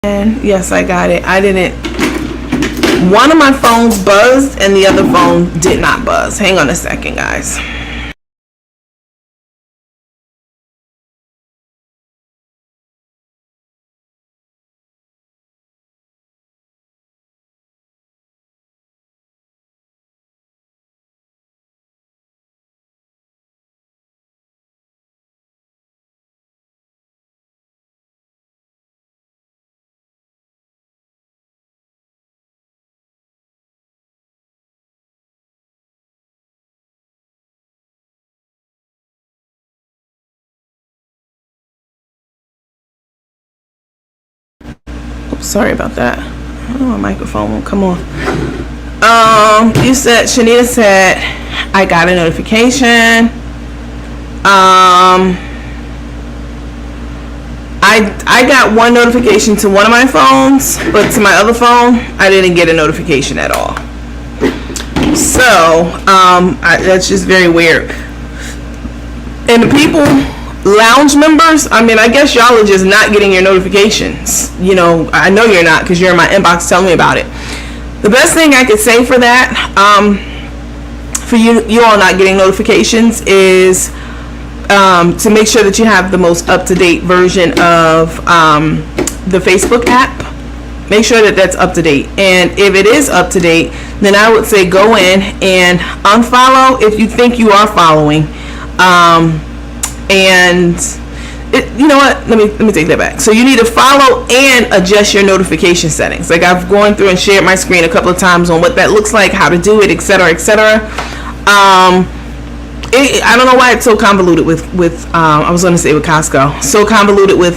And yes, I got it. I didn't. One of my phones buzzed and the other phone did not buzz. Hang on a second, guys. Sorry about that. Oh, my microphone won't come on. You said, Shanita said, I got a notification. I got one notification to one of my phones, but to my other phone, I didn't get a notification at all. So, that's just very weird. And the people, lounge members, I mean, I guess y'all are just not getting your notifications. You know, I know you're not, because you're in my inbox telling me about it. The best thing I could say for that, for you all not getting notifications, is to make sure that you have the most up-to-date version of the Facebook app. Make sure that that's up to date. And if it is up to date, then I would say go in and unfollow if you think you are following. And you know what? Let me take that back. So you need to follow and adjust your notification settings. Like, I've gone through and shared my screen a couple of times on what that looks like, how to do it, etc., etc. I don't know why it's so convoluted with I was going to say with Costco. So convoluted with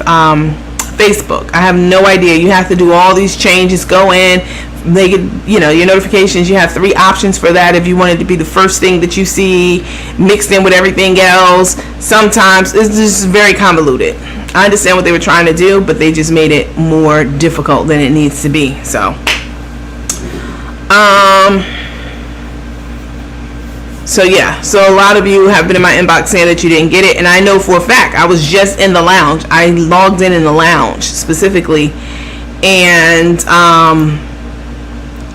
Facebook. I have no idea. You have to do all these changes. Go in, make it, you know, your notifications. You have 3 options for that if you want it to be the first thing that you see mixed in with everything else. Sometimes it's just very convoluted. I understand what they were trying to do, but they just made it more difficult than it needs to be. So yeah, so a lot of you have been in my inbox saying that you didn't get it, and I know for a fact I was just in the lounge. I logged in the lounge specifically, and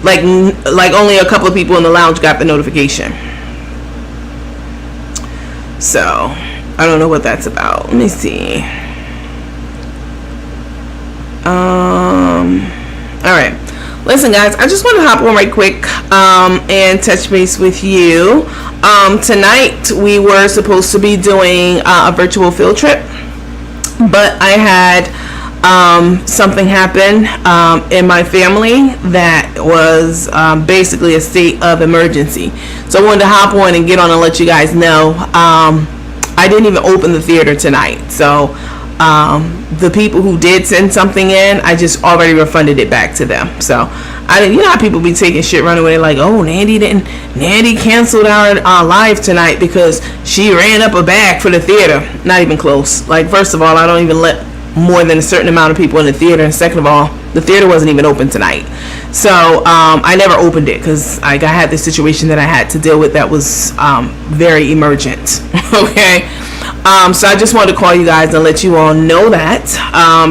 like only a couple of people in the lounge got the notification. So I don't know what that's about. Let me see. All right. Listen, guys, I just want to hop on right quick and touch base with you. Tonight, we were supposed to be doing a virtual field trip, but I had something happen in my family that was basically a state of emergency. So I wanted to hop on and get on and let you guys know. I didn't even open the theater tonight. So the people who did send something in, I just already refunded it back to them. So I didn't, you know how people be taking shit running away like, oh, Nandy canceled our live tonight because she ran up a bag for the theater. Not even close. Like, first of all, I don't even let more than a certain amount of people in the theater, and second of all, the theater wasn't even open tonight. So I never opened it because I had this situation that I had to deal with that was very emergent. Okay. So I just wanted to call you guys and let you all know that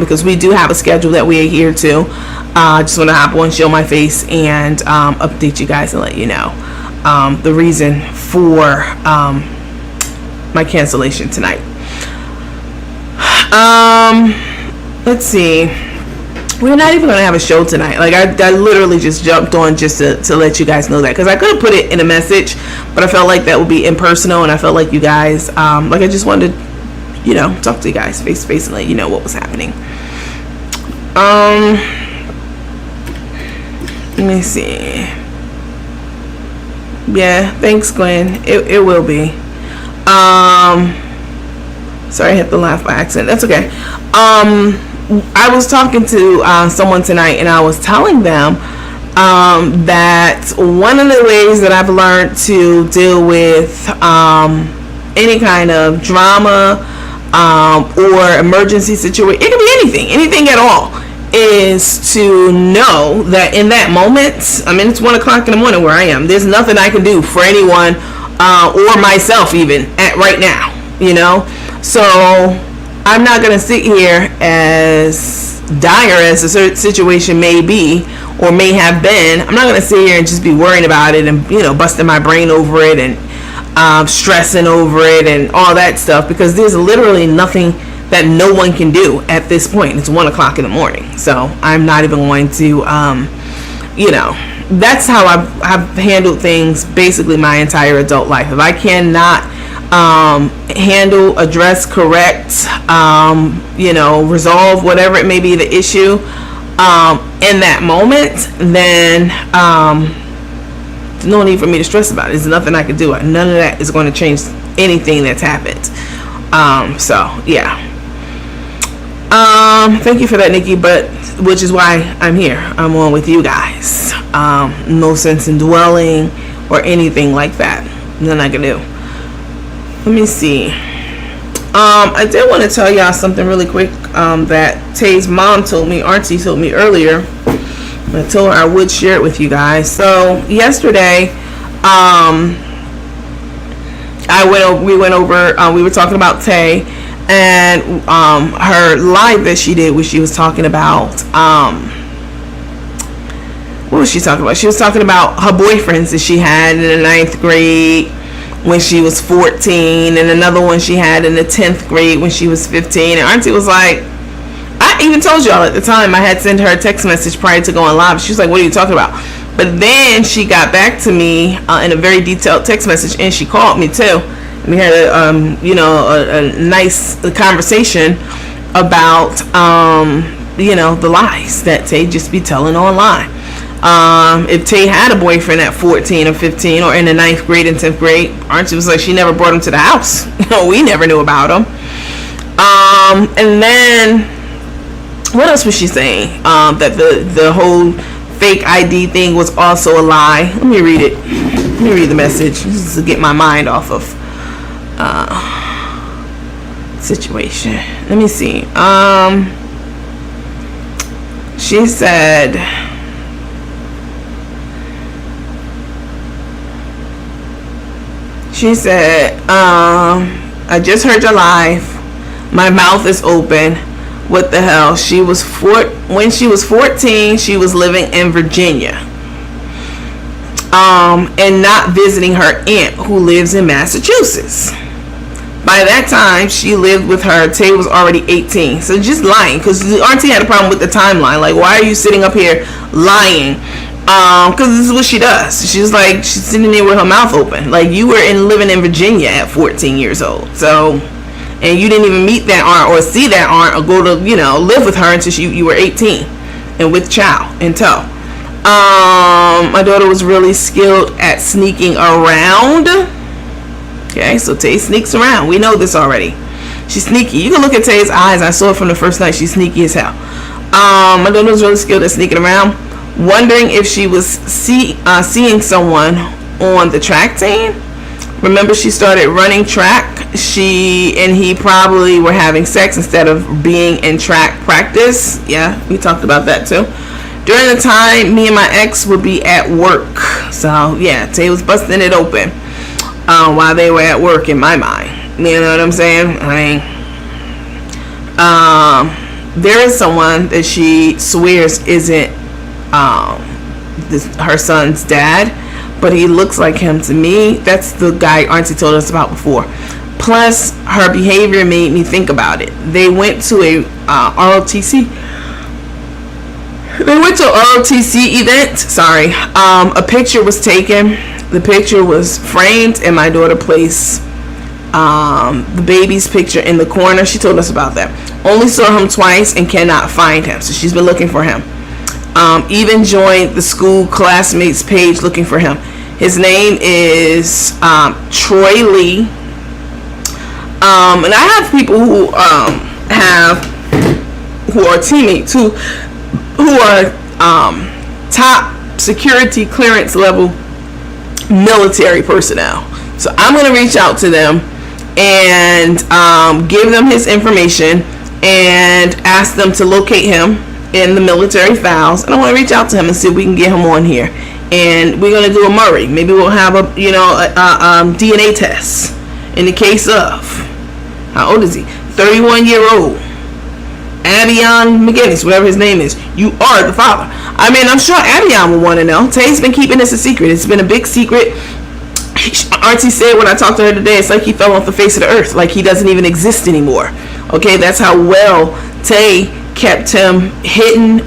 because we do have a schedule that we adhere to. I just want to hop on, show my face, and update you guys and let you know the reason for my cancellation tonight. Let's see. We're not even going to have a show tonight. Like, I literally just jumped on just to let you guys know that, because I could have put it in a message, but I felt like that would be impersonal, and I felt like you guys, like, I just wanted to, you know, talk to you guys face to face and let you know what was happening. Let me see. Yeah, thanks, Gwen. It will be. Sorry, I hit the laugh by accident. That's okay. I was talking to someone tonight, and I was telling them that one of the ways that I've learned to deal with any kind of drama or emergency situation, it can be anything at all, is to know that in that moment, I mean, it's 1 o'clock in the morning where I am. There's nothing I can do for anyone or myself even at right now, you know. So I'm not going to sit here, as dire as the situation may be or may have been. I'm not going to sit here and just be worrying about it and, busting my brain over it and stressing over it and all that stuff, because there's literally nothing that no one can do at this point. It's 1 o'clock in the morning. So I'm not even going to, that's how I've handled things basically my entire adult life. If I cannot handle, address, correct, resolve whatever it may be the issue in that moment, then there's no need for me to stress about it. There's nothing I can do. None of that is going to change anything that's happened. Thank you for that, Nikki, but which is why I'm here. I'm on with you guys. No sense in dwelling or anything like that. Nothing I can do. Let me see. I did want to tell y'all something really quick that Tay's mom told me, Auntie told me earlier. I told her I would share it with you guys. So yesterday, we were talking about Tay and her live that she did, where she was talking about what was she talking about? She was talking about her boyfriends that she had in the 9th grade when she was 14, and another one she had in the 10th grade when she was 15. And Auntie was like, I even told y'all at the time, I had sent her a text message prior to going live. She was like, what are you talking about? But then she got back to me in a very detailed text message, and she called me too. We had a nice conversation about the lies that Tay just be telling online. If Tay had a boyfriend at 14 or 15 or in the 9th grade and 10th grade, Auntie was like, she never brought him to the house. We never knew about him. And then what else was she saying? That the whole fake ID thing was also a lie. Let me read it. Let me read the message just to get my mind off of situation. Let me see. She said, I just heard your live. My mouth is open. What the hell? When she was 14, she was living in Virginia. And not visiting her aunt who lives in Massachusetts. By that time, she lived with her. Tay was already 18. So just lying, because Auntie had a problem with the timeline. Like, why are you sitting up here lying? Because this is what she does. She's like, she's sitting there with her mouth open. Like, you were living in Virginia at 14 years old. So, and you didn't even meet that aunt or see that aunt or go to, live with her until you were 18 and with child in tow. My daughter was really skilled at sneaking around. Okay, so Tay sneaks around. We know this already. She's sneaky. You can look at Tay's eyes. I saw it from the first night. She's sneaky as hell. My daughter was really skilled at sneaking around. Wondering if she was seeing someone on the track team. Remember, she started running track. She and he probably were having sex instead of being in track practice. Yeah, we talked about that too. During the time, me and my ex would be at work. So, yeah, Tay was busting it open while they were at work, in my mind. You know what I'm saying? I mean, there is someone that she swears isn't her son's dad, but he looks like him to me. That's the guy Auntie told us about before. Plus, her behavior made me think about it. They went to a ROTC. They went to an ROTC event. Sorry. A picture was taken. The picture was framed, and my daughter placed the baby's picture in the corner. She told us about that. Only saw him twice and cannot find him. So she's been looking for him. Even joined the school classmates page looking for him. His name is Troy Lee. And I have people who are teammates who are top security clearance level military personnel. So I'm going to reach out to them and give them his information and ask them to locate him in the military files. And I want to reach out to him and see if we can get him on here. And we're going to do a Murray. Maybe we'll have a DNA test in the case of, how old is he? 31-year-old Avion McGinnis, whatever his name is, you are the father. I mean, I'm sure Avion will want to know. Tay's been keeping this a secret. It's been a big secret. Auntie said when I talked to her today, it's like he fell off the face of the earth, like he doesn't even exist anymore. Okay, that's how well Tay kept him hidden,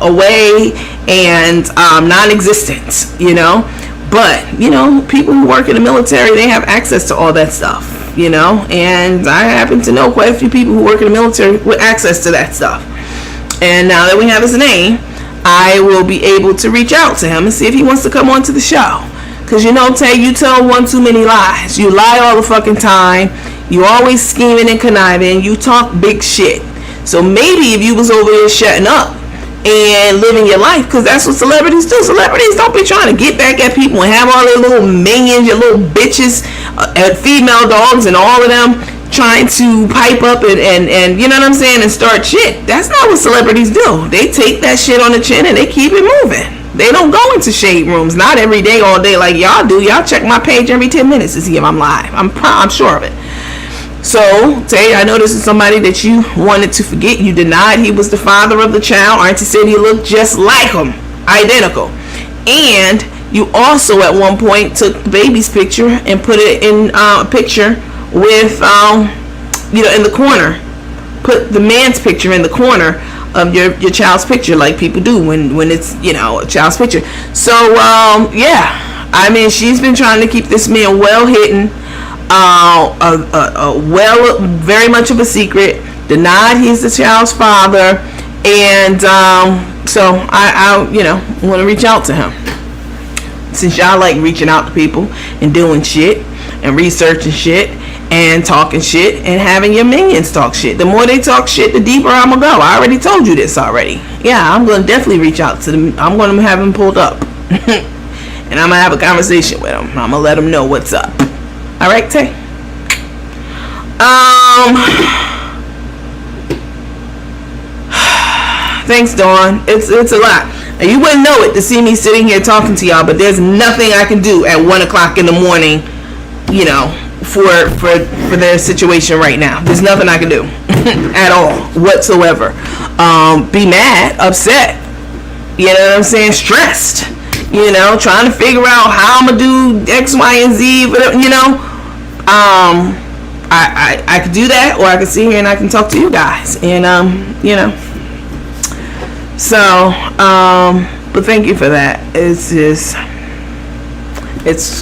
away and non-existent, But, people who work in the military, they have access to all that stuff, And I happen to know quite a few people who work in the military with access to that stuff. And now that we have his name, I will be able to reach out to him and see if he wants to come on to the show. Because, Tay, you tell one too many lies. You lie all the fucking time. You always scheming and conniving. You talk big shit. So maybe if you was over there shutting up and living your life, because that's what celebrities do. Celebrities don't be trying to get back at people and have all their little minions, your little bitches, female dogs and all of them trying to pipe up and you know what I'm saying, and start shit. That's not what celebrities do. They take that shit on the chin and they keep it moving. They don't go into shade rooms, not every day, all day like y'all do. Y'all check my page every 10 minutes to see if I'm live. I'm sure of it. So, Tay, I know this is somebody that you wanted to forget. You denied he was the father of the child. Auntie said he looked just like him, identical. And you also at one point took the baby's picture and put it in a picture with, in the corner. Put the man's picture in the corner of your child's picture, like people do when it's, a child's picture. So, I mean, she's been trying to keep this man well hidden. Very much of a secret. Denied he's the child's father, and so I want to reach out to him. Since y'all like reaching out to people and doing shit and researching shit and talking shit and having your minions talk shit. The more they talk shit, the deeper I'm gonna go. I already told you this already. Yeah, I'm gonna definitely reach out to them. I'm gonna have him pulled up, and I'm gonna have a conversation with him. I'm gonna let him know what's up. All right, Tay. Thanks, Dawn. It's a lot. Now, you wouldn't know it to see me sitting here talking to y'all, but there's nothing I can do at 1:00 in the morning, for their situation right now. There's nothing I can do at all whatsoever. Be mad, upset. You know what I'm saying? Stressed. Trying to figure out how I'm gonna do X, Y, and Z. I could do that, or I could sit here and I can talk to you guys, and So, but thank you for that. It's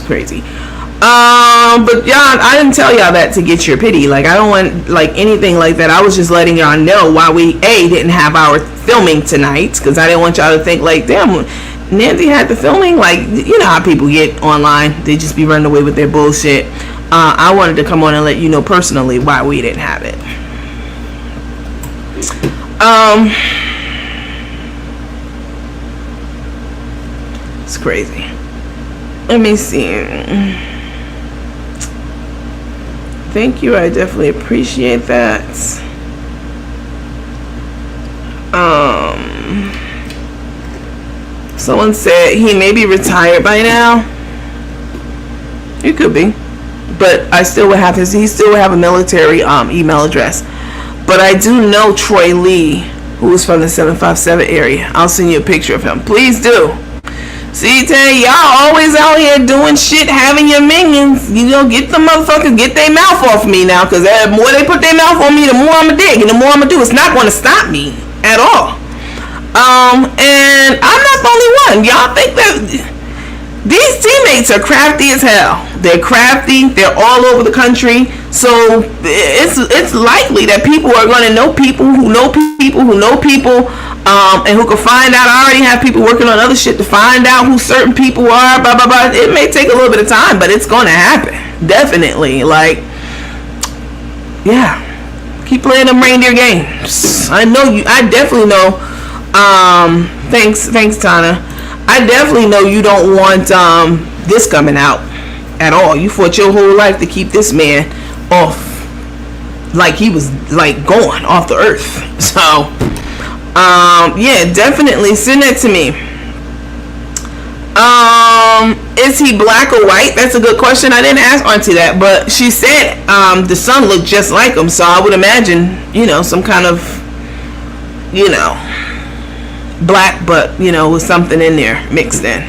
crazy. But y'all, I didn't tell y'all that to get your pity. Like, I don't want anything like that. I was just letting y'all know why we didn't have our filming tonight, because I didn't want y'all to think like, damn, Nancy had the filming. Like, you know how people get online, they just be running away with their bullshit. I wanted to come on and let you know personally why we didn't have it. It's crazy. Let me see. Thank you. I definitely appreciate that. Someone said he may be retired by now. He could be. But he still would have a military email address. But I do know Troy Lee, who is from the 757 area. I'll send you a picture of him. Please do. See, Tay, y'all always out here doing shit, having your minions. Get the motherfuckers, get their mouth off me now. Because the more they put their mouth on me, the more I'm going to dig. And the more I'm going to do. It's not going to stop me at all. And I'm not the only one. Y'all think that these teammates are crafty as hell. They're crafty. They're all over the country. So it's likely that people are going to know people who know people who know people, and who can find out. I already have people working on other shit to find out who certain people are. Blah blah blah. It may take a little bit of time, but it's going to happen. Definitely. Like, yeah. Keep playing them reindeer games. I know you. I definitely know. Thanks, Tana. I definitely know you don't want this coming out at all. You fought your whole life to keep this man off, like he was like gone off the earth. So, yeah, definitely send that to me. Is he black or white? That's a good question. I didn't ask Auntie that, but she said the son looked just like him, so I would imagine, some kind of, black, but with something in there mixed in.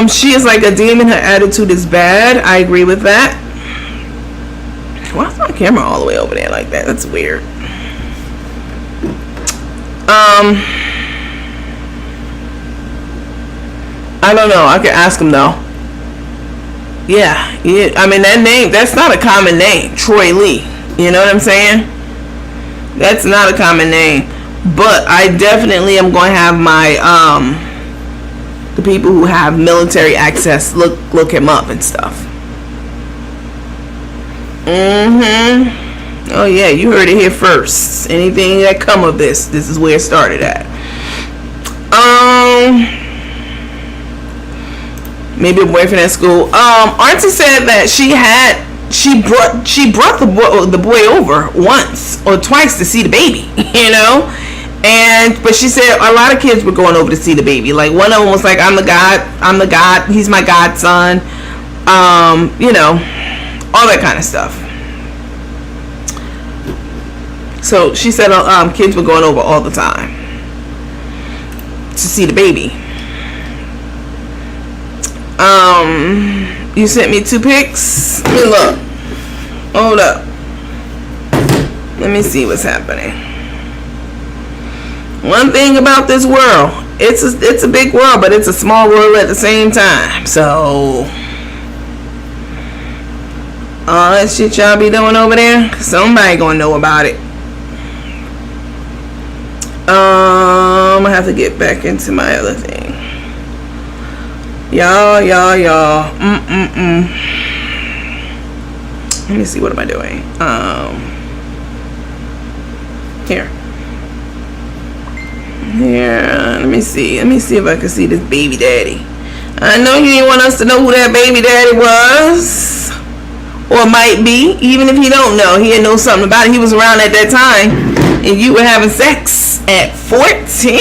She is like a demon. Her attitude is bad. I agree with that. Why is my camera all the way over there like that? That's weird. I don't know. I could ask him though. Yeah. I mean, that name, that's not a common name. Troy Lee. You know what I'm saying? That's not a common name. But I definitely am going to have my, the people who have military access look him up and stuff. Oh yeah, you heard it here first. Anything that come of this is where it started at. Maybe a boyfriend at school. Auntie said that she brought the boy over once or twice to see the baby, but she said a lot of kids were going over to see the baby. Like one of them was like, I'm the god, he's my godson, all that kind of stuff. So she said kids were going over all the time to see the baby. You sent me 2 pics. Let me look. Hold up. Let me see what's happening. One thing about this world, it's a big world, but it's a small world at the same time. So all that shit y'all be doing over there, somebody gonna know about it. I have to get back into my other thing. Y'all. Let me see, what am I doing? Here. Let me see if I can see this baby daddy. I know you didn't want us to know who that baby daddy was, or might be. Even if you don't know, he know something about it. He was around at that time, and you were having sex at 14.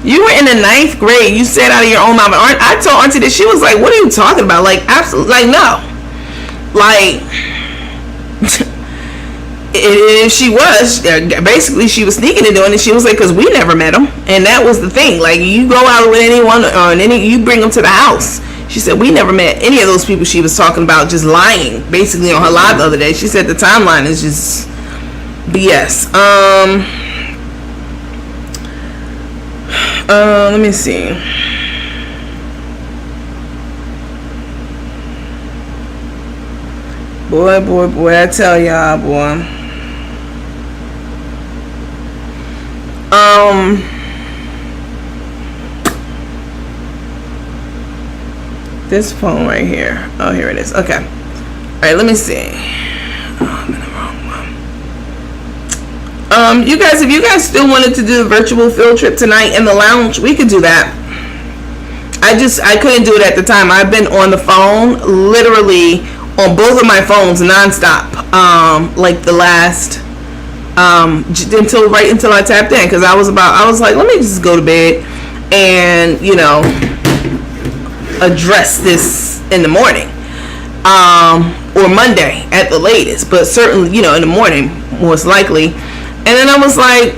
You were in the 9th grade. You said out of your own mouth. I told Auntie that. She was like, what are you talking about? Like, absolutely, like, no. Like, if she was, basically, she was sneaking and doing it. She was like, because we never met him. And that was the thing. Like, you go out with anyone, or you bring them to the house. She said, we never met any of those people she was talking about, just lying, basically, on her live the other day. She said the timeline is just BS. Let me see. Boy, I tell y'all, boy. This phone right here. Oh, here it is. Okay. All right, let me see. Oh, I'm in the wrong one. You guys, if you guys still wanted to do the virtual field trip tonight in the lounge, we could do that. I couldn't do it at the time. I've been on the phone, literally on both of my phones nonstop. Like the last, until I tapped in, because I was like, let me just go to bed and address this in the morning, or Monday at the latest, but certainly in the morning most likely. And then I was like,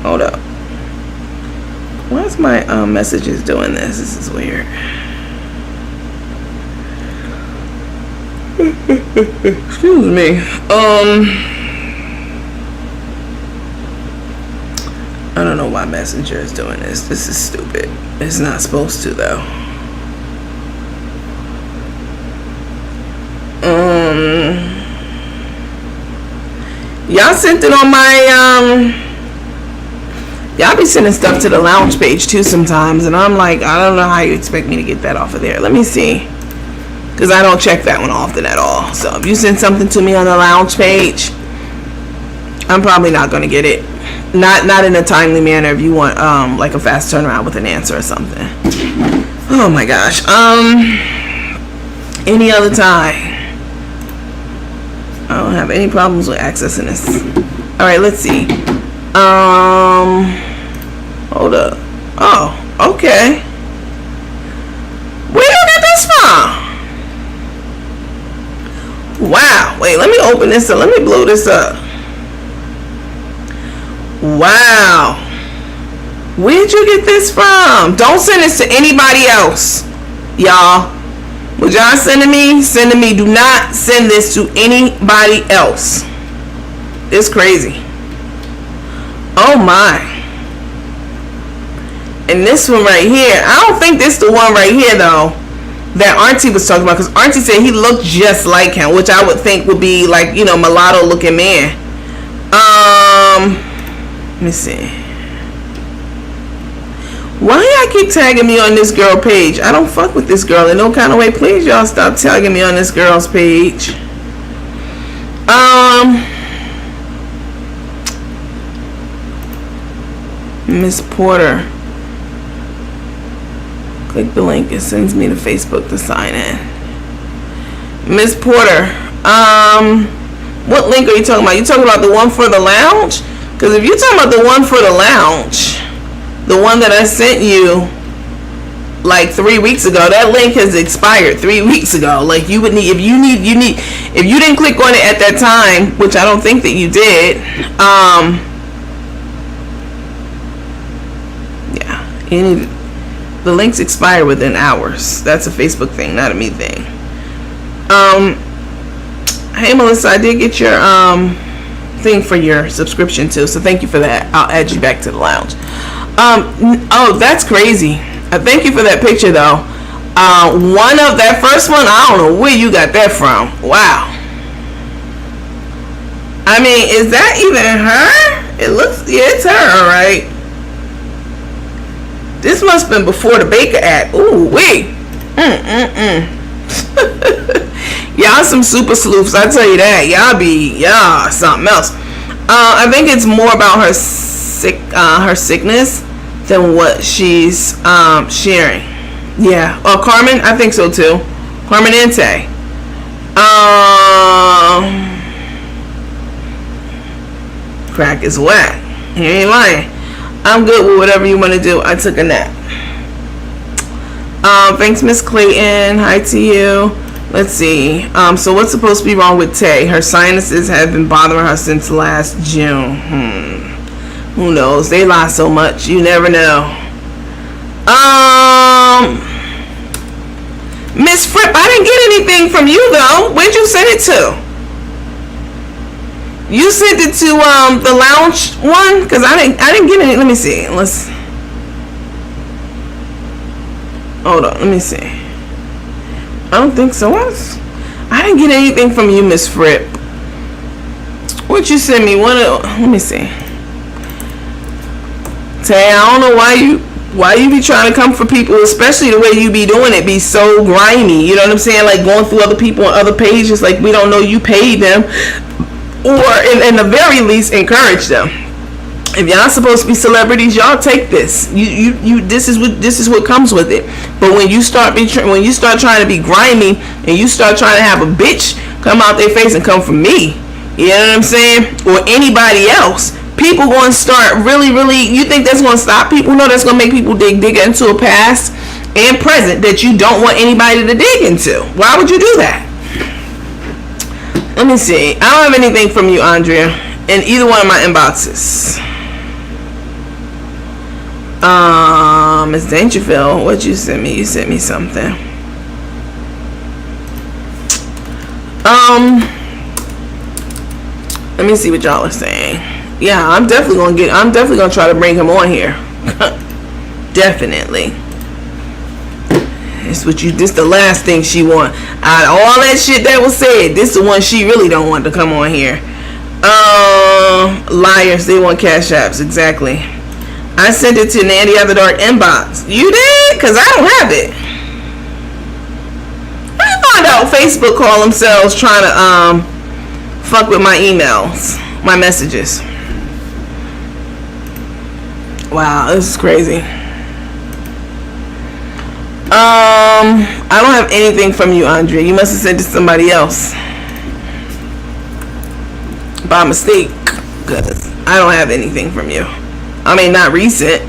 hold up, why is my messages doing this? This is weird. Excuse me. I don't know why Messenger is doing this. This is stupid. It's not supposed to, though. Y'all sent it on my y'all be sending stuff to the lounge page too sometimes, and I'm like, I don't know how you expect me to get that off of there. Let me see, because I don't check that one often at all. So if you send something to me on the lounge page, I'm probably not going to get it. Not in a timely manner. If you want like a fast turnaround with an answer or something. Oh my gosh. any other time. I don't have any problems with accessing this. All right, let's see. Hold up. Oh, okay. Where you get this from? Wow. Wait, let me open this up. Let me blow this up. Wow. Where'd you get this from? Don't send this to anybody else, y'all. What y'all sending me? Sending me. Do not send this to anybody else. It's crazy. Oh my. And this one right here, I don't think this the one right here though that Auntie was talking about, because Auntie said he looked just like him, which I would think would be like, you know, mulatto looking man. Let me see. Why y'all keep tagging me on this girl page? I don't fuck with this girl in no kind of way. Please y'all stop tagging me on this girl's page. Miss Porter. Click the link. It sends me to Facebook to sign in. Miss Porter. What link are you talking about? You talking about the one for the lounge? Because if you're talking about the one for the lounge, the one that I sent you like 3 weeks ago, that link has expired 3 weeks ago. Like you would need, if you didn't click on it at that time, which I don't think that you did, yeah, you need, the links expire within hours. That's a Facebook thing, not a me thing. Hey Melissa, I did get your thing for your subscription too, so thank you for that. I'll add you back to the lounge. Oh, that's crazy. Thank you for that picture though. One of that first one, I don't know where you got that from. Wow. I mean, is that even her? It looks, yeah, it's her, alright. This must have been before the Baker Act. Ooh, wait. Y'all some super sleuths, I tell you that. Y'all something else. I think it's more about her sickness than what she's sharing. Yeah. Oh, Carmen, I think so too. Carmen Ente. Crack is whack. He ain't lying. I'm good with whatever you want to do. I took a nap. Thanks, Miss Clayton. Hi to you. Let's see. So what's supposed to be wrong with Tay? Her sinuses have been bothering her since last June. Who knows? They lie so much. You never know. Miss Fripp, I didn't get anything from you though. Where'd you send it to? You sent it to the lounge one? Because I didn't get any. Let me see. Hold on, let me see. I don't think so. I didn't get anything from you, Miss Fripp. What you send me? Let me see. Tay, I don't know why you be trying to come for people, especially the way you be doing it, be so grimy. You know what I'm saying? Like going through other people on other pages, like we don't know you paid them, or in the very least encourage them. If y'all supposed to be celebrities, y'all take this. You this is what comes with it. But when you start trying to be grimy and you start trying to have a bitch come out their face and come for me, you know what I'm saying, or anybody else, people going to start really, you think that's going to stop people? No, that's going to make people dig into a past and present that you don't want anybody to dig into. Why would you do that? Let me see. I don't have anything from you, Andrea, in either one of my inboxes. Miss Dangerfield, what you sent me? You sent me something. Let me see what y'all are saying. Yeah, I'm definitely gonna try to bring him on here. Definitely. This the last thing she want. Out of all that shit that was said, this the one she really don't want to come on here. Liars, they want cash apps, exactly. I sent it to Nandy After Dark inbox. You did? Cause I don't have it. I find out Facebook call themselves trying to fuck with my emails, my messages. Wow, this is crazy. I don't have anything from you, Andrea. You must have sent it to somebody else by mistake, because I don't have anything from you. I mean, not recent.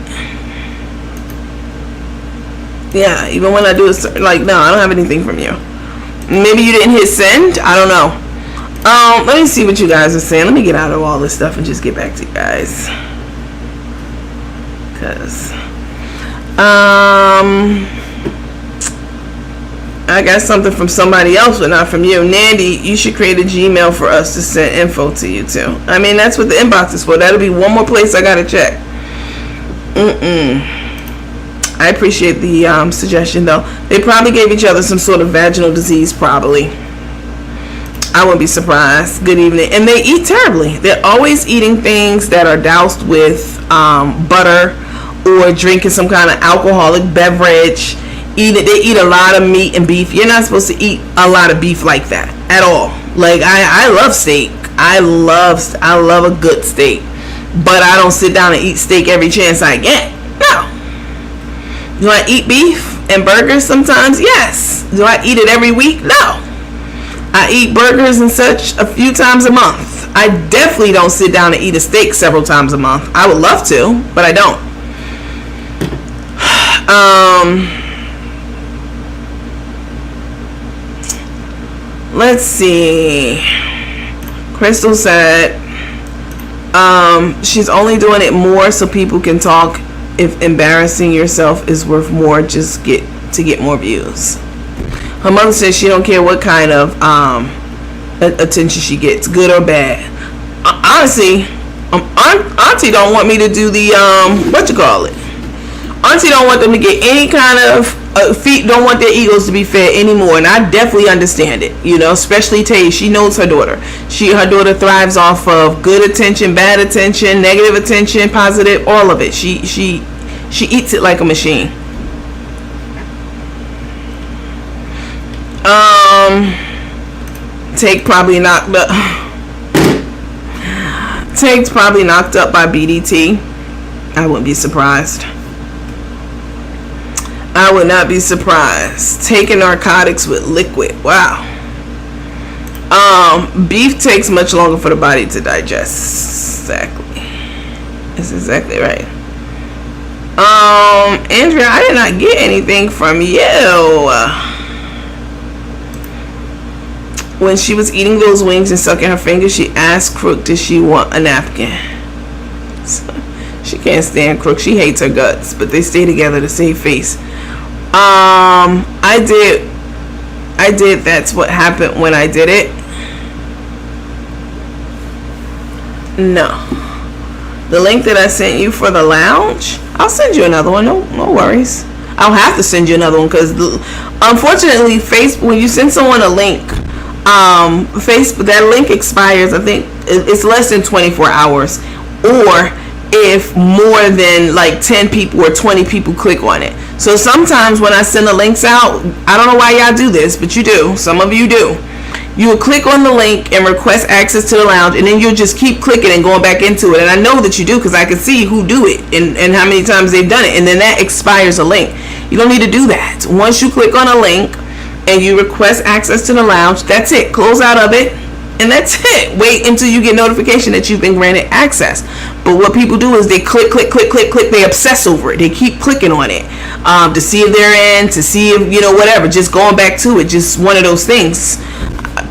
Yeah, even when I do it, like, no, I don't have anything from you. Maybe you didn't hit send. I don't know. Let me see what you guys are saying. Let me get out of all this stuff and just get back to you guys. Because I got something from somebody else, but not from you. Nandy, you should create a Gmail for us to send info to you too. I mean, that's what the inbox is for. That'll be one more place I gotta check. I appreciate the suggestion, though. They probably gave each other some sort of vaginal disease, probably. I wouldn't be surprised. Good evening. And they eat terribly. They're always eating things that are doused with butter, or drinking some kind of alcoholic beverage. They eat a lot of meat and beef. You're not supposed to eat a lot of beef like that at all. Like, I love steak. I love a good steak, but I don't sit down and eat steak every chance I get. No. Do I eat beef and burgers sometimes? Yes. Do I eat it every week? No. I eat burgers and such a few times a month. I definitely don't sit down and eat a steak several times a month. I would love to, but I don't. Let's see. Crystal said she's only doing it more so people can talk. If embarrassing yourself is worth more, just get more views. Her mother says she don't care what kind of attention she gets, good or bad. Honestly, Auntie don't want me to do the Auntie don't want them to get any kind of feet. Don't want their egos to be fed anymore, and I definitely understand it. You know, especially Tay. She knows her daughter. Her daughter thrives off of good attention, bad attention, negative attention, positive, all of it. She eats it like a machine. Take's probably knocked up by BDT. I wouldn't be surprised. I would not be surprised. Taking narcotics with liquid. Wow. Beef takes much longer for the body to digest. Exactly. That's exactly right. Andrea, I did not get anything from you. When she was eating those wings and sucking her fingers, she asked Crook, did she want a napkin? So, she can't stand Crook. She hates her guts, but they stay together to save face. I did. That's what happened when I did it. No. The link that I sent you for the lounge, I'll send you another one. No worries. I'll have to send you another one because unfortunately, when you send someone a link, that link expires. I think it's less than 24 hours, or if more than like 10 people or 20 people click on it. So sometimes when I send the links out, I don't know why y'all do this, but you do. Some of you do. You will click on the link and request access to the lounge, and then you'll just keep clicking and going back into it. And I know that you do because I can see who do it and how many times they've done it. And then that expires a link. You don't need to do that. Once you click on a link and you request access to the lounge, that's it. Close out of it. And that's it. Wait until you get notification that you've been granted access. But what people do is they click. They obsess over it. They keep clicking on it to see if they're in, to see if, whatever. Just going back to it. Just one of those things.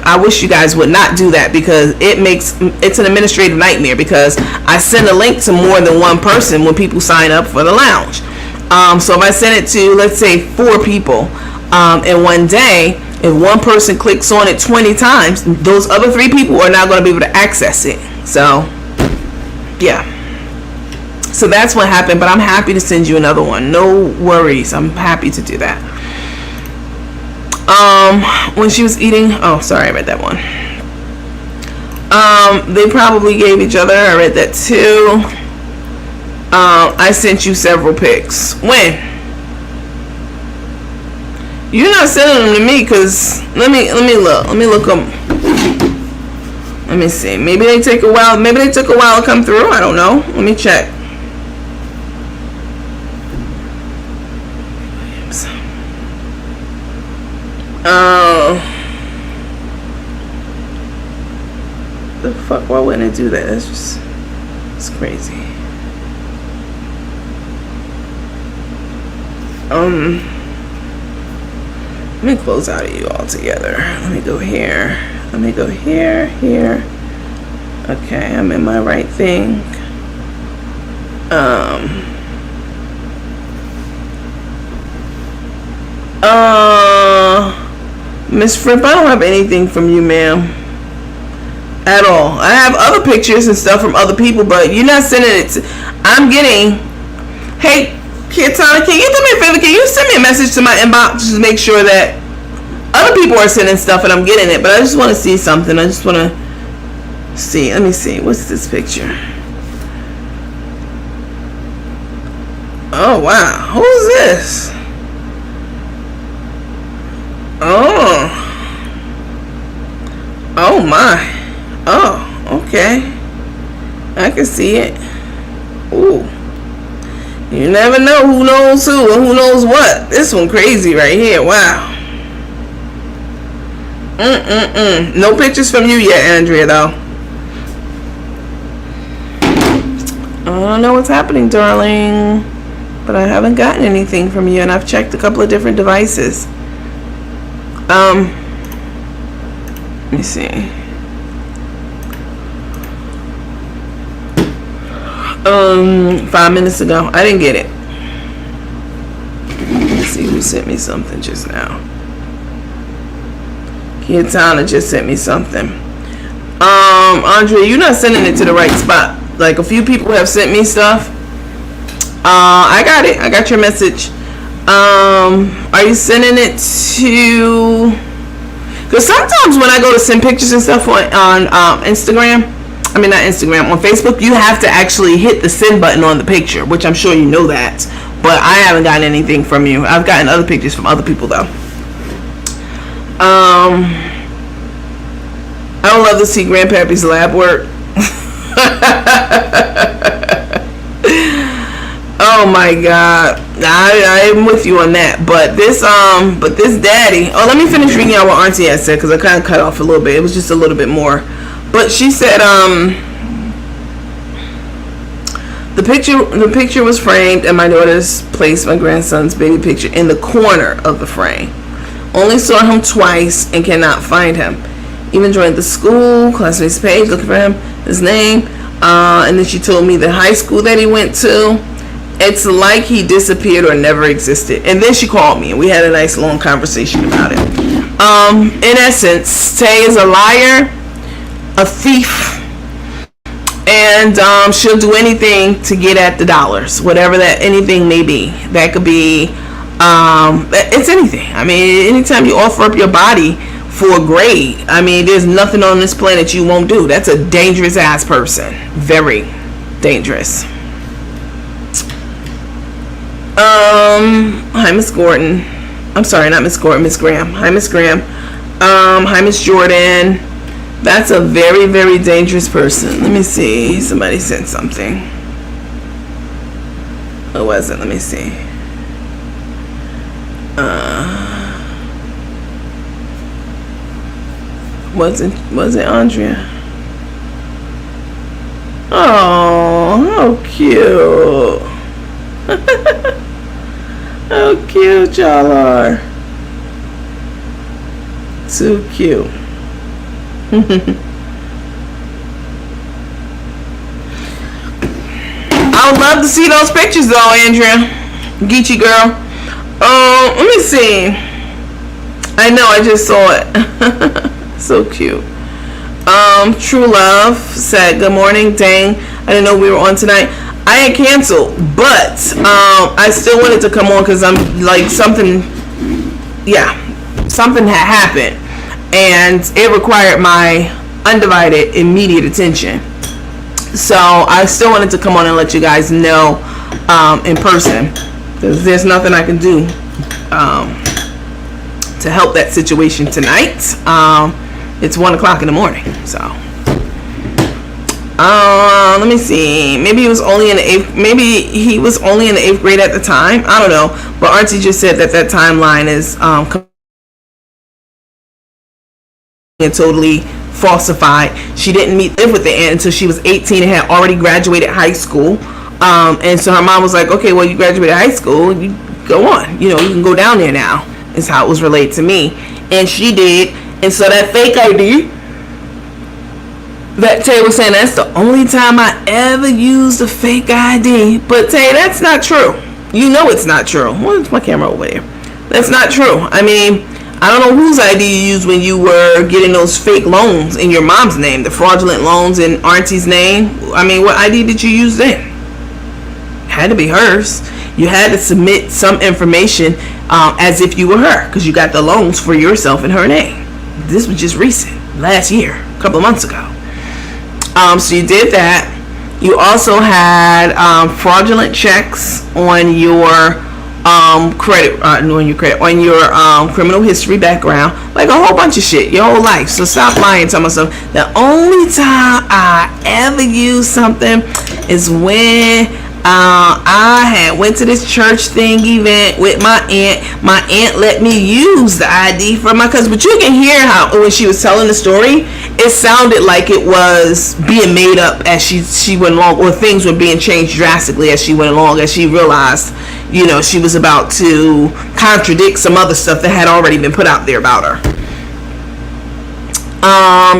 I wish you guys would not do that because it's an administrative nightmare because I send a link to more than one person when people sign up for the lounge. So if I send it to, let's say, 4 people in one day, if one person clicks on it 20 times, those other 3 people are not going to be able to access it. So, yeah. So that's what happened, but I'm happy to send you another one. No worries. I'm happy to do that. When she was eating, I read that one. They probably gave each other, I read that too. I sent you several pics. When? You're not sending them to me because let me look them. Let me see. Maybe they took a while to come through. I don't know. Let me check. The fuck? Why wouldn't it do that? It's crazy. Let me close out of you all together. Let me go here. Let me go here, here. Okay, I'm in my right thing. Miss Fripp, I don't have anything from you, ma'am. At all. I have other pictures and stuff from other people, but you're not sending it to, I'm getting, hey, Kitana, can you do me a favor? Can you send me a message to my inbox to make sure that other people are sending stuff and I'm getting it? But I just want to see something. I just want to see. Let me see. What's this picture? Oh, wow. Who's this? Oh. Oh, my. Oh, okay. I can see it. Ooh. You never know who knows who and who knows what. This one crazy right here. Wow. No pictures from you yet, Andrea, though. I don't know what's happening, darling. But I haven't gotten anything from you, and I've checked a couple of different devices. Let me see. 5 minutes ago. I didn't get it. Let's see who sent me something just now. Kiatana just sent me something. Andrea, you're not sending it to the right spot. Like, a few people have sent me stuff. I got it. I got your message. Are you sending it to... Because sometimes when I go to send pictures and stuff on Instagram, I mean, not Instagram, on Facebook, you have to actually hit the send button on the picture, which I'm sure you know that. But I haven't gotten anything from you. I've gotten other pictures from other people, though. I would love to see Grandpappy's lab work. Oh my God, I am with you on that. But this daddy. Oh, let me finish reading out what Auntie had said, because I kind of cut off a little bit. It was just a little bit more. But she said, the picture was framed, and my daughters placed my grandson's baby picture in the corner of the frame. Only saw him twice and cannot find him. Even joined the school classmates page looking for him, his name, and then she told me the high school that he went to. It's like he disappeared or never existed. And then she called me and we had a nice long conversation about it. In essence, Tay is a liar, a thief, and she'll do anything to get at the dollars, whatever that anything may be. That could be it's anything. I mean, anytime you offer up your body for a grade, I mean, there's nothing on this planet you won't do. That's a dangerous ass person. Very dangerous. Hi, Miss Gordon. I'm sorry, not Miss Gordon, Miss Graham. Hi, Miss Graham. Hi, Miss Jordan. That's a very, very dangerous person. Let me see. Somebody sent something. Who was it? Let me see. Was it Andrea? Oh, how cute. How cute y'all are. Too cute. I would love to see those pictures though, Andrea. Geechee girl. Let me see. I know, I just saw it. So cute. True Love said, good morning. Dang, I didn't know we were on tonight. I had canceled, but I still wanted to come on because I'm like something had happened and it required my undivided immediate attention. So I still wanted to come on and let you guys know in person, because there's nothing I can do to help that situation tonight. It's 1 o'clock in the morning, so let me see. Maybe he was only in the 8th grade at the time. I don't know. But Auntie just said that timeline is and totally falsified. She didn't live with the aunt until she was 18 and had already graduated high school. And so her mom was like, okay, well, you graduated high school, you go on, you can go down there now, is how it was relayed to me. And she did. And so that fake ID that Tay was saying, that's the only time I ever used a fake ID. But Tay, that's not true. You know it's not true. Where's my camera over there? That's not true. I mean, I don't know whose ID you used when you were getting those fake loans in your mom's name, the fraudulent loans in Auntie's name. I mean, what ID did you use then? Had to be hers. You had to submit some information as if you were her, because you got the loans for yourself in her name. This was just recent, last year, a couple of months ago. So you did that. You also had fraudulent checks on your credit, on your criminal history background, like a whole bunch of shit, your whole life. So stop lying to myself. The only time I ever used something is when I went to this church thing event with my aunt. My aunt let me use the ID for my cousin. But you can hear how when she was telling the story, it sounded like it was being made up as she went along, or things were being changed drastically as she went along, as she realized, she was about to contradict some other stuff that had already been put out there about her.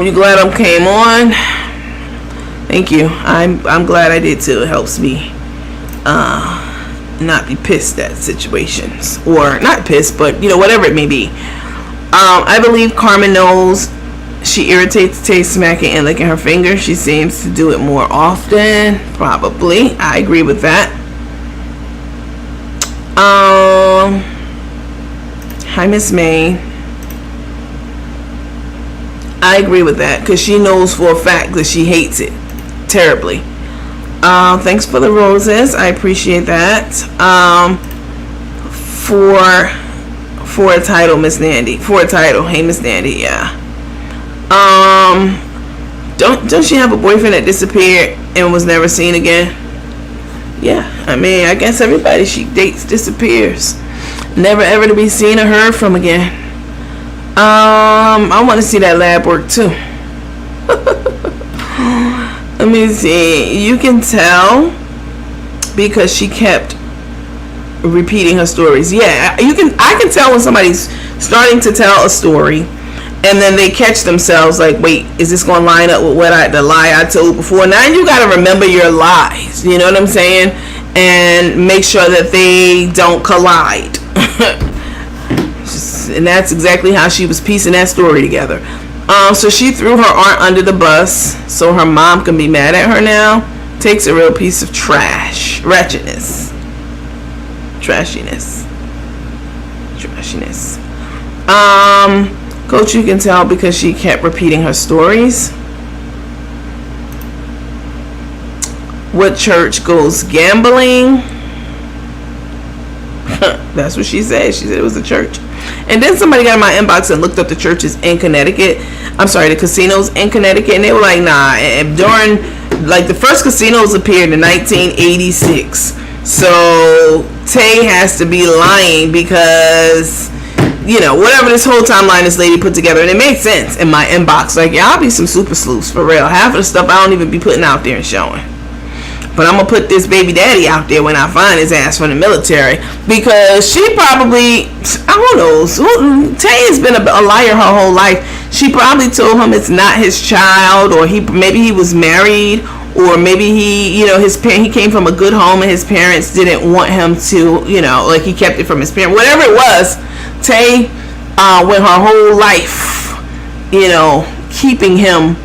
You glad I came on? Thank you. I'm glad I did too. It helps me not be pissed at situations, or not pissed, but whatever it may be. I believe Carmen knows she irritates Tay smacking and licking her finger. She seems to do it more often. Probably. I agree with that. Hi, Miss May. I agree with that, because she knows for a fact that she hates it terribly. Thanks for the roses. I appreciate that. For a title, Miss Nandy. For a title. Hey, Miss Nandy. Yeah. Don't she have a boyfriend that disappeared and was never seen again? Yeah. I mean, I guess everybody she dates disappears, never ever to be seen or heard from again. I want to see that lab work too. Let me see. You can tell because she kept repeating her stories. Yeah, I can tell when somebody's starting to tell a story and then they catch themselves like, wait, is this going to line up with the lie I told before? Now you got to remember your lies. You know what I'm saying? And make sure that they don't collide. And that's exactly how she was piecing that story together. So she threw her aunt under the bus so her mom can be mad at her now. Takes a real piece of trash. Wretchedness. Trashiness. Coach, you can tell because she kept repeating her stories. What church goes gambling? That's what she said. She said it was a church. And then somebody got in my inbox and looked up the churches in Connecticut. I'm sorry, the casinos in Connecticut. And they were like, nah. And during, the first casinos appeared in 1986. So Tay has to be lying because, whatever this whole timeline this lady put together. And it made sense in my inbox. Like, yeah, I'll be some super sleuths for real. Half of the stuff I don't even be putting out there and showing. But I'm going to put this baby daddy out there when I find his ass from the military. Because she probably, I don't know, Tay has been a liar her whole life. She probably told him it's not his child, or maybe he was married, or maybe he came from a good home and his parents didn't want him to, he kept it from his parents. Whatever it was, Tay went her whole life, keeping him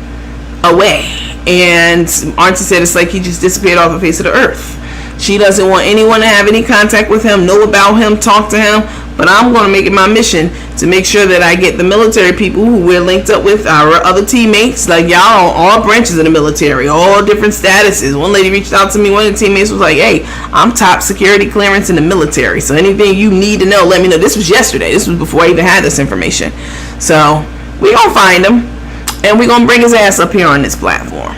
away. And Auntie said it's like he just disappeared off the face of the earth. She doesn't want anyone to have any contact with him, know about him, talk to him. But I'm going to make it my mission to make sure that I get the military people who we're linked up with, our other teammates, like y'all, all branches of the military, all different statuses. One lady reached out to me. One of the teammates was like, hey, I'm top security clearance in the military. So anything you need to know, let me know. This was yesterday. This was before I even had this information. So we're going to find him. And we're going to bring his ass up here on this platform.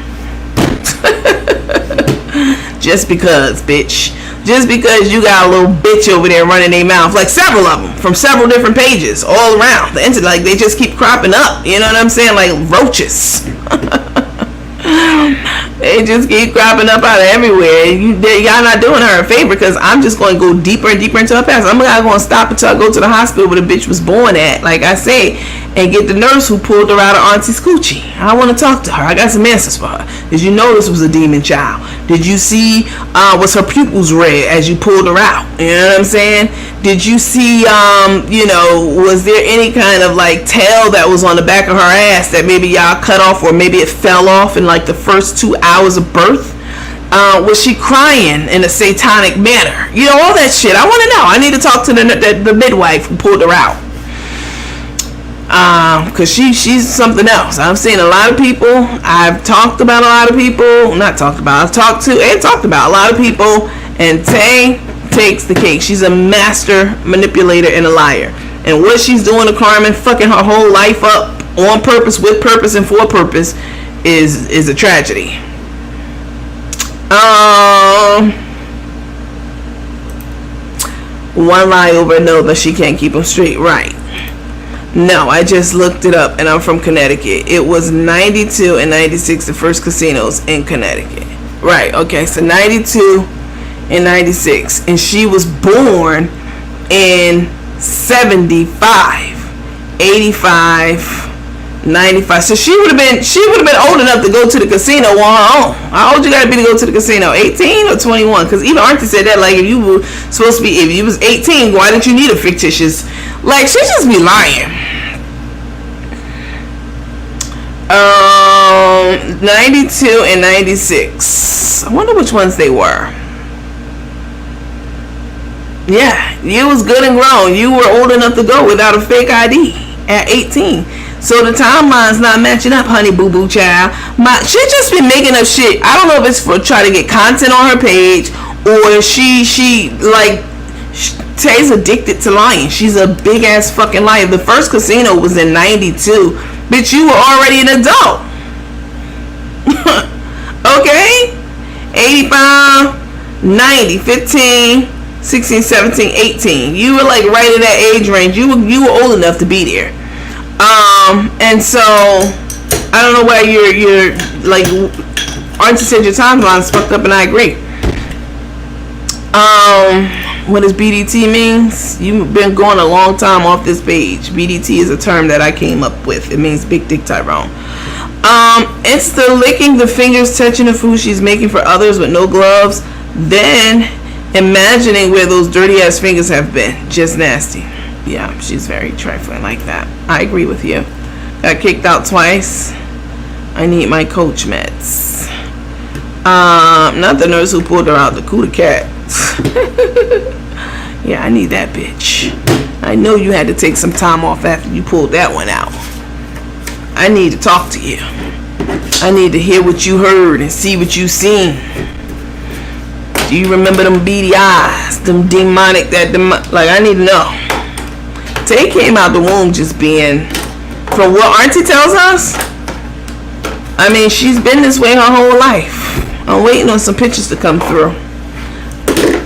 Just because, bitch. just because you got a little bitch over there running their mouth, like several of them from several different pages all around the internet, like they just keep cropping up. You know what I'm saying? Like roaches. They just keep cropping up out of everywhere. Y'all not doing her a favor, because I'm just going to go deeper and deeper into her past. I'm not going to stop until I go to the hospital where the bitch was born at, like I say, and get the nurse who pulled her out of Auntie's coochie. I want to talk to her. I got some answers for her. Did you know this was a demon child? Did you see was her pupils red as you pulled her out? You know what I'm saying? Did you see was there any kind of like tail that was on the back of her ass that maybe y'all cut off, or maybe it fell off in like the first 2 hours of birth? Was she crying in a satanic manner? You know, all that shit. I want to know. I need to talk to the midwife who pulled her out. Because she's something else. I've seen a lot of people. I've talked about a lot of people. Not talked about. I've talked to and talked about a lot of people. And Tay takes the cake. She's a master manipulator and a liar. And what she's doing to Carmen, fucking her whole life up on purpose, with purpose, and for purpose, is a tragedy. One lie over another, she can't keep them straight. Right. No, I just looked it up, and I'm from Connecticut. It was 92 and 96, the first casinos in Connecticut. Right, okay, so 92 and 96. And she was born in 75, 85, 95. So she would have been old enough to go to the casino on her own. How old you gotta be to go to the casino? 18 or 21? Because even Auntie said that, like, if you were supposed to be, if you was 18, why didn't you need a fictitious? Like, she just be lying. 92 and 96. I wonder which ones they were. Yeah, you was good and grown. You were old enough to go without a fake ID at 18. So the timeline's not matching up, honey boo boo child. She just been making up shit. I don't know if it's for try to get content on her page, or Tay's addicted to lying. She's a big ass fucking liar. The first casino was in 92. Bitch, you were already an adult. Okay? 85, 90, 15, 16, 17, 18. You were like right in that age range. You were old enough to be there. And so I don't know why you're like, Auntie said your timeline's fucked up, and I agree. What does BDT means? You've been going a long time off this page. BDT is a term that I came up with. It means Big Dick Tyrone. It's the licking the fingers, touching the food she's making for others with no gloves, then imagining where those dirty ass fingers have been. Just nasty. Yeah, she's very trifling like that. I agree with you. Got kicked out twice. I need my coach meds. Not the nurse who pulled her out, the cootie cat. Yeah, I need that bitch. I know you had to take some time off after you pulled that one out. I need to talk to you. I need to hear what you heard and see what you seen. Do you remember them beady eyes? Them demonic, like, I need to know. Tay came out the womb just being, from what Auntie tells us, I mean, she's been this way her whole life. I'm waiting on some pictures to come through.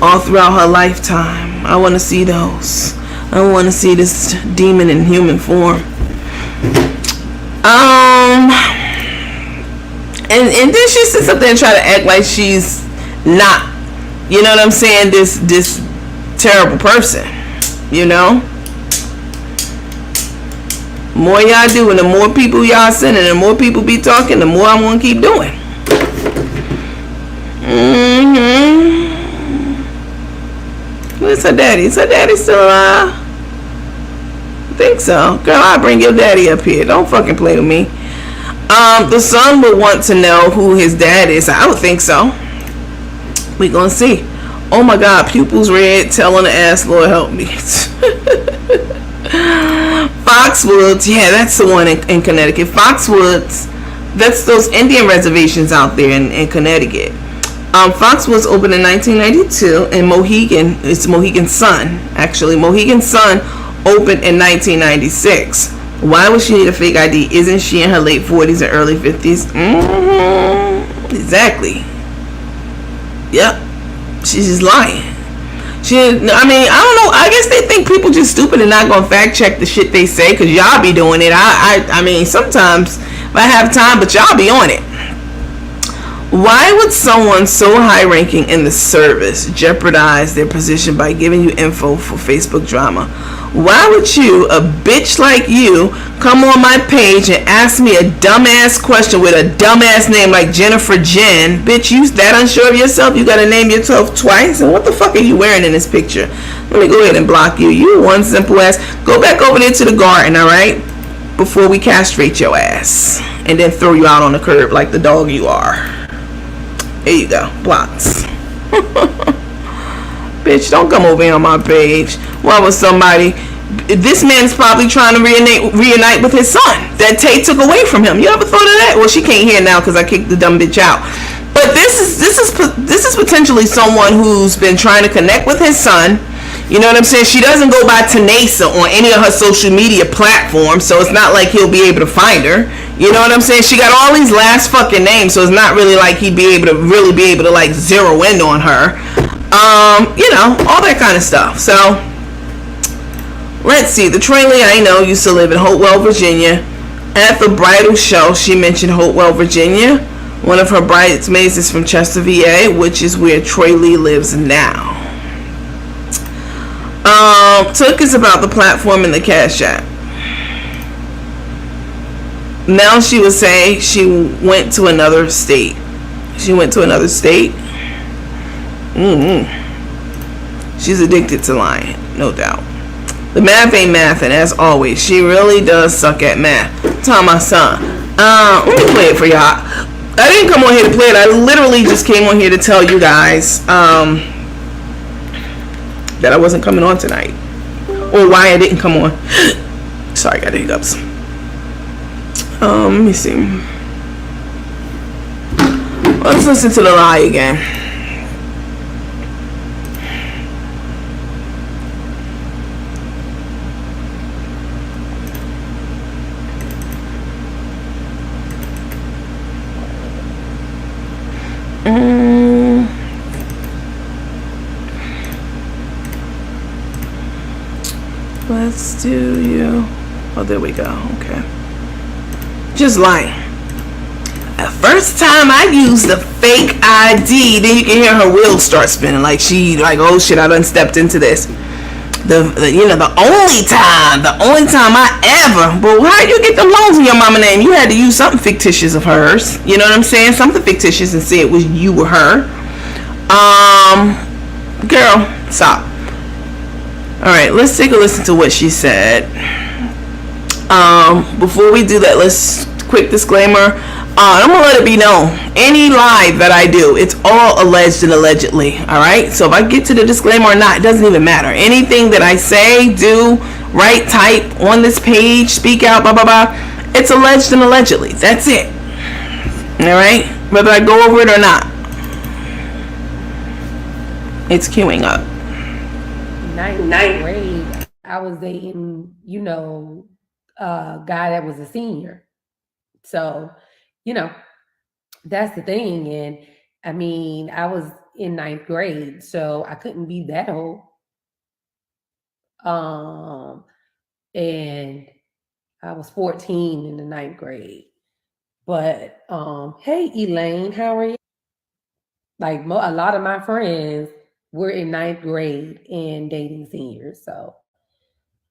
All throughout her lifetime. I want to see those. I want to see this demon in human form. And then she sits up there and try to act like she's not, you know what I'm saying, this terrible person, you know. More y'all do, and the more people y'all sending, and the more people be talking, the more I'm gonna keep doing. Where's her daddy? Is her daddy still alive? I think so. Girl, I'll bring your daddy up here. Don't fucking play with me. The son would want to know who his dad is. I would think so. We gonna see. Oh my God, pupils red, tell on the ass, Lord help me. Foxwoods, yeah, that's the one in Connecticut. Foxwoods, that's those Indian reservations out there in Connecticut. Foxwoods opened in 1992, and Mohegan, it's Mohegan's son, actually. Mohegan's son opened in 1996. Why would she need a fake ID? Isn't she in her late 40s or early 50s? Exactly. Yep. She's just lying. I mean, I don't know. I guess they think people just stupid and not gonna fact check the shit they say because y'all be doing it. I mean, sometimes if I have time, but y'all be on it. Why would someone so high ranking in the service jeopardize their position by giving you info for Facebook drama? Why would you, a bitch like you, come on my page and ask me a dumbass question with a dumbass name like Jennifer Jen? Bitch, you that unsure of yourself? You gotta name yourself twice? And what the fuck are you wearing in this picture? Let me go ahead and block you. You one simple ass. Go back over there to the garden, alright? Before we castrate your ass. And then throw you out on the curb like the dog you are. There you go. Blocks. Bitch, don't come over here on my page. Why was somebody... This man's probably trying to reunite with his son that Tay took away from him. You ever thought of that? Well, she can't hear now because I kicked the dumb bitch out. But this is potentially someone who's been trying to connect with his son. You know what I'm saying? She doesn't go by Tanasa on any of her social media platforms, so it's not like he'll be able to find her. You know what I'm saying? She got all these last fucking names, so it's not really like he'd be able to like zero in on her. You know, all that kind of stuff. So let's see. The Troy Lee I know used to live in Hopewell, Virginia. At the bridal show, she mentioned Hopewell, Virginia. One of her bridesmaids is from Chester, VA, which is where Troy Lee lives now. Took is about the platform and the Cash App. Now she would say she went to another state. She's addicted to lying, no doubt. The math ain't math, and as always, she really does suck at math. Tell my son. Let me play it for y'all. I didn't come on here to play it. I literally just came on here to tell you guys that I wasn't coming on tonight, or why I didn't come on. Sorry, I got hiccups. Let me see. Let's listen to the lie again. Let's do you. Oh, there we go. Okay. Just lying. The first time I used the fake ID, then you can hear her wheels start spinning like oh shit, I done stepped into this. The only time I ever, but how you get them loans in your mama name? You had to use something fictitious of hers. You know what I'm saying? Something fictitious and say it was you or her. Girl, stop. Alright, let's take a listen to what she said. Before we do that, let's quick disclaimer. I'm gonna let it be known, any live that I do, it's all alleged and allegedly. Alright, so if I get to the disclaimer or not, it doesn't even matter. Anything that I say, do, write, type on this page, speak out, blah blah blah, it's alleged and allegedly. That's it. Alright, whether I go over it or not, it's queuing up. Ninth grade, I was dating, a guy that was a senior. So, that's the thing. And I mean, I was in ninth grade, so I couldn't be that old. And I was 14 in the ninth grade. But hey, Elaine, how are you? Like a lot of my friends were in ninth grade and dating seniors. So,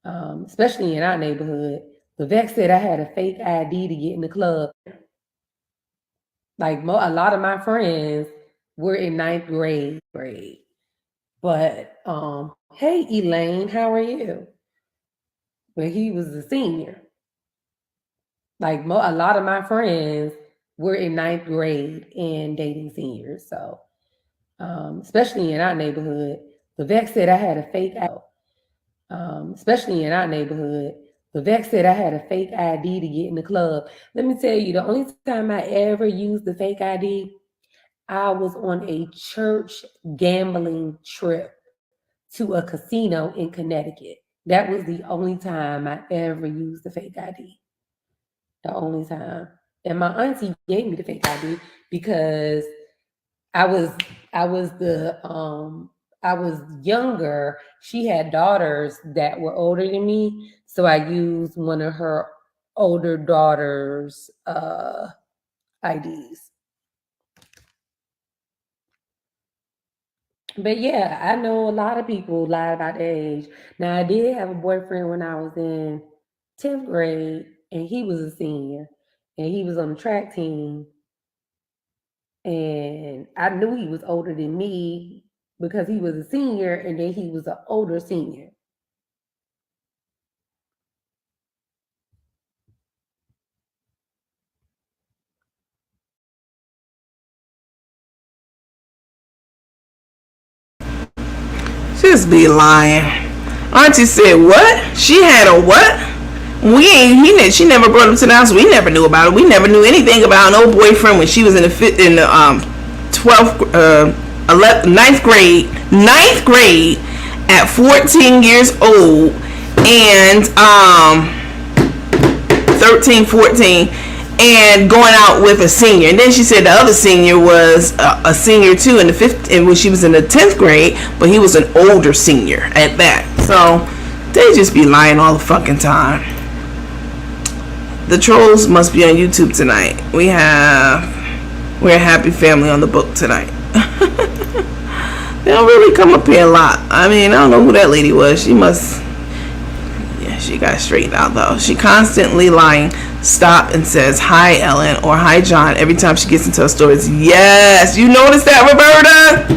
especially in our neighborhood, the Vex said I had a fake ID to get in the club. Like a lot of my friends were in ninth grade. But hey, Elaine, how are you? But he was a senior. Like a lot of my friends were in ninth grade and dating seniors. So, especially in our neighborhood, the Vex said I had a fake especially in our neighborhood, the Vex said I had a fake ID to get in the club. Let me tell you, the only time I ever used the fake ID, I was on a church gambling trip to a casino in Connecticut. That was the only time I ever used the fake ID. The only time. And my auntie gave me the fake ID because I was the I was younger, she had daughters that were older than me, so I used one of her older daughters' IDs. But yeah, I know a lot of people lie about their age. Now, I did have a boyfriend when I was in 10th grade, and he was a senior, and he was on the track team. And I knew he was older than me because he was a senior, and then he was an older senior. Just be lying. Auntie said, what? She had a what? She never brought him to the house. We never knew about it. We never knew anything about no boyfriend when she was in the 12th 11th, ninth grade at 14 years old, and 13, 14, and going out with a senior. And then she said the other senior was a senior too in the fifth, and when she was in the 10th grade, but he was an older senior at that. So they just be lying all the fucking time. The trolls must be on YouTube tonight. We're a happy family on the book tonight. They don't really come up here a lot. I mean, I don't know who that lady was. She got straightened out though. She constantly lying. Stop and says hi Ellen or hi John every time she gets into her stories. Yes, you noticed that, Roberta?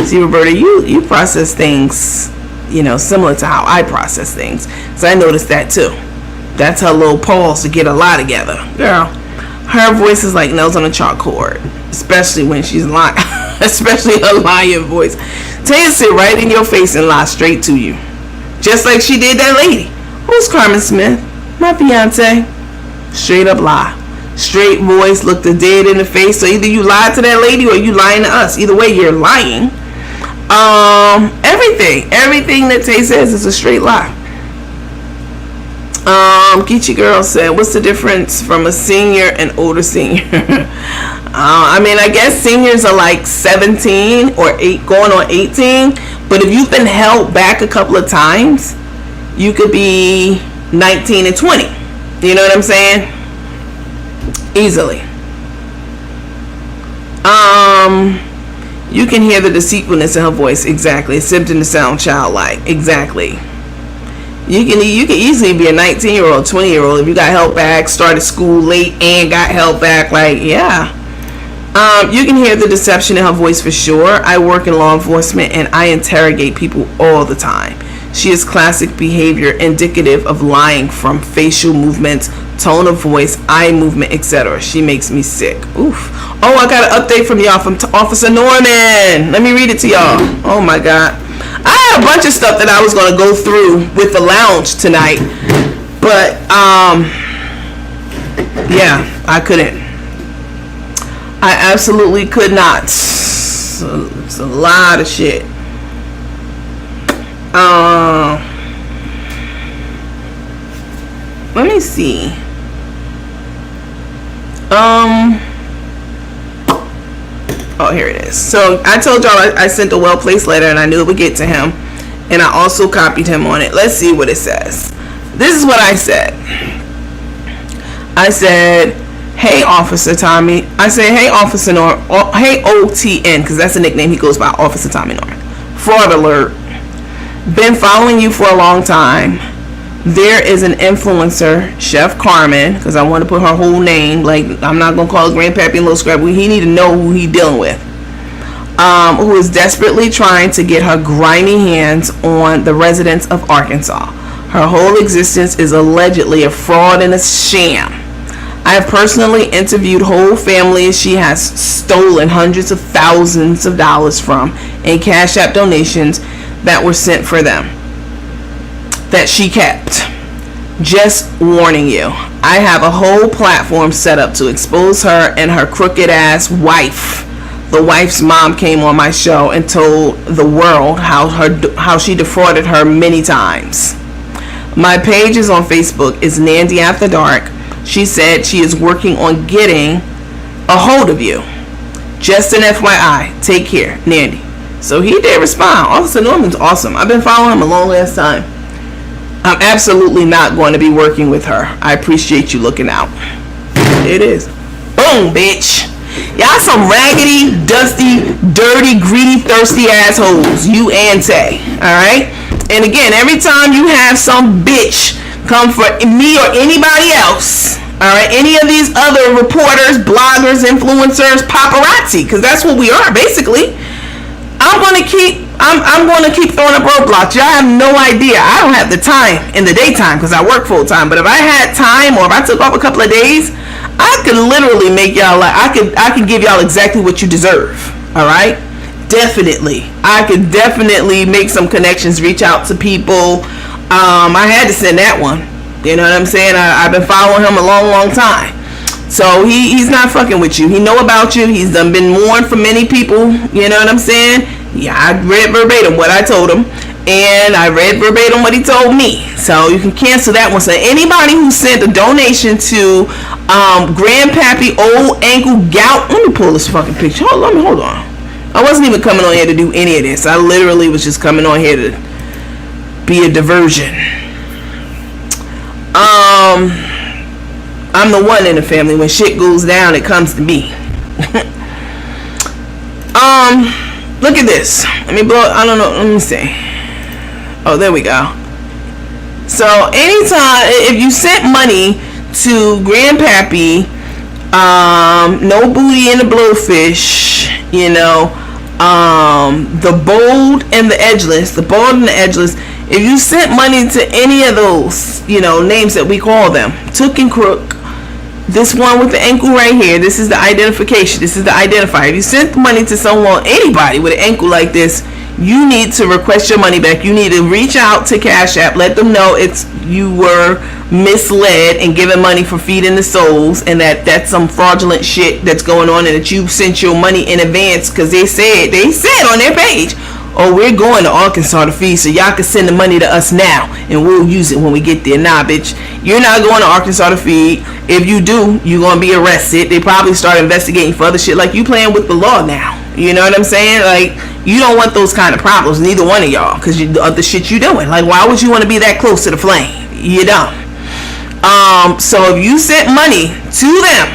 See, Roberta, you process things, similar to how I process things. So I noticed that too. That's her little pause to get a lie together. Girl, her voice is like nails on a chalkboard, especially when she's lying. Especially her lying voice. Taya sit right in your face and lie straight to you. Just like she did that lady. Who's Carmen Smith? My fiance. Straight up lie. Straight voice, look the dead in the face. So either you lied to that lady or you lying to us. Either way, you're lying. Everything that Tay says is a straight lie. Geechee Girl said, what's the difference from a senior and older senior? I guess seniors are like 17 or 8 going on 18. But if you've been held back a couple of times, you could be 19 and 20. You know what I'm saying? Easily. You can hear the deceitfulness in her voice. Exactly. Attempting to sound childlike. Exactly. You can easily be a 19-year-old, 20-year-old if you got held back, started school late and got held back. Like, yeah. You can hear the deception in her voice for sure. I work in law enforcement and I interrogate people all the time. She is classic behavior indicative of lying from facial movements, tone of voice, eye movement, etc. She makes me sick. Oof. Oh, I got an update from y'all from Officer Norman. Let me read it to y'all. Oh my God. I had a bunch of stuff that I was going to go through with the lounge tonight. But, yeah, I couldn't. I absolutely could not. It's a lot of shit. Let me see. Oh, here it is. So I told y'all I sent a well-placed letter and I knew it would get to him. And I also copied him on it. Let's see what it says. This is what I said. I said, hey, Officer Tommy. I said, hey, Officer Norm. Hey, OTN, because that's the nickname he goes by, Officer Tommy Norman. Fraud alert. Been following you for a long time. There is an influencer, Chef Carmen, because I want to put her whole name. Like, I'm not going to call her Grandpappy and Little Scrap. He need to know who he dealing with. Who is desperately trying to get her grimy hands on the residents of Arkansas. Her whole existence is allegedly a fraud and a sham. I have personally interviewed whole families she has stolen hundreds of thousands of dollars from in Cash App donations that were sent for them, that she kept. Just warning you, I have a whole platform set up to expose her and her crooked ass wife. The wife's mom came on my show and told the world how she defrauded her many times. My page is on Facebook. It's Nandy After Dark. She said she is working on getting a hold of you. Just an FYI. Take care, Nandy. So he did respond. Officer Norman's awesome. I've been following him a long ass time. I'm absolutely not going to be working with her. I appreciate you looking out. It is. Boom, bitch. Y'all some raggedy, dusty, dirty, greedy, thirsty assholes. You and Tay. Alright? And again, every time you have some bitch come for me or anybody else, alright, any of these other reporters, bloggers, influencers, paparazzi, because that's what we are, basically, I'm going to keep throwing up roadblocks. Y'all have no idea. I don't have the time in the daytime because I work full time. But if I had time, or if I took off a couple of days, I could literally make y'all like I could give y'all exactly what you deserve. All right, definitely. I could definitely make some connections, reach out to people. I had to send that one. You know what I'm saying? I've been following him a long time. So he's not fucking with you. He know about you. He's done been warned from many people. You know what I'm saying? Yeah, I read verbatim what I told him, and I read verbatim what he told me. So you can cancel that one. So anybody who sent a donation to Grandpappy Old Ankle Gout, let me pull this fucking picture. Hold on. I wasn't even coming on here to do any of this. I literally was just coming on here to be a diversion. I'm the one in the family. When shit goes down, it comes to me. Look at this. Let me blow. I don't know. Let me see. Oh, there we go. So anytime if you sent money to Grandpappy, no booty and the blowfish, you know, the bold and the edgeless, if you sent money to any of those, you know, names that we call them, Took and Crook, this one with the ankle right here, this is the identification, this is the identifier. If you sent money to someone, anybody with an ankle like this, you need to request your money back. You need to reach out to Cash App, let them know you were misled and given money for feeding the souls, and that's some fraudulent shit that's going on, and that you sent your money in advance, because they said on their page, oh, we're going to Arkansas to feed, so y'all can send the money to us now, and we'll use it when we get there. Nah, bitch, you're not going to Arkansas to feed. If you do, you're going to be arrested. They probably start investigating for other shit. Like, you playing with the law now. You know what I'm saying? Like, you don't want those kind of problems, neither one of y'all, because of the shit you doing. Like, why would you want to be that close to the flame? You don't. So if you sent money to them,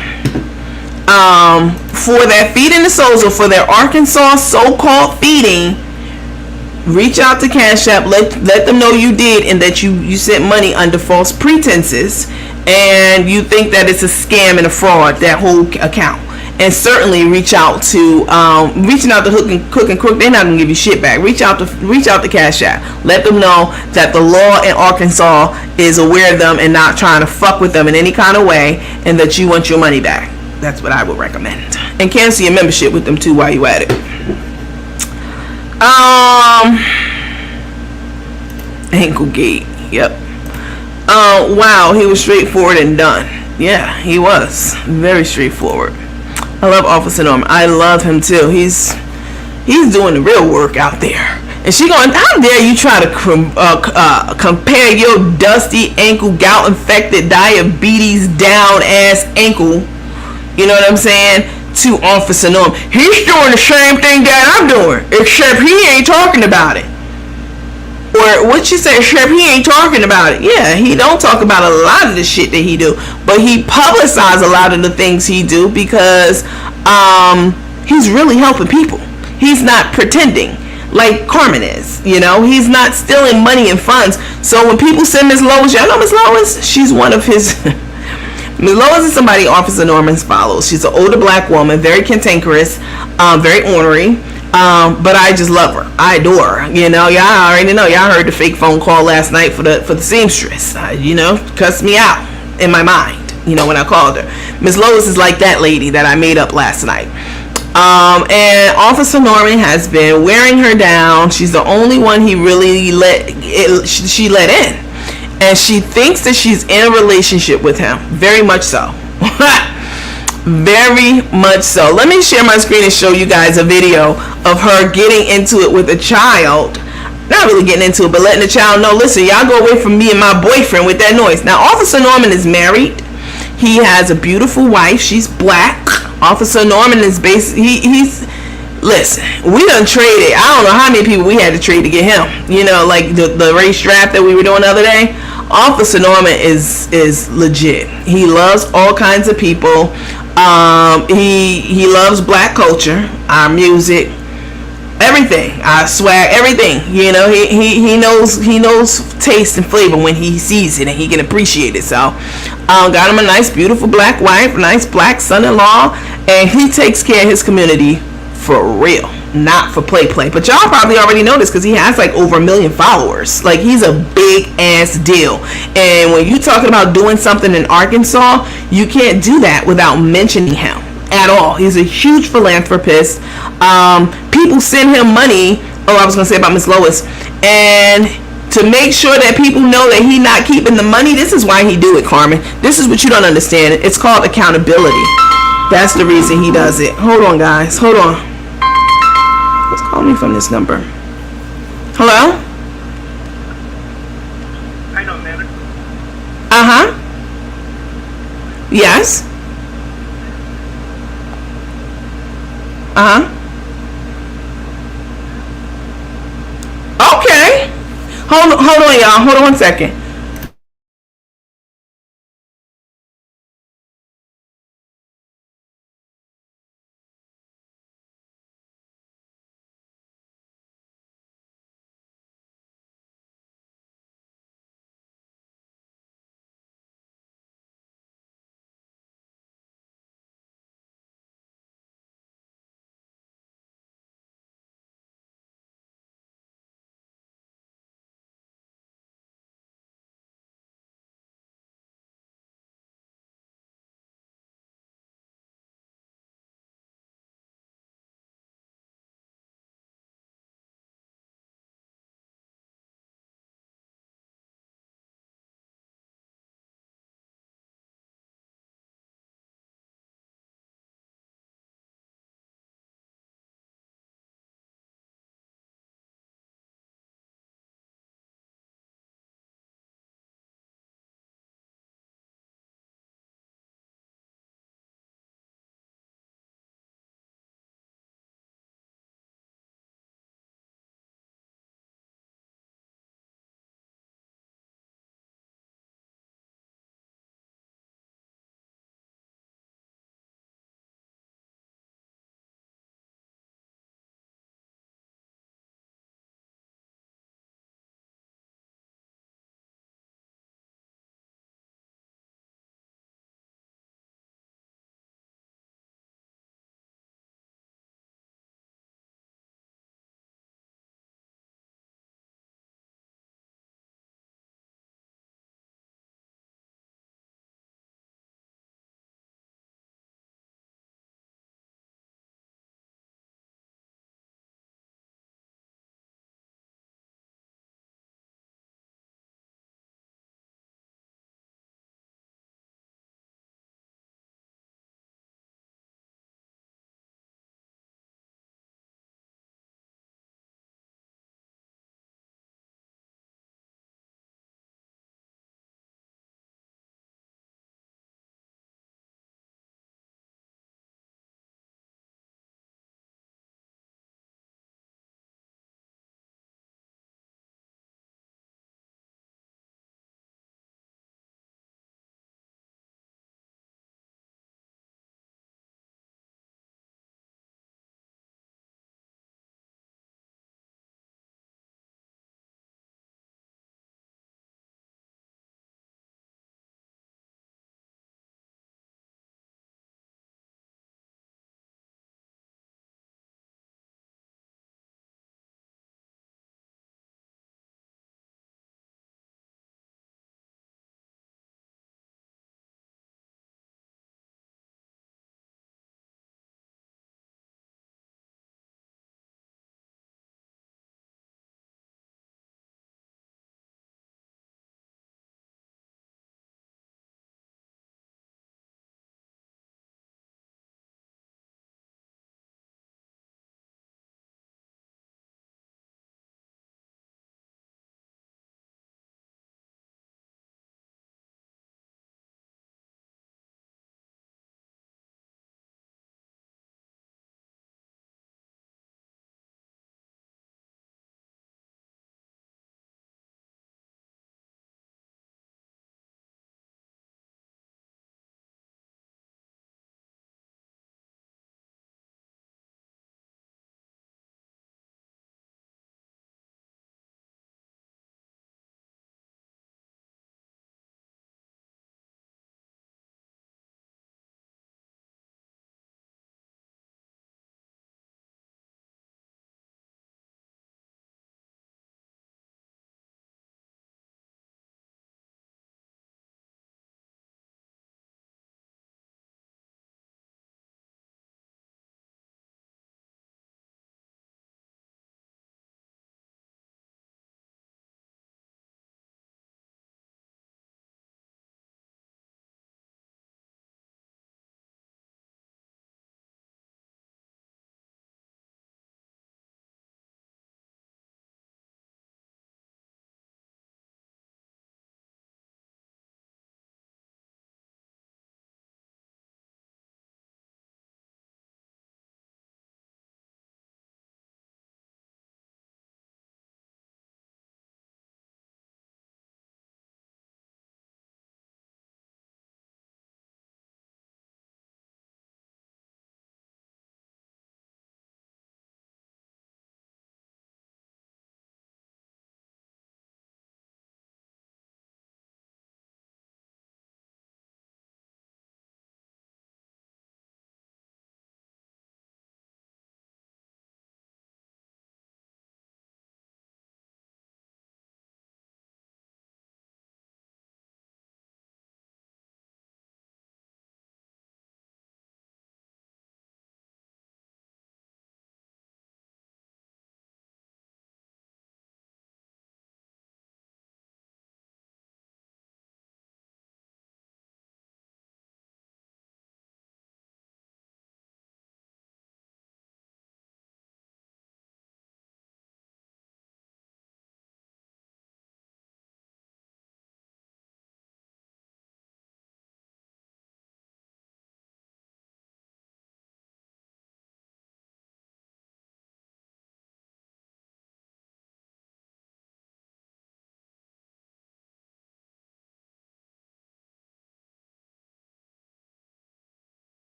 for that feeding the souls, or for their Arkansas so-called feeding, reach out to Cash App, let them know you did, and that you sent money under false pretenses, and you think that it's a scam and a fraud, that whole account. And certainly reaching out to Hook and Crook, they're not gonna give you shit back. Reach out to Cash App. Let them know that the law in Arkansas is aware of them and not trying to fuck with them in any kind of way, and that you want your money back. That's what I would recommend. And cancel your membership with them too while you at it. Ankle gate. Yep. Wow, he was straightforward and done. Yeah, he was very straightforward. I love Officer Norman. I love him too. He's doing the real work out there. And she going, how dare you try to compare your dusty ankle, gout infected, diabetes down ass ankle, you know what I'm saying, to Officer Norman. He's doing the same thing that I'm doing, except he ain't talking about it. Or what you say, except he ain't talking about it. Yeah, he don't talk about a lot of the shit that he do, but he publicizes a lot of the things he do, because he's really helping people. He's not pretending like Carmen is, you know. He's not stealing money and funds. So when people send Miss Lois, y'all know Miss Lois, she's one of his Miss Lois is somebody Officer Norman follows. She's an older black woman, very cantankerous, very ornery. But I just love her. I adore her. You know, y'all already know. Y'all heard the fake phone call last night for the seamstress. You know, cussed me out in my mind, you know, when I called her. Miss Lois is like that lady that I made up last night. And Officer Norman has been wearing her down. She's the only one he really she let in. And she thinks that she's in a relationship with him. Very much so. Very much so. Let me share my screen and show you guys a video of her getting into it with a child. Not really getting into it, but letting the child know, listen, y'all go away from me and my boyfriend with that noise. Now, Officer Norman is married. He has a beautiful wife. She's black. Officer Norman is he's Listen, we done traded. I don't know how many people we had to trade to get him. You know, like the race draft that we were doing the other day. Officer Norman is legit. He loves all kinds of people. He loves black culture, our music, everything, our swag, everything. You know, he knows taste and flavor when he sees it, and he can appreciate it. So, got him a nice, beautiful black wife, nice black son-in-law, and he takes care of his community for real, not for play. But y'all probably already know this because he has like over 1 million followers. Like, he's a big ass deal. And when you talking about doing something in Arkansas, you can't do that without mentioning him at all. He's a huge philanthropist. People send him money. Oh, I was gonna say about Miss Lois, and to make sure that people know that he not keeping the money. This is why he do it, Carmen. This is what you don't understand. It's called accountability. That's the reason he does it. Hold on, guys. Hold on. Let's call me from this number. Hello? I know, man. Uh-huh. Yes? Uh-huh. Okay. Hold on, y'all. Hold on 1 second.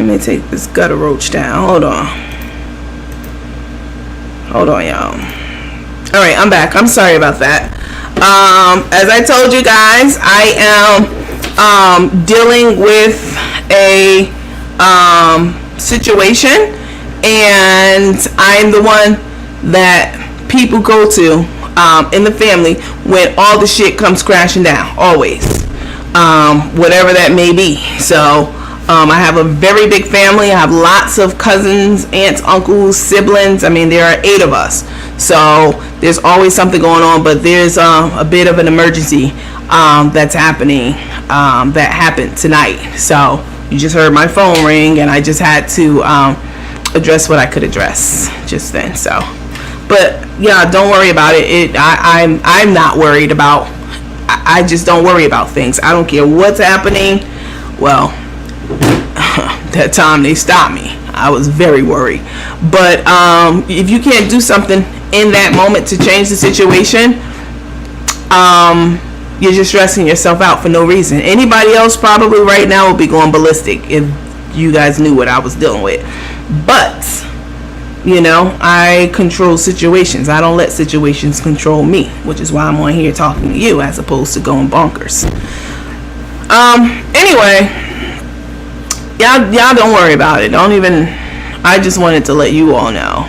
me take this gutter roach down. Hold on, y'all. All right, I'm back. I'm sorry about that. As I told you guys, I am dealing with a situation, and I'm the one that people go to in the family when all the shit comes crashing down, always, whatever that may be. So I have a very big family. I have lots of cousins, aunts, uncles, siblings. I mean, there are 8 of us, so there's always something going on. But there's a bit of an emergency that's happening, that happened tonight. So you just heard my phone ring, and I just had to address what I could address just then. So, but yeah, don't worry about it. I'm not worried about. I just don't worry about things. I don't care what's happening. Well, that time they stopped me, I was very worried. But if you can't do something in that moment to change the situation, you're just stressing yourself out for no reason. Anybody else probably right now would be going ballistic if you guys knew what I was dealing with. But you know, I control situations. I don't let situations control me, which is why I'm on here talking to you as opposed to going bonkers. Anyway, y'all don't worry about it. Don't even. I just wanted to let you all know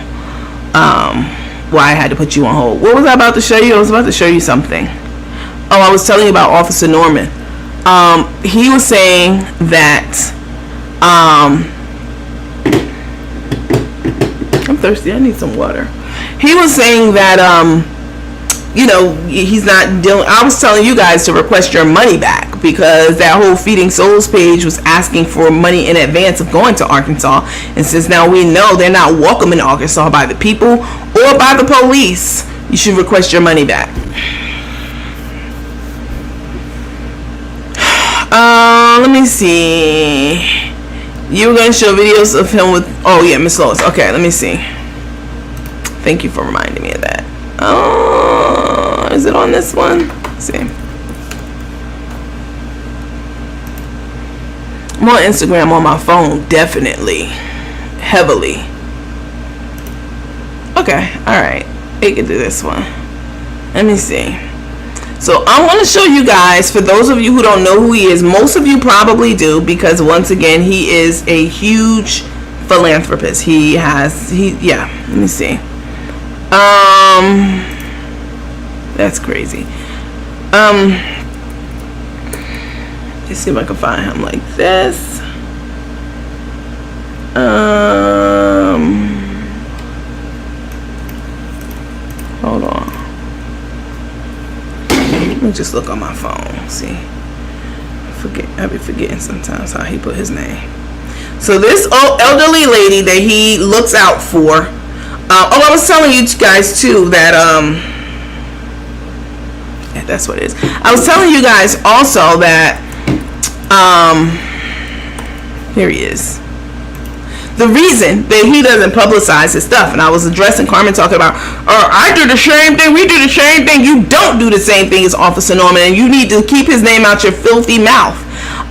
why I had to put you on hold. What was I about to show you? I was about to show you something. Oh, I was telling you about Officer Norman. He was saying that I'm thirsty. I need some water. He was saying that you know, he's not dealing. I was telling you guys to request your money back because that whole Feeding Souls page was asking for money in advance of going to Arkansas, and since now we know they're not welcome in Arkansas by the people or by the police, you should request your money back. Let me see. You were going to show videos of him with, oh yeah, Miss Lois. Okay, let me see. Thank you for reminding me of that. Is it on this one? Let's see. I'm on Instagram on my phone, definitely. Heavily. Okay, alright. We can do this one. Let me see. So I want to show you guys, for those of you who don't know who he is, most of you probably do, because once again, he is a huge philanthropist. Yeah, let me see. That's crazy. Let's see if I can find him like this. Hold on. Let me just look on my phone. See, I be forgetting sometimes how he put his name. So this elderly lady that he looks out for. I was telling you guys too that yeah, that's what it is. I was telling you guys also that here he is. The reason that he doesn't publicize his stuff, and I was addressing Carmen talking about, I do the same thing, we do the same thing. You don't do the same thing as Officer Norman, and you need to keep his name out your filthy mouth.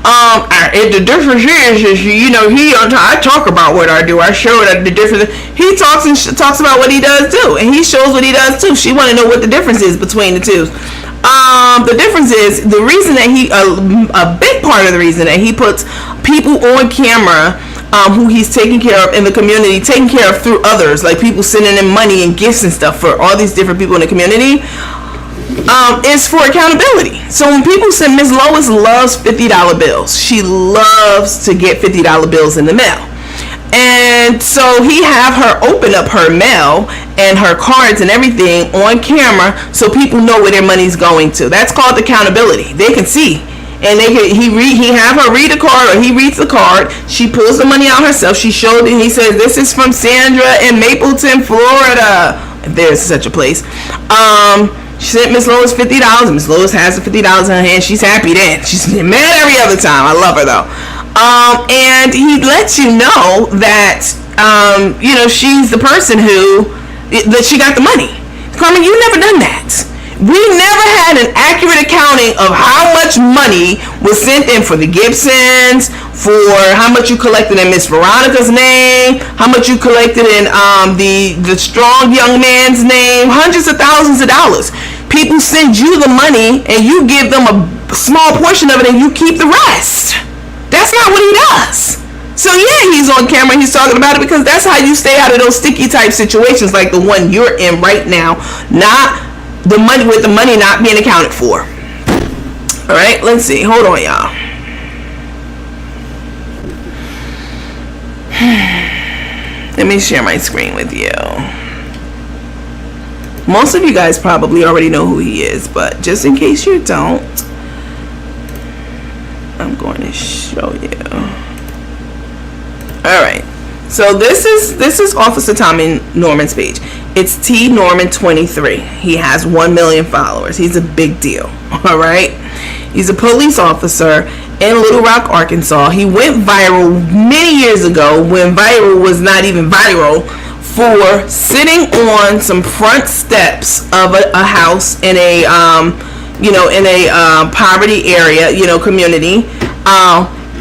The difference is you know, I talk about what I do. I show that the difference. He talks about what he does too, and he shows what he does too. She want to know what the difference is between the two. The difference is the reason that a big part of the reason that he puts people on camera who he's taking care of in the community, taking care of through others, like people sending him money and gifts and stuff for all these different people in the community, is for accountability. So when people send, Miss Lois loves $50 bills. She loves to get $50 bills in the mail. And so he have her open up her mail and her cards and everything on camera so people know where their money's going to. That's called accountability. They can see. And he have her read a card, or he reads the card. She pulls the money out herself. She showed it. And he says, "This is from Sandra in Mapleton, Florida." If there's such a place. She sent Miss Lois $50. Miss Lois has the $50 in her hand. She's happy then. She's mad every other time. I love her though. And he lets you know that you know, she's the person that she got the money. Carmen, you never done that. We never had an accurate accounting of how much money was sent in for the Gibsons, for how much you collected in Miss Veronica's name, how much you collected in the strong young man's name, hundreds of thousands of dollars. People send you the money and you give them a small portion of it and you keep the rest. That's not what he does. So yeah, he's on camera and he's talking about it because that's how you stay out of those sticky type situations like the one you're in right now. Not the money with the money not being accounted for. All right, let's see. Hold on, y'all. Let me share my screen with you. Most of you guys probably already know who he is, but just in case you don't, I'm going to show you. All right. So this is Officer Tommy Norman's page. It's T Norman 23. He has 1 million followers. He's a big deal. All right. He's a police officer in Little Rock, Arkansas. He went viral many years ago when viral was not even viral for sitting on some front steps of a house in a poverty area, community.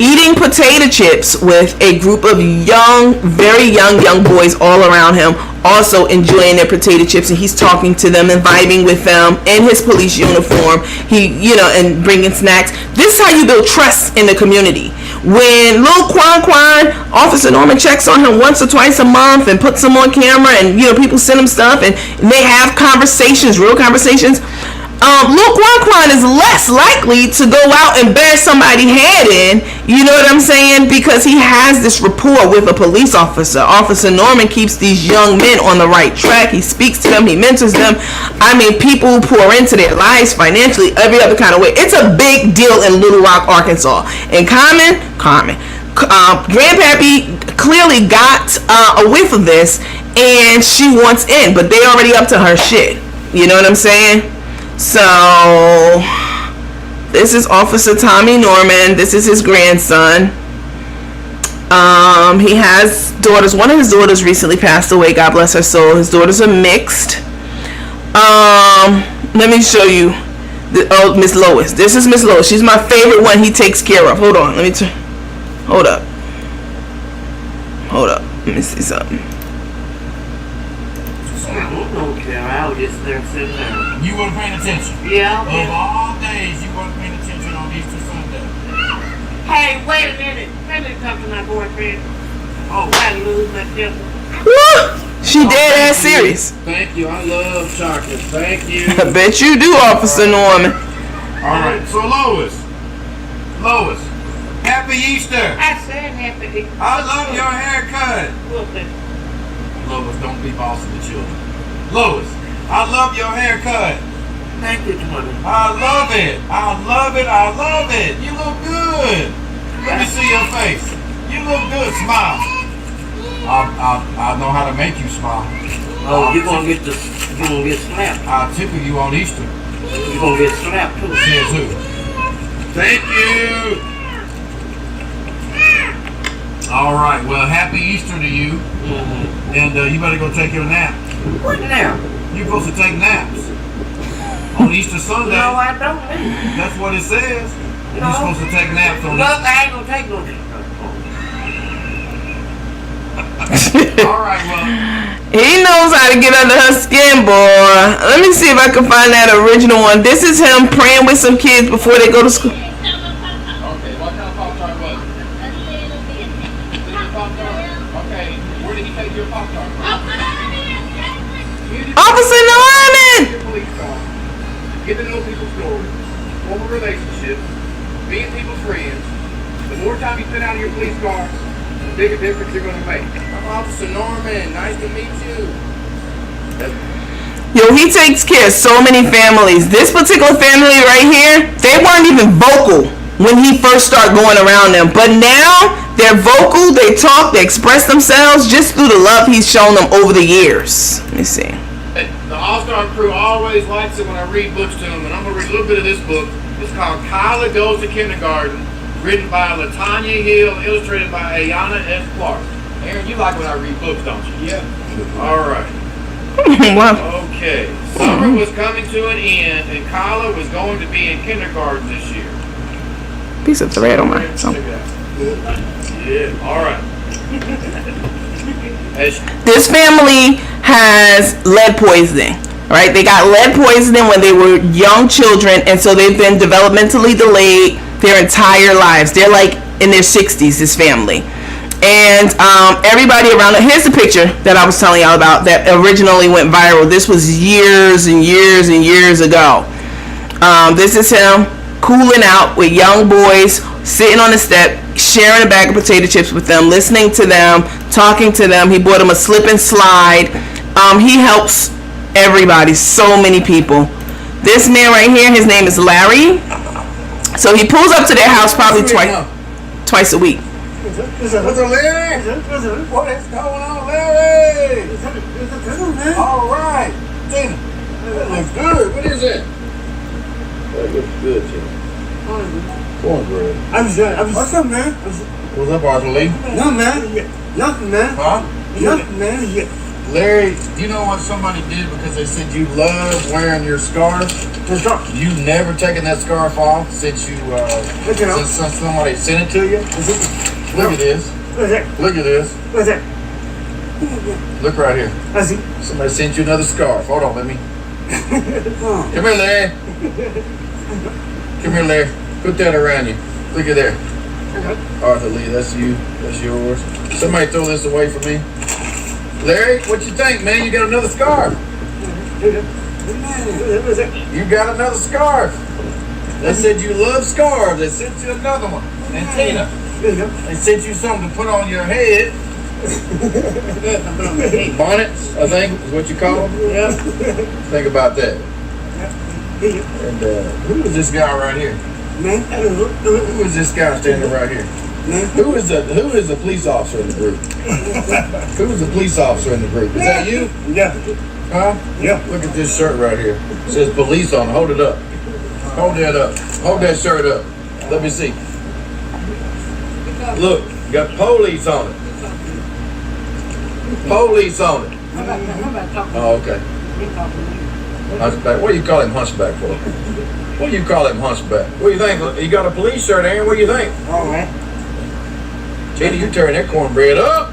Eating potato chips with a group of very young boys all around him, also enjoying their potato chips, and he's talking to them and vibing with them in his police uniform. And bringing snacks. This is how you build trust in the community. When Lil Quan, Officer Norman checks on him once or twice a month and puts him on camera, and people send him stuff, and they have conversations, real conversations. Lil Quan is less likely to go out and bash somebody's head in, you know what I'm saying? Because he has this rapport with a police officer. Officer Norman keeps these young men on the right track. He speaks to them, he mentors them. I mean, people pour into their lives financially, every other kind of way. It's a big deal in Little Rock, Arkansas. And Carmen, Grandpappy clearly got a whiff of this, and she wants in, but they already up to her shit. You know what I'm saying? So, this is Officer Tommy Norman. This is his grandson. He has daughters. One of his daughters recently passed away. God bless her soul. His daughters are mixed. Let me show you. Miss Lois. This is Miss Lois. She's my favorite one he takes care of. Hold on. Hold up. Let me see something. I was just there sitting there. You weren't paying attention? Yeah. Of all days, you weren't paying attention on Easter Sunday. Hey, wait a minute. Let me talk to my boyfriend. Oh, I lose my temper. Woo! She dead ass serious. Thank you. I love chocolate. Thank you. I bet you do, Officer Norman. All right. So Lois, Happy Easter. I said happy Easter. I love your haircut. Listen. Lois, don't be bossing the children. Lois, I love your haircut. Thank you, Tony. I love it. You look good. Let me see your face. You look good. Smile. I know how to make you smile. Oh, you're gonna get slapped. I'll tickle you on Easter. You're gonna get slapped too. Says who? Thank you. All right. Well, happy Easter to you. Mm-hmm. And you better go take your nap. What now? You're supposed to take naps on Easter Sunday. No, I don't. That's what it says. No. You're supposed to take naps on Look, I ain't gonna take no nap. All right, well. He knows how to get under her skin, boy. Let me see if I can find that original one. This is him praying with some kids before they go to school. Okay, what kind of Pop-Tart was it? Okay, where did he take your Pop-Tart from? Officer Norman! Get to know people's stories, form a relationship, being people's friends. The more time you spend out of your police car, the bigger difference you're going to make. I'm Officer Norman. Nice to meet you. Yo, he takes care of so many families. This particular family right here, they weren't even vocal when he first started going around them. But now, they're vocal, they talk, they express themselves just through the love he's shown them over the years. Let me see. The All-Star crew always likes it when I read books to them, and I'm going to read a little bit of this book. It's called Kyla Goes to Kindergarten, written by LaTanya Hill, illustrated by Ayana S. Clark. Aaron, you like when I read books, don't you? Yeah. All right. Wow. Okay. Summer was coming to an end, and Kyla was going to be in kindergarten this year. Piece of thread on my phone. Yeah. All right. This family has lead poisoning, right? They got lead poisoning when they were young children, and so they've been developmentally delayed their entire lives. They're like in their 60s, this family. And everybody around it, here's the picture that I was telling y'all about that originally went viral. This was years and years and years ago. This is him cooling out with young boys, sitting on the step, sharing a bag of potato chips with them, listening to them, talking to them. He bought them a slip and slide. He helps everybody, so many people. This man right here, his name is Larry. So he pulls up to their house probably twice a week. What's up, Larry? What is going on, Larry? All right. Tina, that looks good. What is it? That looks good, Tina. Cornbread. What's up, man? What's up, Arthur Lee? No, man. Nothing, man. Huh? Nothing, man. Larry, you know what somebody did because they said you love wearing your scarf? You never taken that scarf off since since somebody sent it to you? Look at this. Look at this. What's that? Look right here. I see. Somebody sent you another scarf. Hold on, let me. Come here, Larry. Come here, Larry. Put that around you. Look at there. Arthur Lee, that's you. That's yours. Somebody throw this away from me. Larry, what you think, man? You got another scarf. You got another scarf. They said you love scarves. They sent you another one. And Tina, they sent you something to put on your head. Bonnets, I think, is what you call them. Yeah. Think about that. And who is this guy right here? Man. Who is this guy standing right here? Who is the police officer in the group? Who is the police officer in the group? Is that you? Yeah. Huh? Yeah. Look at this shirt right here. It says police on it. Hold it up. Hold that up. Hold that shirt up. Let me see. Look, you got police on it. Police on it. Oh, okay. Hunchback. What do you call him hunchback for? What do you call him hunchback? What do you think? You got a police shirt, Aaron. What do you think? All right. Jenny, you turn that cornbread up.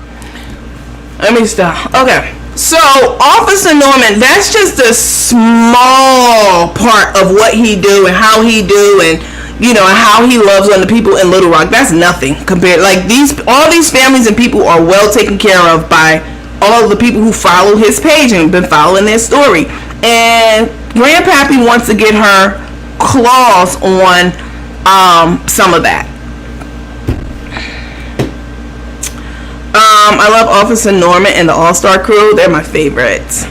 Let me stop. Okay. So, Officer Norman, that's just a small part of what he do and how he do and, you know, how he loves on the people in Little Rock. That's nothing compared. Like, all these families and people are well taken care of by all of the people who follow his page and been following their story. And Grandpappy wants to get her claws on some of that. I love Officer Norman and the All-Star Crew. They're my favorites.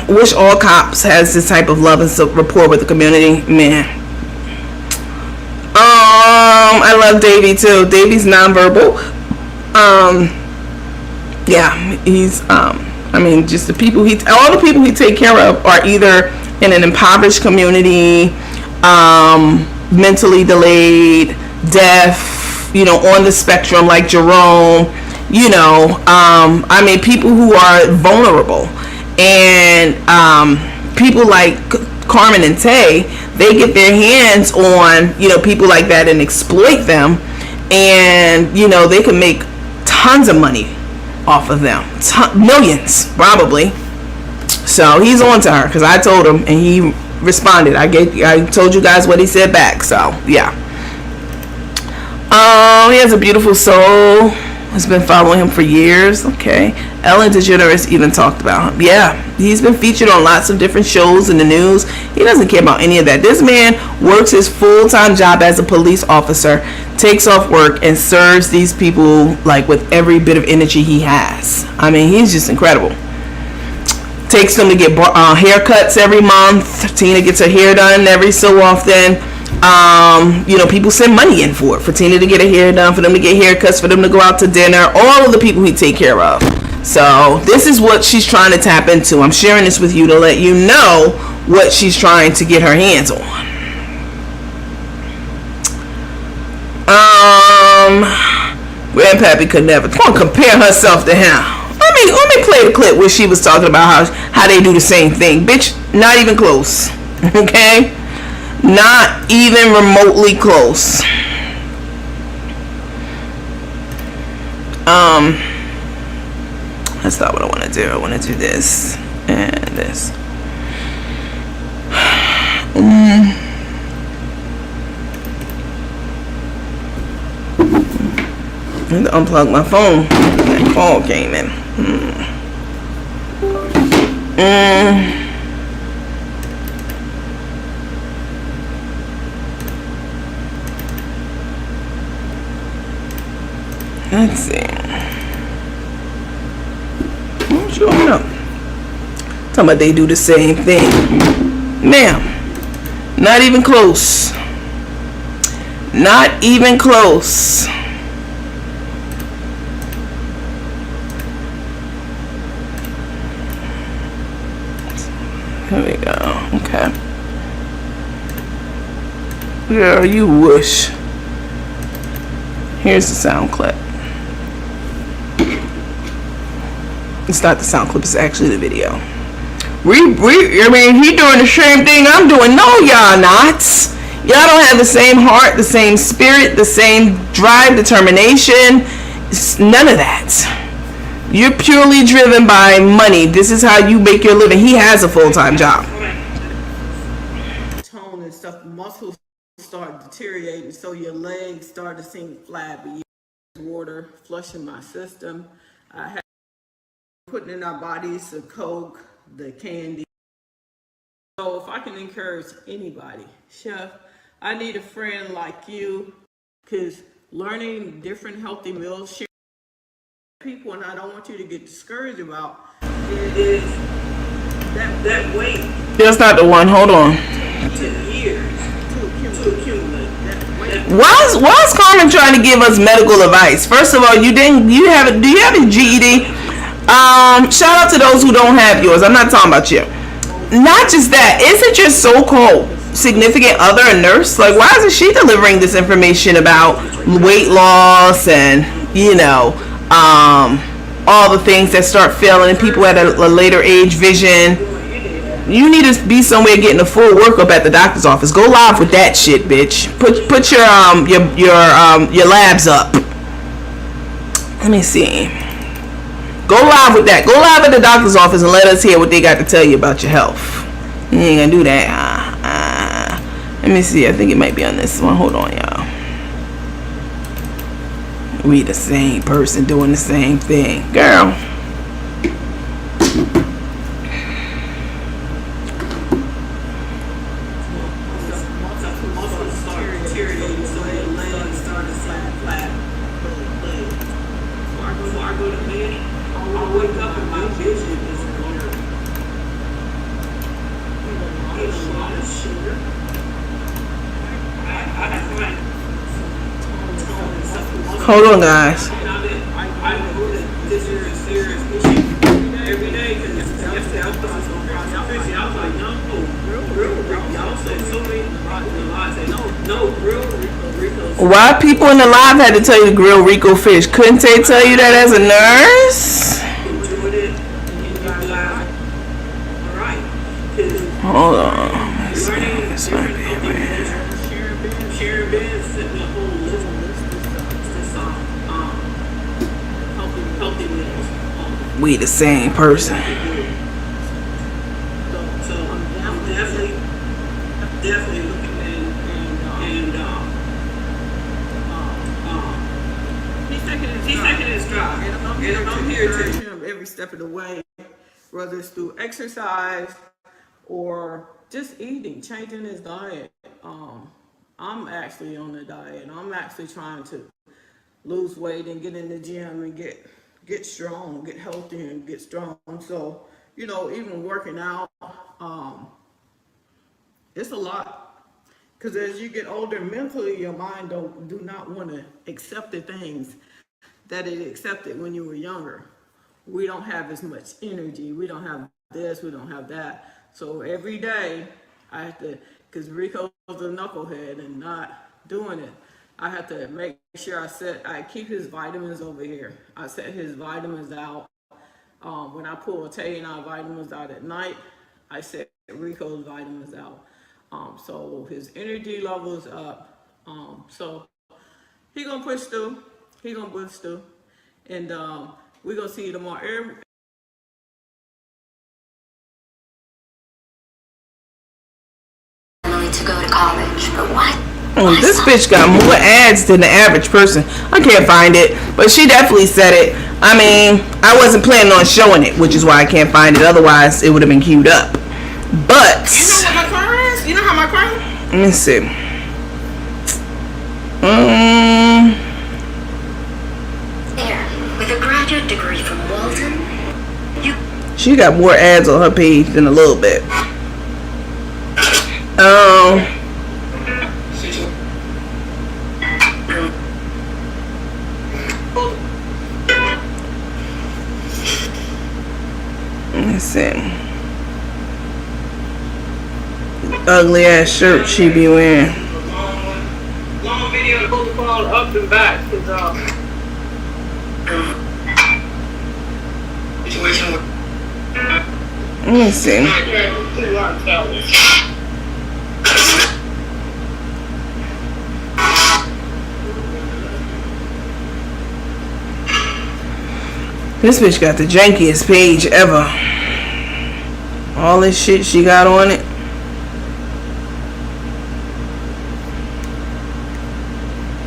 Wish all cops has this type of love and rapport with the community. Man. I love Davey too. Davey's nonverbal. Yeah, he's I mean, just the people all the people he take care of are either in an impoverished community, mentally delayed, deaf, you know, on the spectrum like Jerome, you know, I mean, people who are vulnerable, and people like Carmen and Tay, they get their hands on, you know, people like that and exploit them, and, you know, they can make tons of money off of them, millions probably. So he's on to her because I told him and he responded. I told you guys what he said back. So yeah. He has a beautiful soul. Has been following him for years. Okay. Ellen DeGeneres even talked about him. Yeah, he's been featured on lots of different shows in the news. He doesn't care about any of that. This man works his full-time job as a police officer, takes off work, and serves these people like with every bit of energy he has. I mean, he's just incredible. Takes them to get haircuts every month. Tina gets her hair done every so often. You know, people send money in for Tina to get her hair done, for them to get haircuts, for them to go out to dinner, all of the people he take care of. So this is what she's trying to tap into. I'm sharing this with you to let you know what she's trying to get her hands on. Grandpappy could never compare herself to him. I mean, who me play the clip where she was talking about how they do the same thing. Bitch, not even close. Okay? Not even remotely close. That's not what I want to do. I want to do this and this. I had to unplug my phone. That call came in. Let's see. Showing up. Talking about they do the same thing. Ma'am, not even close. Not even close. Here we go. Okay. Girl, you wish. Here's the sound clip. It's not the sound clip, it's actually the video. I mean, he doing the same thing I'm doing. No, y'all not. Y'all don't have the same heart, the same spirit, the same drive, determination. It's none of that. You're purely driven by money. This is how you make your living. He has a full-time job. Tone and stuff, muscles start deteriorating, so your legs start to seem flabby. Water flushing my system. I have putting in our bodies the coke, the candy. So if I can encourage anybody, Chef, I need a friend like you, because learning different healthy meals, sharing people, and I don't want you to get discouraged about is that weight. That's not the one. Hold on. 2 years to accumulate that weight. Why is Carmen trying to give us medical advice? First of all, do you have a GED? Shout out to those who don't have yours. I'm not talking about you. Not just that, isn't your so-called significant other a nurse? Like, why isn't she delivering this information about weight loss and, all the things that start failing people at a later age, vision? You need to be somewhere getting a full workup at the doctor's office. Go live with that shit, bitch. Put your labs up. Let me see. Go live with that. Go live at the doctor's office and let us hear what they got to tell you about your health. You ain't gonna do that. Let me see. I think it might be on this one. Hold on, y'all. We the same person doing the same thing. Girl. Hold on, guys. Why people in the live had to tell you to grill Rico fish? Couldn't they tell you that as a nurse? Hold on. This might be we the same person. So I'm definitely looking he's taking his stride. And I'm here to encourage him every step of the way, whether it's through exercise or just eating, changing his diet. I'm actually on a diet. I'm actually trying to lose weight and get in the gym and get strong, get healthy and get strong. So, even working out, it's a lot. Because as you get older, mentally, your mind do not want to accept the things that it accepted when you were younger. We don't have as much energy. We don't have this, we don't have that. So every day, I have to, because Rico's a knucklehead and not doing it, I have to make sure I keep his vitamins over here. I set his vitamins out. When I pull Tay and our vitamins out at night, I set Rico's vitamins out. So his energy level is up. So he gonna push through. He gonna push through, and we gonna see you tomorrow. To go to college, but what? This bitch got more ads than the average person. I can't find it, but she definitely said it. I mean, I wasn't planning on showing it, which is why I can't find it. Otherwise, it would have been queued up. But You know what my car is? You know how my car is? let me see. There, with a graduate degree from Walton, you. She got more ads on her page than a little bit. Let's see. Ugly ass shirt she be wearing. Long video protocol up and back is Let me see. This bitch got the jankiest page ever. All this shit she got on it.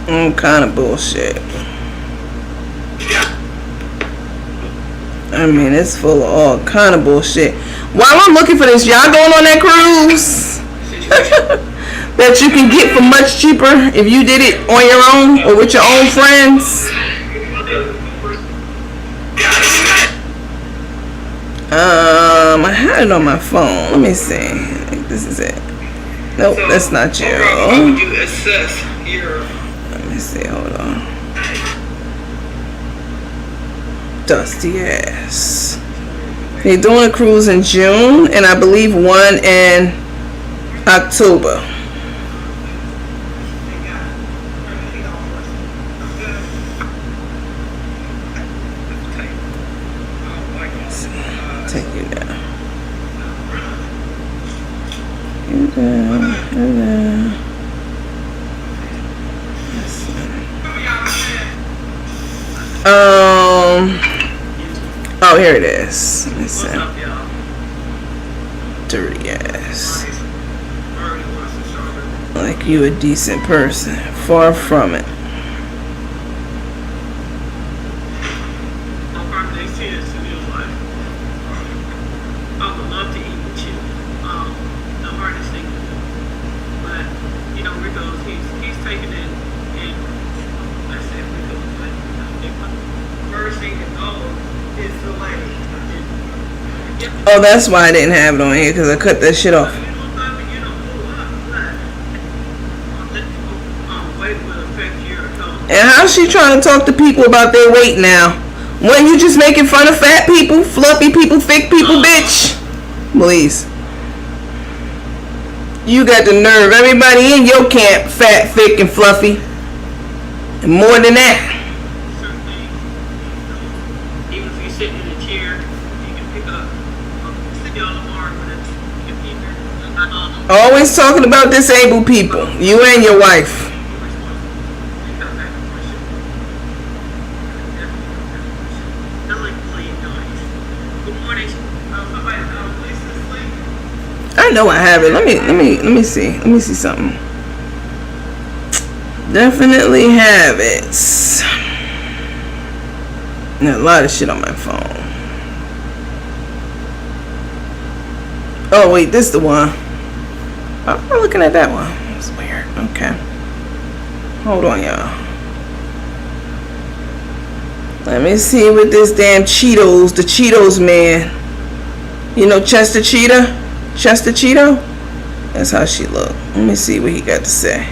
All kind of bullshit. I mean, it's full of all kind of bullshit. While I'm looking for this, y'all going on that cruise that you can get for much cheaper if you did it on your own or with your own friends? I had it on my phone. Let me see. I think this is it. Nope, that's not you. you assess your. Let me see. Hold on. Dusty ass. They're doing a cruise in June, and I believe one in October. Take you down. You down. You down. Oh, here it is. Let me see. Dirty ass. Like you a decent person. Far from it. I would love to eat with you. The hardest thing to do. But, you know, Rico's, he's taking it, and I said Rico's, but the first thing to go is the lady. Oh, that's why I didn't have it on here, because I cut that shit off. And how's she trying to talk to people about their weight now? When you just making fun of fat people, fluffy people, thick people, bitch? Please. You got the nerve. Everybody in your camp, fat, thick, and fluffy. And more than that. Even if you sit in a chair, you can pick up, sit on the arm with a computer. Always talking about disabled people. You and your wife. I know I have it. Let me see. Let me see something. Definitely have it. And a lot of shit on my phone. Oh wait, this is the one. I'm not looking at that one. It's weird. Okay. Hold on, y'all. Let me see what this damn Cheetos, the Cheetos man. You know Chester Cheetah? Chester Cheeto? That's how she look. Let me see what he got to say.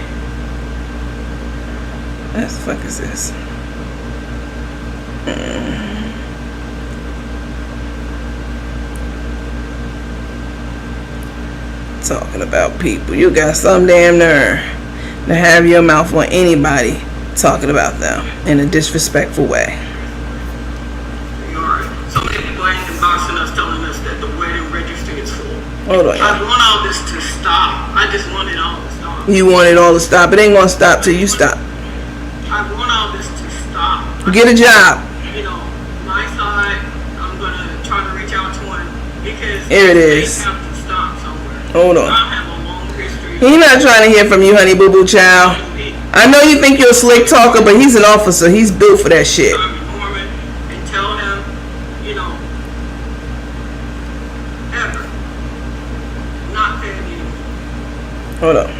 What the fuck is this? Talking about people. You got some damn nerve to have your mouth on anybody talking about them in a disrespectful way. So then we're going Hold on, I y'all. want all this to stop. I just want it all to stop. You want it all to stop. It ain't gonna stop till you stop. I want all this to stop. Get a job. You know, my side, I'm gonna try to reach out to him because Here it they is. have to stop somewhere. Hold on. I have a long history. He's not trying to hear from you, honey boo boo child. I know you think you're a slick talker, but he's an officer. He's built for that shit. Carmen, and tell him, you know, ever not pay me. Hold on.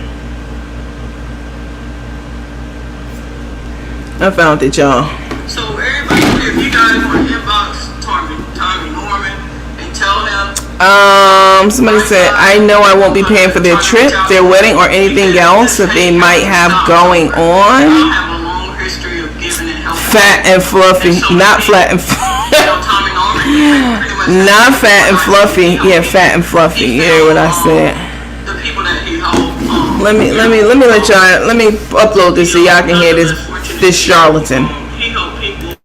I found it, y'all. So everybody, if you guys want to inbox Tommy Norman and tell him. Somebody said, I know I won't be paying for their trip, their wedding, or anything else that they might have going I on. have a long history of giving and helping. Fat and fluffy, not flat and Tommy Norman, not fat and fluffy. Yeah, fat and fluffy. You hear what I said? the people that he helped. Let me upload this so y'all can hear this charlatan. He helped people.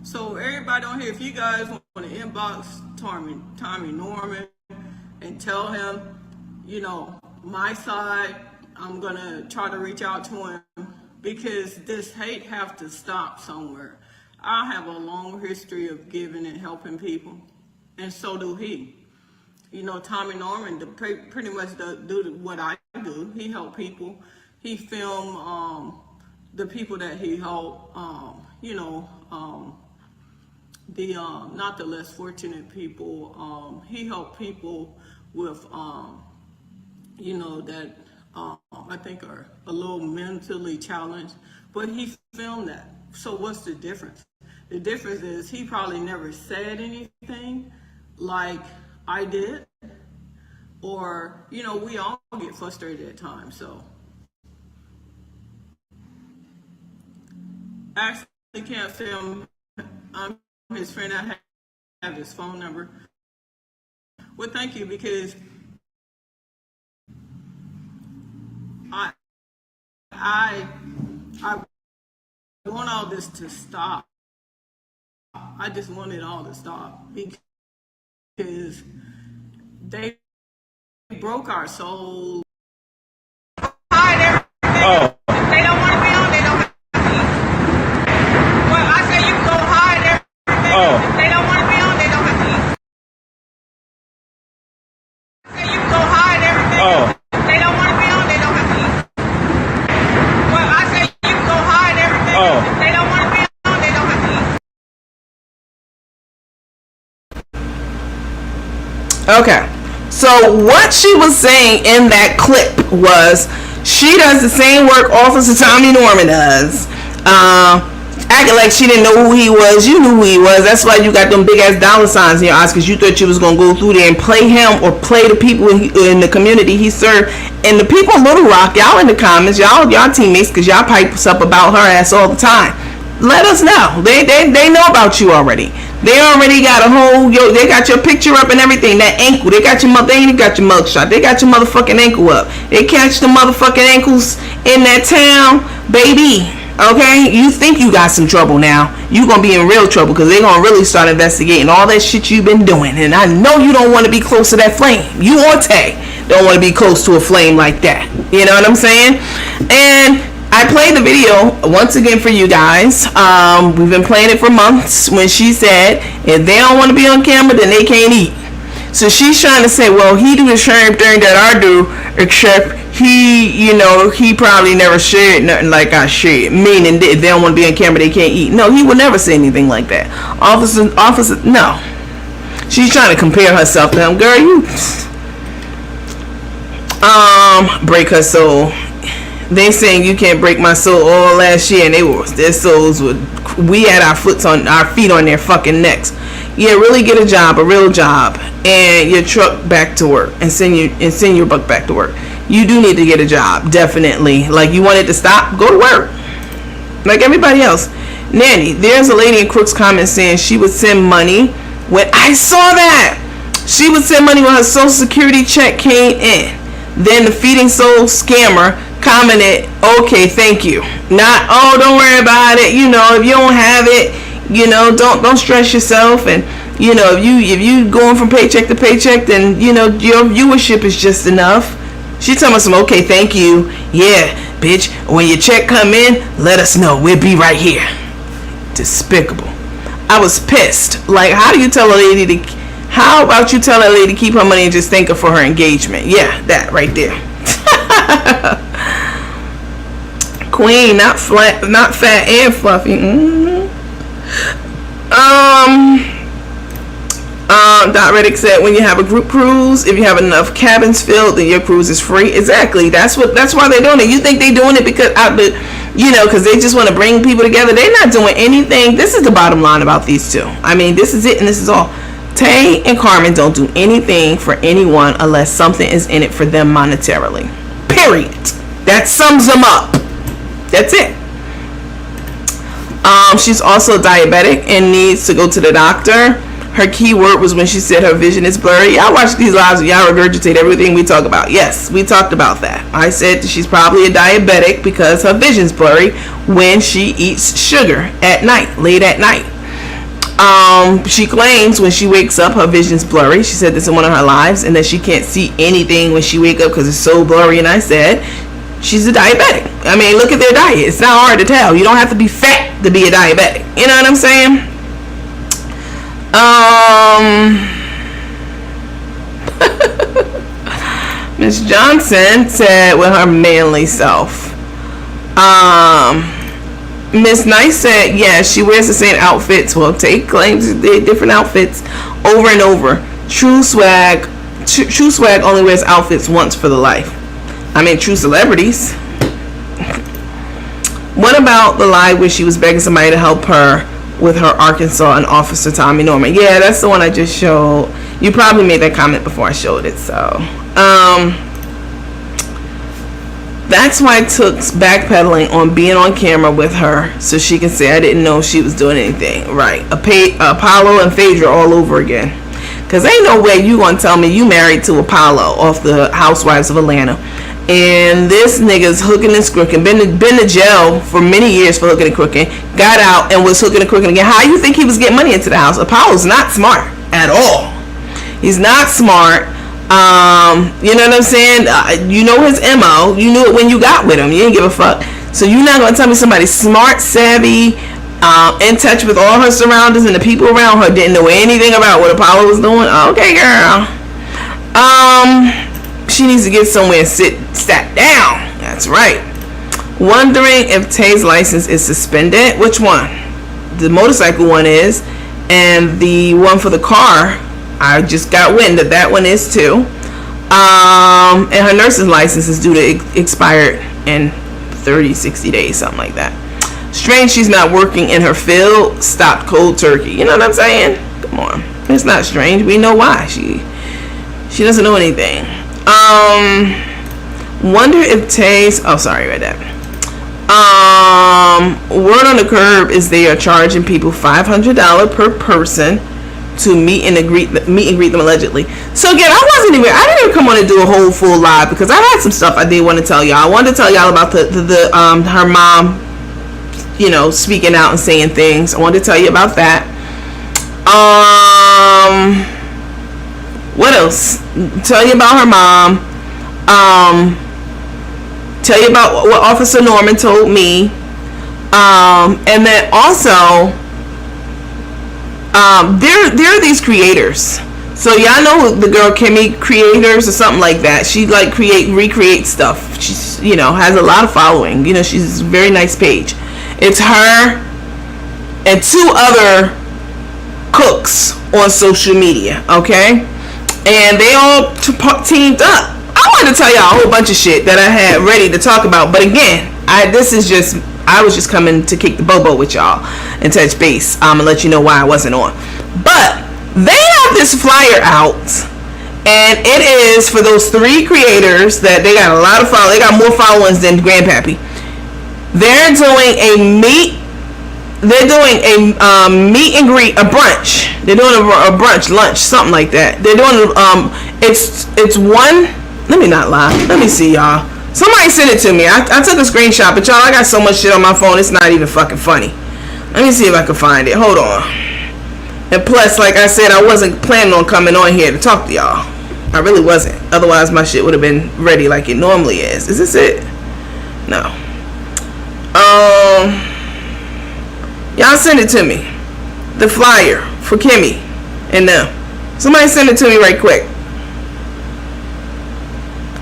So everybody on here, if you guys want to inbox Tommy Norman and tell him, you know, my side, I'm gonna try to reach out to him because this hate have to stop somewhere. I have a long history of giving and helping people, and so do he. You know, Tommy Norman pretty much do what I do. He help people. He film the people that he helped. You know. The not the less fortunate people. He helped people with you know, that I think are a little mentally challenged, but he filmed that. So what's the difference? The difference is he probably never said anything like I did, or, you know, we all get frustrated at times. So actually can't film. I'm his friend. I have his phone number. Well, thank you, because I want all this to stop. I just want it all to stop because they broke our souls. Oh. They don't want to be on. They don't have to be. Well, I say you go hide everything. Oh. They don't want to be on. They don't have to be. I say you go hide everything. Oh. They don't want to be on. They don't have to be. Well, I say you go hide everything. Oh. They don't want to be on. They don't have to be. Okay. So what she was saying in that clip was she does the same work Officer Tommy Norman does. Acting like she didn't know who he was. You knew who he was. That's why you got them big ass dollar signs in your eyes, because you thought you was going to go through there and play him or play the people in the community he served. And the people in Little Rock, y'all in the comments, y'all teammates, because y'all pipes up about her ass all the time. Let us know. They know about you already. They already got a whole, they got your picture up and everything. That ankle, they ain't got your mug shot. They got your motherfucking ankle up. They catch the motherfucking ankles in that town, baby. Okay, you think you got some trouble now. You gonna be in real trouble because they're gonna really start investigating all that shit you've been doing. And I know you don't want to be close to that flame. You or Tay don't want to be close to a flame like that. You know what I'm saying? And I played the video once again for you guys. We've been playing it for months when she said if they don't want to be on camera, then they can't eat. So she's trying to say, well, he do the same thing that I do, except he probably never said nothing like I said. Meaning that if they don't want to be on camera, they can't eat. No, he would never say anything like that. Officer, no. She's trying to compare herself to him. Girl, you break her soul. They saying you can't break my soul all last year, and their souls would. We had our feet on their fucking necks. Yeah, really get a job, a real job, and your truck back to work, and send your buck back to work. You do need to get a job, definitely. Like, you want it to stop, go to work, like everybody else. Nanny, there's a lady in Crook's comments saying she would send money when I saw that. She would send money when her Social Security check came in. Then the Feeding Soul scammer commented, okay, thank you. Not, oh, don't worry about it. If you don't have it, don't stress yourself. And, if you going from paycheck to paycheck, then, your viewership is just enough. She telling us some, okay, thank you. Yeah, bitch, when your check come in, let us know. We'll be right here. Despicable. I was pissed. Like, how about you tell a lady to keep her money and just thank her for her engagement? Yeah, that right there. Queen, not fat and fluffy. Dot Reddick said, when you have a group cruise, if you have enough cabins filled, then your cruise is free. Exactly. That's why they're doing it. You think they're doing it because because they just want to bring people together. They're not doing anything. This is the bottom line about these two. I mean, this is it, and this is all. Tay and Carmen don't do anything for anyone unless something is in it for them monetarily. Period. That sums them up. That's it. She's also diabetic and needs to go to the doctor. Her key word was when she said her vision is blurry. Y'all watch these lives and y'all regurgitate everything we talk about. Yes, we talked about that. I said that she's probably a diabetic because her vision's blurry when she eats sugar at night, late at night. She claims when she wakes up, her vision's blurry. She said this in one of her lives, and that she can't see anything when she wake up because it's so blurry. And I said, she's a diabetic. I mean, look at their diet. It's not hard to tell. You don't have to be fat to be a diabetic. You know what I'm saying? Miss Johnson said with her manly self. Miss Nice said, yeah, she wears the same outfits. Well, Tay claims they're different outfits over and over. True swag only wears outfits once for the life. I mean, true celebrities. What about the lie where she was begging somebody to help her with her Arkansas and Officer Tommy Norman? Yeah, that's the one I just showed. You probably made that comment before I showed it, so. That's why Took's backpedaling on being on camera with her so she can say I didn't know she was doing anything. Right. Apollo and Phaedra all over again. Because ain't no way you gonna tell me you married to Apollo off the Housewives of Atlanta. And this nigga's hooking and crooking. Been to jail for many years for hooking and crooking. Got out and was hooking and crooking again. How you think he was getting money into the house? Apollo's not smart at all. He's not smart. You know what I'm saying? You know his MO. You knew it when you got with him. You didn't give a fuck. So you're not gonna tell me somebody smart, savvy, in touch with all her surroundings and the people around her didn't know anything about what Apollo was doing? Okay, girl. She needs to get somewhere and sat down. That's right. Wondering if Tay's license is suspended. Which one? The motorcycle one is, and the one for the car, I just got wind that one is too. And her nurse's license is due to expire in 60 days, something like that. Strange she's not working in her field. Stopped cold turkey. You know what I'm saying? Come on. It's not strange. We know why. She doesn't know anything. Wonder if Tay's... Oh, sorry, right there. Word on the curb is they are charging people $500 per person to meet and greet them allegedly. So again, I didn't even come on and do a whole full live because I had some stuff I did want to tell y'all. I wanted to tell y'all about the her mom speaking out and saying things. I wanted to tell you about that. What else? Tell you about her mom. Tell you about what Officer Norman told me. And then also, there are these creators. So y'all know the girl Kimmy Creators or something like that. She like recreate stuff. She's has a lot of following. She's a very nice page. It's her and 2 other cooks on social media. Okay, and they all teamed up. I wanted to tell y'all a whole bunch of shit that I had ready to talk about, but again, I was just coming to kick the bobo with y'all and touch base. And let you know why I wasn't on. But they have this flyer out, and it is for those 3 creators that they got a lot of followers. They got more followers than Grandpappy. They're doing a meet and greet, a brunch. They're doing a brunch, lunch, something like that. They're doing it's one. Let me not lie. Let me see, y'all. Somebody sent it to me. I took a screenshot, but y'all, I got so much shit on my phone, it's not even fucking funny. Let me see if I can find it. Hold on. And plus, like I said, I wasn't planning on coming on here to talk to y'all. I really wasn't. Otherwise, my shit would have been ready like it normally is. Is this it? No. Y'all send it to me. The flyer for Kimmy and them. Somebody send it to me right quick.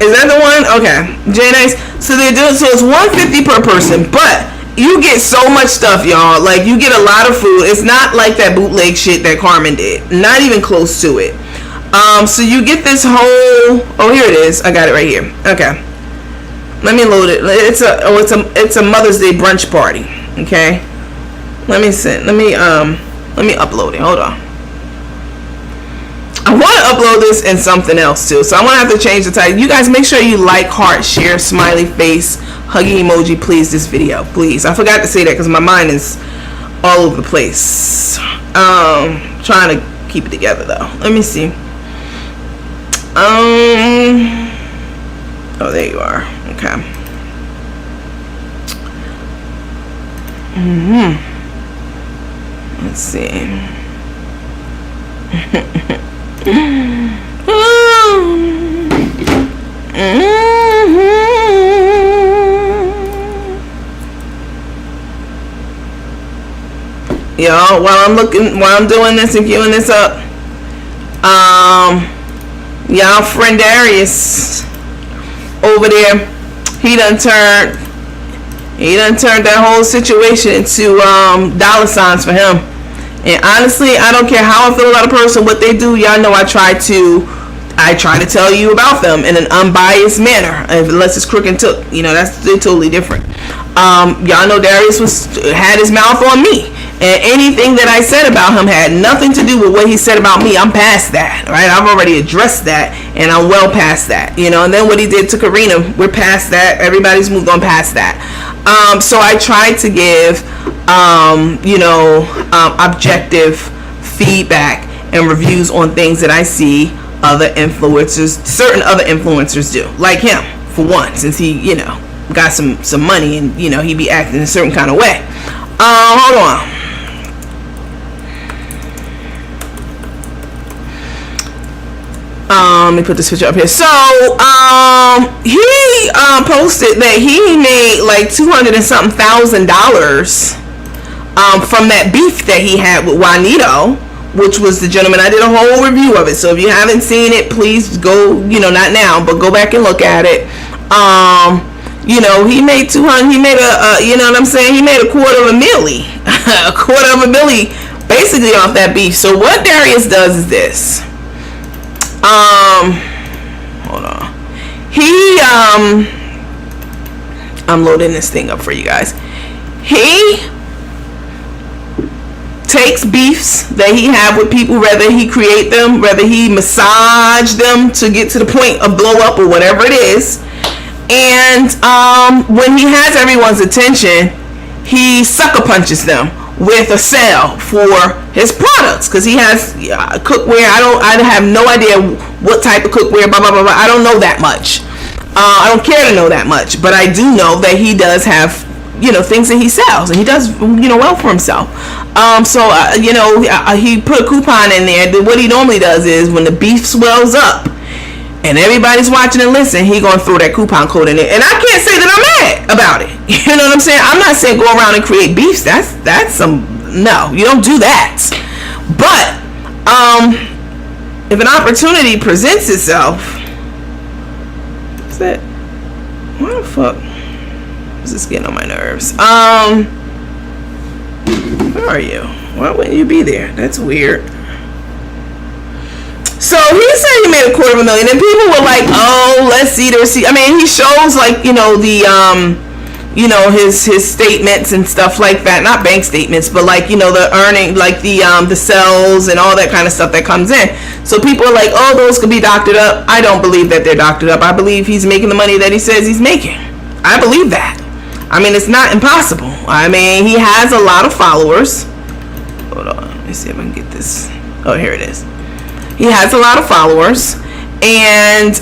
Is that the one? Okay. J-Nice. So they're doing, so it's $150 per person, but you get so much stuff, y'all. Like, you get a lot of food. It's not like that bootleg shit that Carmen did. Not even close to it. So you get this whole, here it is. I got it right here. Okay. Let me load it. It's a Mother's Day brunch party. Okay. Let me upload it. Hold on. I want to upload this in something else too, so I'm gonna have to change the title. You guys make sure you like, heart, share, smiley face, huggy emoji, please, this video, please. I forgot to say that because my mind is all over the place. Trying to keep it together though. Let me see. Oh, there you are. Okay. Let's see. Y'all, while I'm doing this and queuing this up, y'all friend Darius over there, he done turned that whole situation into dollar signs for him. And honestly, I don't care how I feel about a person, what they do, y'all know I try to tell you about them in an unbiased manner, unless it's crook and took. That's totally different. Y'all know Darius had his mouth on me, and anything that I said about him had nothing to do with what he said about me. I'm past that, right? I've already addressed that, and I'm well past that. And then what he did to Karina, we're past that. Everybody's moved on past that. So I try to give objective feedback and reviews on things that I see certain other influencers do, like him, for one, since he got some money and he be acting a certain kind of way. Hold on. Let me put this picture up here. So he posted that he made like $200 and something thousand from that beef that he had with Juanito, which was the gentleman. I did a whole review of it, so if you haven't seen it, please go, not now, but go back and look at it. He made 200, he made he made a $250,000 a $250,000 basically off that beef. So what Darius does is this. Hold on. I'm loading this thing up for you guys. He takes beefs that he have with people, whether he create them, whether he massage them to get to the point of blow up or whatever it is, and when he has everyone's attention, he sucker punches them with a sale for his products, because he has cookware. I have no idea what type of cookware, blah blah blah, blah. I don't know that much. I don't care to know that much, but I do know that he does have things that he sells, and he does well for himself. He put a coupon in there. What he normally does is when the beef swells up and everybody's watching and listening, he gonna throw that coupon code in there. And I can't say that I'm mad about it. You know what I'm saying? I'm not saying go around and create beefs. That's some, no, you don't do that. But if an opportunity presents itself, what's that? What the fuck? This is getting on my nerves. Where are you? Why wouldn't you be there? That's weird. So he said he made $250,000, and people were like, "Oh, let's see the receipt." I mean, he shows like his statements and stuff like that. Not bank statements, but like the earning, like the sales and all that kind of stuff that comes in. So people are like, "Oh, those could be doctored up." I don't believe that they're doctored up. I believe he's making the money that he says he's making. I believe that. I mean, it's not impossible. I mean, he has a lot of followers. Hold on, let me see if I can get this. Oh, here it is. He has a lot of followers, and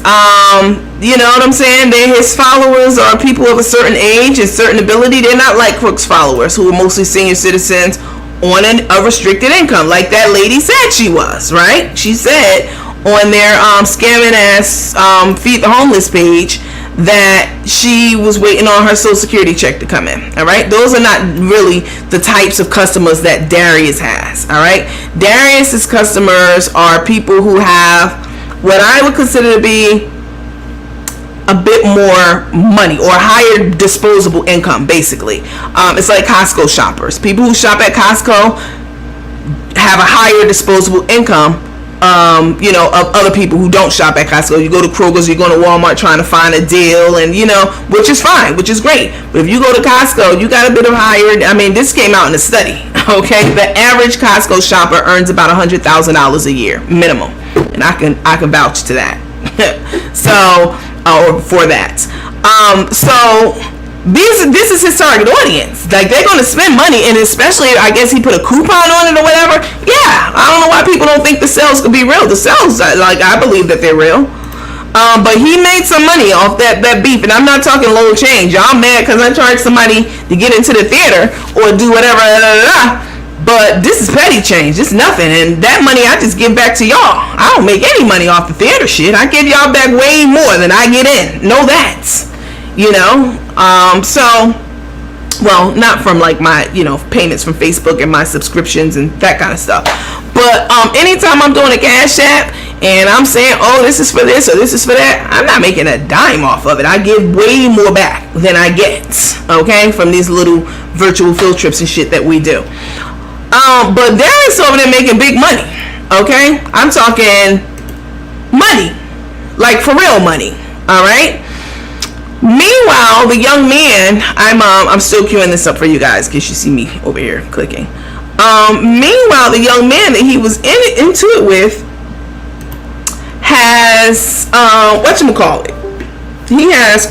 you know what I'm saying? His followers are people of a certain age and certain ability. They're not like Crook's followers, who are mostly senior citizens on a restricted income, like that lady said she was, right? She said on their scamming ass Feed the Homeless page that she was waiting on her Social Security check to come in. All right, those are not really the types of customers that Darius has. All right, Darius's customers are people who have what I would consider to be a bit more money or higher disposable income. Basically, it's like Costco shoppers. People who shop at Costco have a higher disposable income of other people who don't shop at Costco. You go to Kroger's, you go to Walmart trying to find a deal, and which is fine, which is great. But if you go to Costco, you got a bit of higher. I mean, this came out in a study. Okay, the average Costco shopper earns about $100,000 a year minimum, and I can vouch to that. So, or for that. This is his target audience. Like, they're going to spend money, and especially, I guess he put a coupon on it or whatever. Yeah, I don't know why people don't think the sales could be real. The sales, like, I believe that they're real. But he made some money off that beef, and I'm not talking low change. Y'all mad because I charged somebody to get into the theater or do whatever. But this is petty change. It's nothing, and that money I just give back to y'all. I don't make any money off the theater shit. I give y'all back way more than I get in. Know that. Well, not from like my, payments from Facebook and my subscriptions and that kind of stuff. But anytime I'm doing a Cash App and I'm saying, oh, this is for this or this is for that, I'm not making a dime off of it. I give way more back than I get, okay, from these little virtual field trips and shit that we do. But Darius over there making big money, okay? I'm talking money, like for real money, all right? Meanwhile, the young man, I'm still queuing this up for you guys in case you see me over here clicking. Meanwhile, the young man that he was into it with has whatchamacallit. He has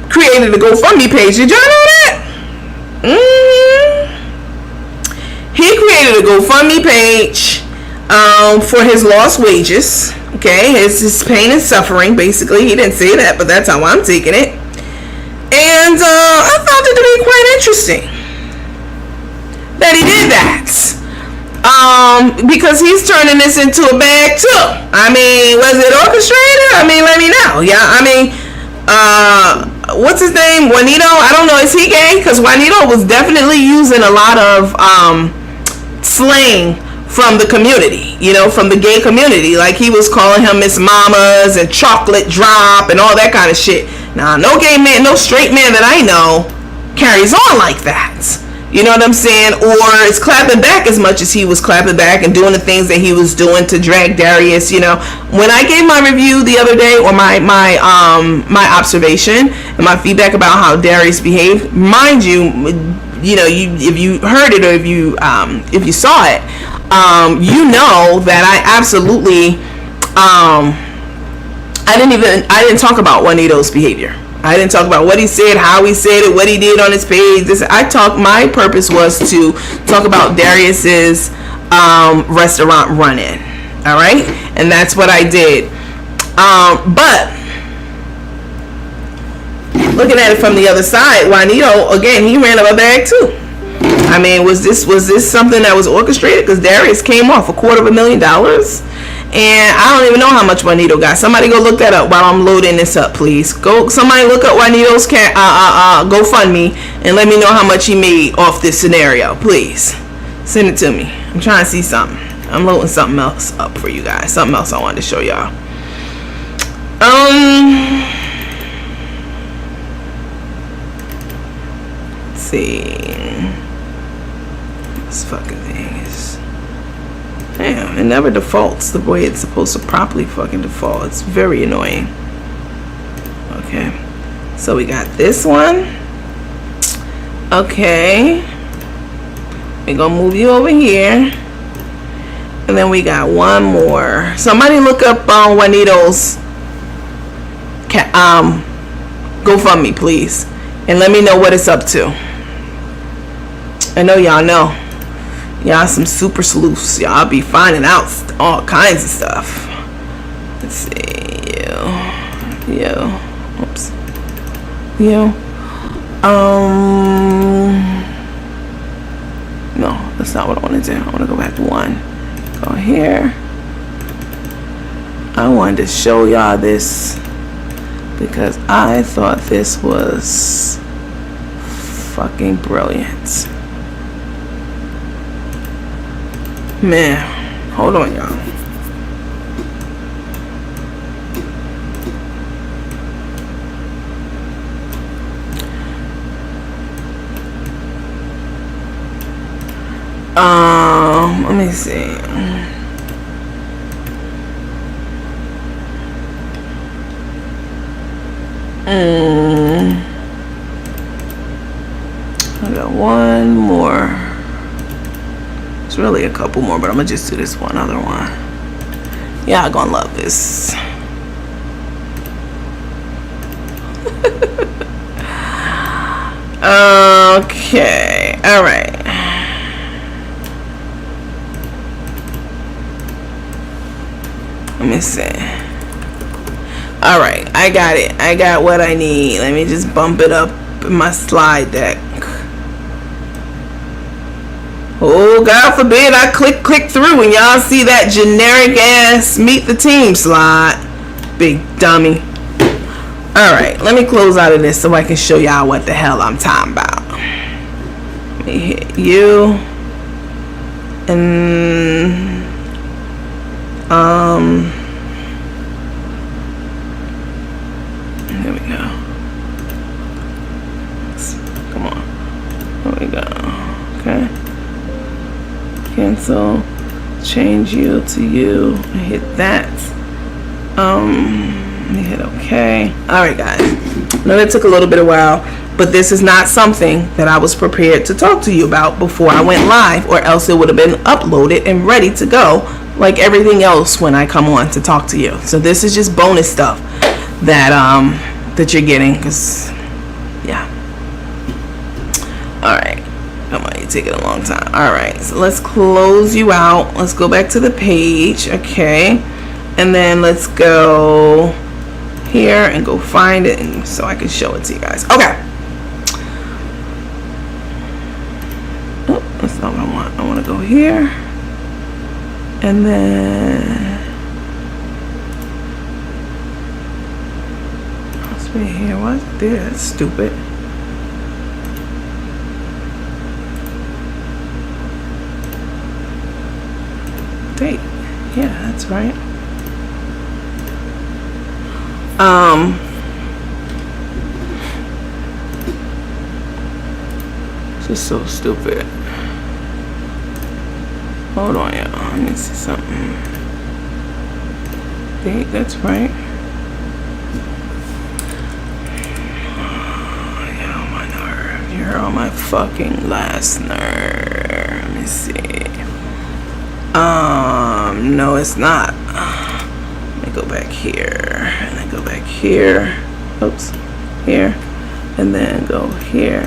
created a GoFundMe page. Did y'all know that? He created a GoFundMe page for his lost wages. Okay, his pain and suffering, basically. He didn't say that, but that's how I'm taking it. And I found it to be quite interesting that he did that. Because he's turning this into a bag too. I mean, was it orchestrated? I mean, let me know. Yeah, I mean, what's his name? Juanito? I don't know. Is he gay? Because Juanito was definitely using a lot of slang from the community, from the gay community. Like, he was calling him Miss Mamas and Chocolate Drop and all that kind of shit. Now, no gay man, no straight man that I know carries on like that. You know what I'm saying? Or is clapping back as much as he was clapping back and doing the things that he was doing to drag Darius. When I gave my review the other day, or my observation and my feedback about how Darius behaved, mind you, if you heard it or if you saw it, that I absolutely I didn't talk about Juanito's behavior. I didn't talk about what he said, how he said it, what he did on his page. My purpose was to talk about Darius's restaurant run-in. All right, and that's what I did. But looking at it from the other side, Juanito, again, he ran up a bag too. I mean, was this something that was orchestrated? Because Darius came off $250,000, and I don't even know how much Juanito got. Somebody go look that up while I'm loading this up, please. Somebody look up Juanito's GoFundMe and let me know how much he made off this scenario, please. Send it to me. I'm trying to see something. I'm loading something else up for you guys. Something else I wanted to show y'all. Let's see. This fucking thing is, damn, it never defaults the way it's supposed to properly fucking default. It's very annoying. Okay, so we got this one. Okay, we're gonna move you over here, and then we got one more. Somebody look up Juanito's GoFundMe, please, and let me know what it's up to. I know y'all know. Y'all some super sleuths. Y'all be finding out all kinds of stuff. Let's see. Oops. No, that's not what I want to do. I want to go back to one. Go here. I wanted to show y'all this because I thought this was fucking brilliant. Man, hold on, y'all. Let me see. I got one more. It's really a couple more, but I'm gonna just do this one other one. Yeah, I'm gonna love this. Okay, all right. Let me see. All right, I got it. I got what I need. Let me just bump it up in my slide deck. Oh, God forbid I click through and y'all see that generic ass meet the team slide. Big dummy. Alright, let me close out of this so I can show y'all what the hell I'm talking about. Let me hit you. And there we go. Come on. There we go. Okay. Cancel, change you to you, and hit that. Let me hit OK. Alright, guys, I know that took a little bit of while, but this is not something that I was prepared to talk to you about before I went live, or else it would have been uploaded and ready to go like everything else when I come on to talk to you. So this is just bonus stuff that that you're getting, because yeah. Alright. Come on, you're taking a long time. Alright, so let's close you out. Let's go back to the page. Okay. And then let's go here and go find it, and so I can show it to you guys. Okay. Oh, that's not what I want. I want to go here. And then let's be here. What's there? That's stupid. Date. Yeah, that's right. This is so stupid. Hold on, y'all. Let me see something. Date, that's right. Oh, you're on my nerve. You're on my fucking last nerve. Let me see. No, it's not. Let me go back here, and then go back here. Oops, here, and then go here,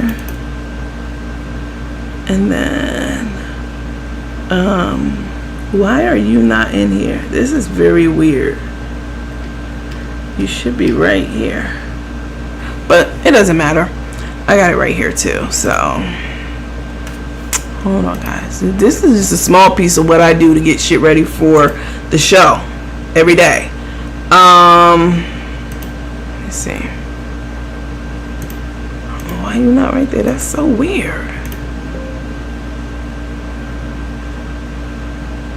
and then why are you not in here? This is very weird. You should be right here. but it doesn't matter. I got it right here too. So hold on, guys. This is just a small piece of what I do to get shit ready for the show every day. Let's see. Oh, why are you not right there? That's so weird.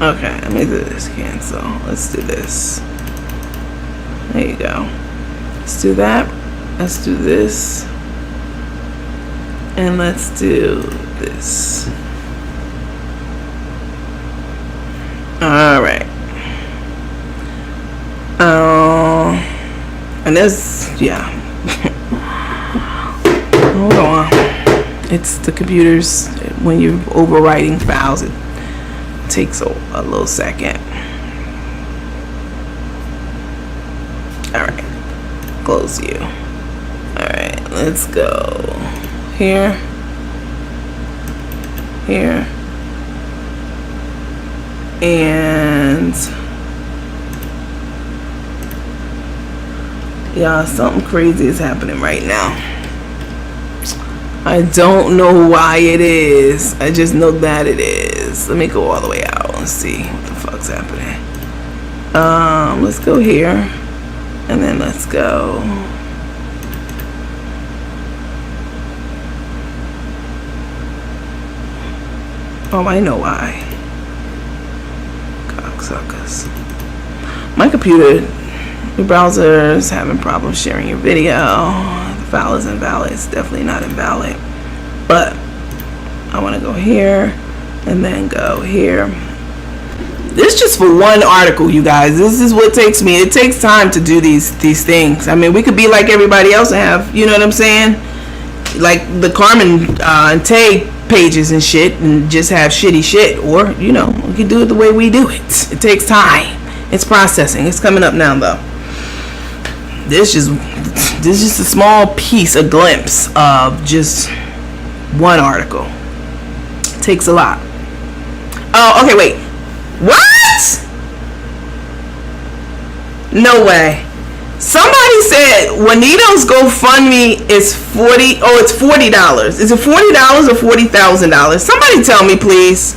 Okay, let me do this. Cancel. Let's do this. There you go. Let's do that. Let's do this. And let's do this. Alright. And this, yeah. Hold on. It's the computers. When you're overwriting files, it takes a little second. Alright. Close you. Alright, let's go. Here. Here. And yeah, something crazy is happening right now. I don't know why it is. I just know that it is. Let me go all the way out and see what the fuck's happening. Let's go here. And then let's go. Oh, I know why. Cocksuckers. My computer, your browser is having problems sharing your video. The file is invalid. It's definitely not invalid. But I want to go here and then go here. This just for one article, you guys. This is what takes me. It takes time to do these things. I mean, we could be like everybody else and have, you know what I'm saying? Like the Carmen and Tay pages and shit and just have shitty shit, or you know, we can do it the way we do it. It takes time. It's processing. It's coming up now though. This is just a small piece, a glimpse of just one article. It takes a lot. Oh, okay, wait. What? No way. Somebody said Juanito's GoFundMe is $40. Oh, it's $40. Is it $40 or $40,000? Somebody tell me, please.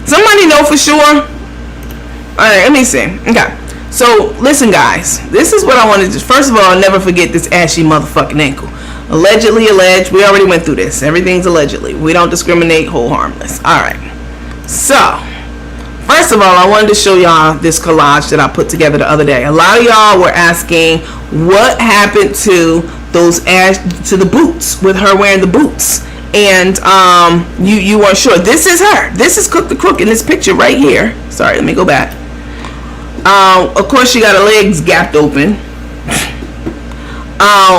Somebody know for sure. All right, let me see. Okay. So listen, guys. This is what I wanted to. First of all, I'll never forget this ashy motherfucking ankle. Allegedly alleged. We already went through this. Everything's allegedly. We don't discriminate. Hold harmless. All right. So. First of all, I wanted to show y'all this collage that I put together the other day. A lot of y'all were asking what happened to the boots, with her wearing the boots. And you weren't sure. This is her. This is Cook the Crook in this picture right here. Sorry, let me go back. Of course, she got her legs gapped open.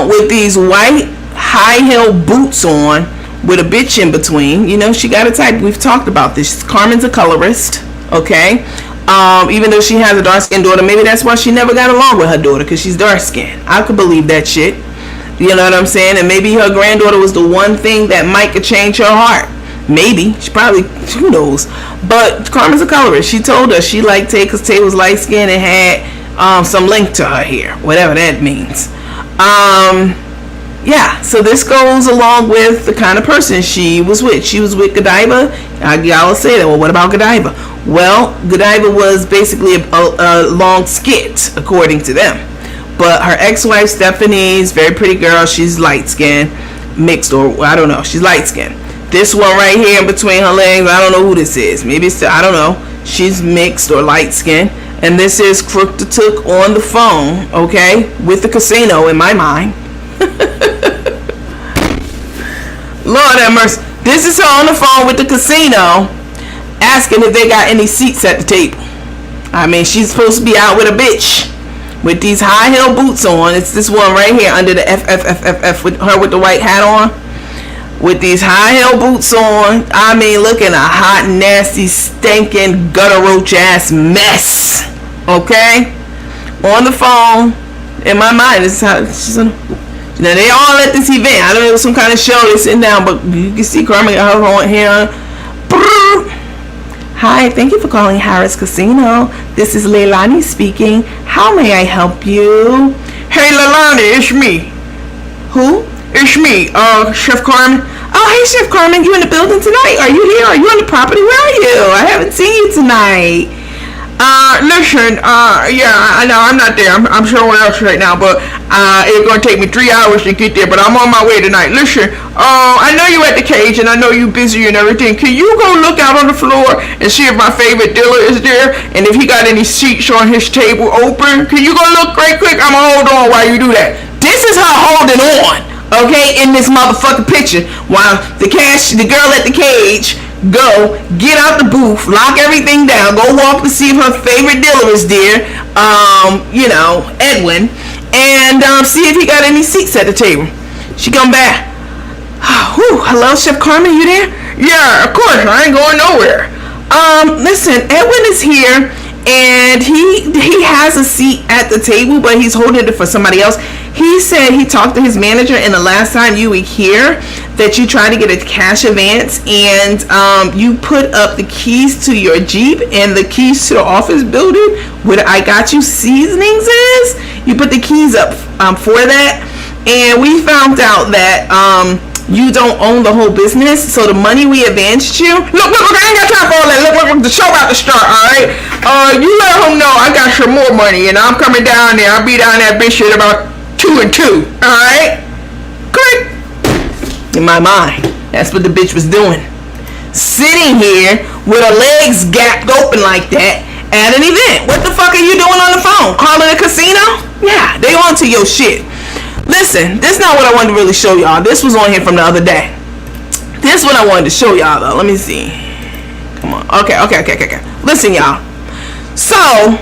With these white high heel boots on with a bitch in between. You know, she got a type. We've talked about this. Carmen's a colorist. Okay, even though she has a dark-skinned daughter, maybe that's why she never got along with her daughter, because she's dark-skinned. I could believe that shit. You know what I'm saying? And maybe her granddaughter was the one thing that might could change her heart. Maybe. She probably, who knows? But Carmen's a colorist. She told us she liked Tay because Tay was light-skinned and had some link to her hair, whatever that means. Yeah, so this goes along with the kind of person she was with. She was with Godiva. Y'all will say that. Well, what about Godiva? Well, Godiva was basically a long skit, according to them. But her ex-wife, Stephanie's very pretty girl. She's light-skinned, mixed, or I don't know. She's light-skinned. This one right here in between her legs, I don't know who this is. Maybe it's, I don't know. She's mixed or light-skinned. And this is Crook the Took on the phone, okay, with the casino in my mind. Lord have mercy. This is her on the phone with the casino, asking if they got any seats at the table. I mean, she's supposed to be out with a bitch with these high heel boots on. It's this one right here under the FFFFF with her with the white hat on, with these high heel boots on. I mean, looking a hot, nasty, stinking, gutter roach ass mess. Okay, on the phone. In my mind, this is how she's on. Now they all at this event. I don't know, some kind of show. They sitting down, but you can see Carmen got her on here. Hi, thank you for calling Harris Casino. This is Leilani speaking. How may I help you? Hey Leilani, it's me. Who? It's me, Chef Carmen. Oh, hey, Chef Carmen, you in the building tonight? Are you here? Are you on the property? Where are you? I haven't seen you tonight. Listen, yeah, I know I'm not there. I'm somewhere else right now, but it's gonna take me 3 hours to get there. But I'm on my way tonight. Listen, I know you at the cage, and I know you busy and everything. Can you go look out on the floor and see if my favorite dealer is there, and if he got any seats on his table open? Can you go look right quick? I'ma hold on while you do that. This is her holding on, okay, in this motherfucking picture, while the girl at the cage go get out the booth, lock everything down, go walk to see if her favorite dealer is there, Edwin, and see if he got any seats at the table. She come back. Hello, Chef Carmen, you there? Yeah, of course, I ain't going nowhere. Listen, Edwin is here, and he has a seat at the table, but he's holding it for somebody else. He said he talked to his manager, and the last time you were here, that you tried to get a cash advance, and you put up the keys to your Jeep and the keys to the office building where I Got You Seasonings is. You put the keys up for that, and we found out that you don't own the whole business, so the money we advanced you. Look, I ain't got time for all that. Look, the show about to start, all right? You let him know I got some more money, and I'm coming down there. I'll be down that bitch at about 2 and 2, all right? Click. In my mind, that's what the bitch was doing. Sitting here with her legs gapped open like that at an event. What the fuck are you doing on the phone? Calling a casino? Yeah, they on to your shit. Listen, this is not what I wanted to really show y'all. This was on here from the other day. This is what I wanted to show y'all though. Let me see. Come on. Okay. Listen, y'all. So,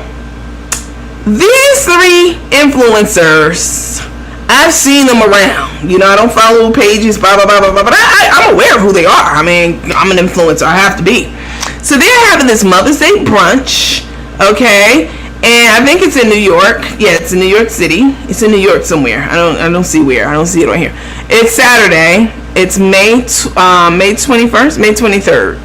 these 3 influencers, I've seen them around. I don't follow pages, blah, blah, blah, blah, blah, but I'm aware of who they are. I mean, I'm an influencer. I have to be. So they're having this Mother's Day brunch, okay? And I think it's in New York. Yeah, it's in New York City. It's in New York somewhere. I don't see where. I don't see it right here. It's Saturday. It's May 21st, May 23rd.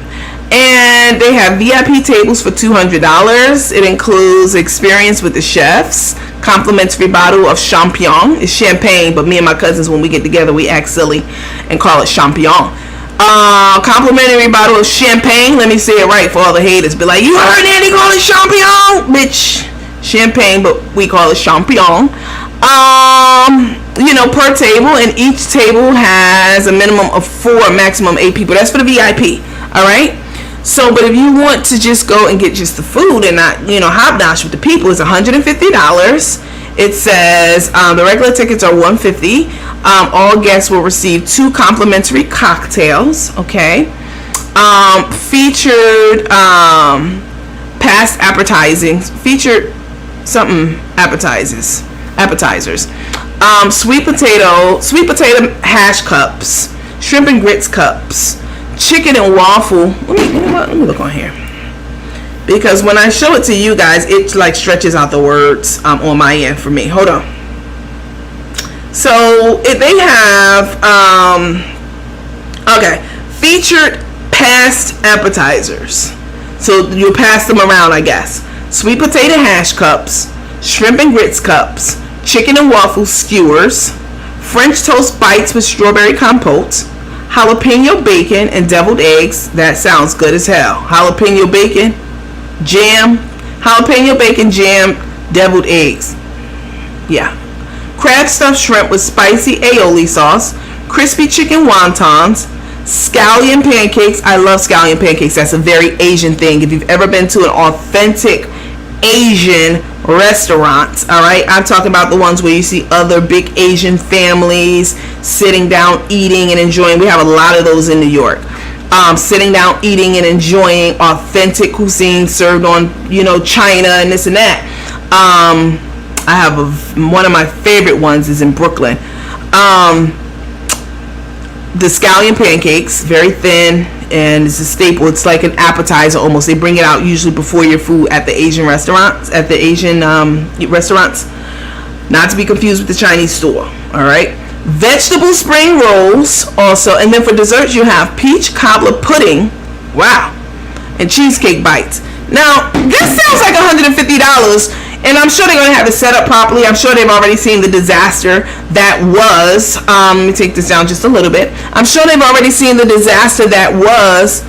And they have VIP tables for $200. It includes experience with the chefs, complimentary bottle of champagne. It's champagne, but me and my cousins, when we get together, we act silly and call it champagne. Complimentary bottle of champagne. Let me say it right for all the haters. Be like, you heard Andy call it champagne? Bitch, champagne, but we call it champagne. Per table, and each table has a minimum of 4, maximum 8 people. That's for the VIP, all right? So, but if you want to just go and get just the food and not, hobnosh with the people, it's $150. It says the regular tickets are $150. All guests will receive 2 complimentary cocktails. Okay. Featured past appetizing. Featured something appetizers. Sweet potato hash cups, shrimp and grits cups, chicken and waffle. Let me look on here, because when I show it to you guys, it like stretches out the words on my end for me. Hold on. So if they have featured past appetizers, so you'll pass them around, I guess. Sweet potato hash cups, shrimp and grits cups, chicken and waffle skewers, French toast bites with strawberry compote, jalapeno bacon and deviled eggs. That sounds good as hell. Jalapeno bacon jam, deviled eggs. Yeah. Crab stuffed shrimp with spicy aioli sauce, crispy chicken wontons, scallion pancakes. I love scallion pancakes. That's a very Asian thing. If you've ever been to an authentic Asian restaurant, all right, I'm talking about the ones where you see other big Asian families sitting down eating and enjoying. We have a lot of those in New York. Sitting down eating and enjoying authentic cuisine served on china and this and that. I have one of my favorite ones is in Brooklyn. The scallion pancakes, very thin, and it's a staple. It's like an appetizer almost. They bring it out usually before your food at the Asian restaurants. Not to be confused with the Chinese store. All right. Vegetable spring rolls also, and then for desserts you have peach cobbler pudding. Wow. And cheesecake bites. Now this sounds like $150 And I'm sure they're going to have it set up properly. I'm sure they've already seen the disaster that was, let me take this down just a little bit. I'm sure they've already seen the disaster that was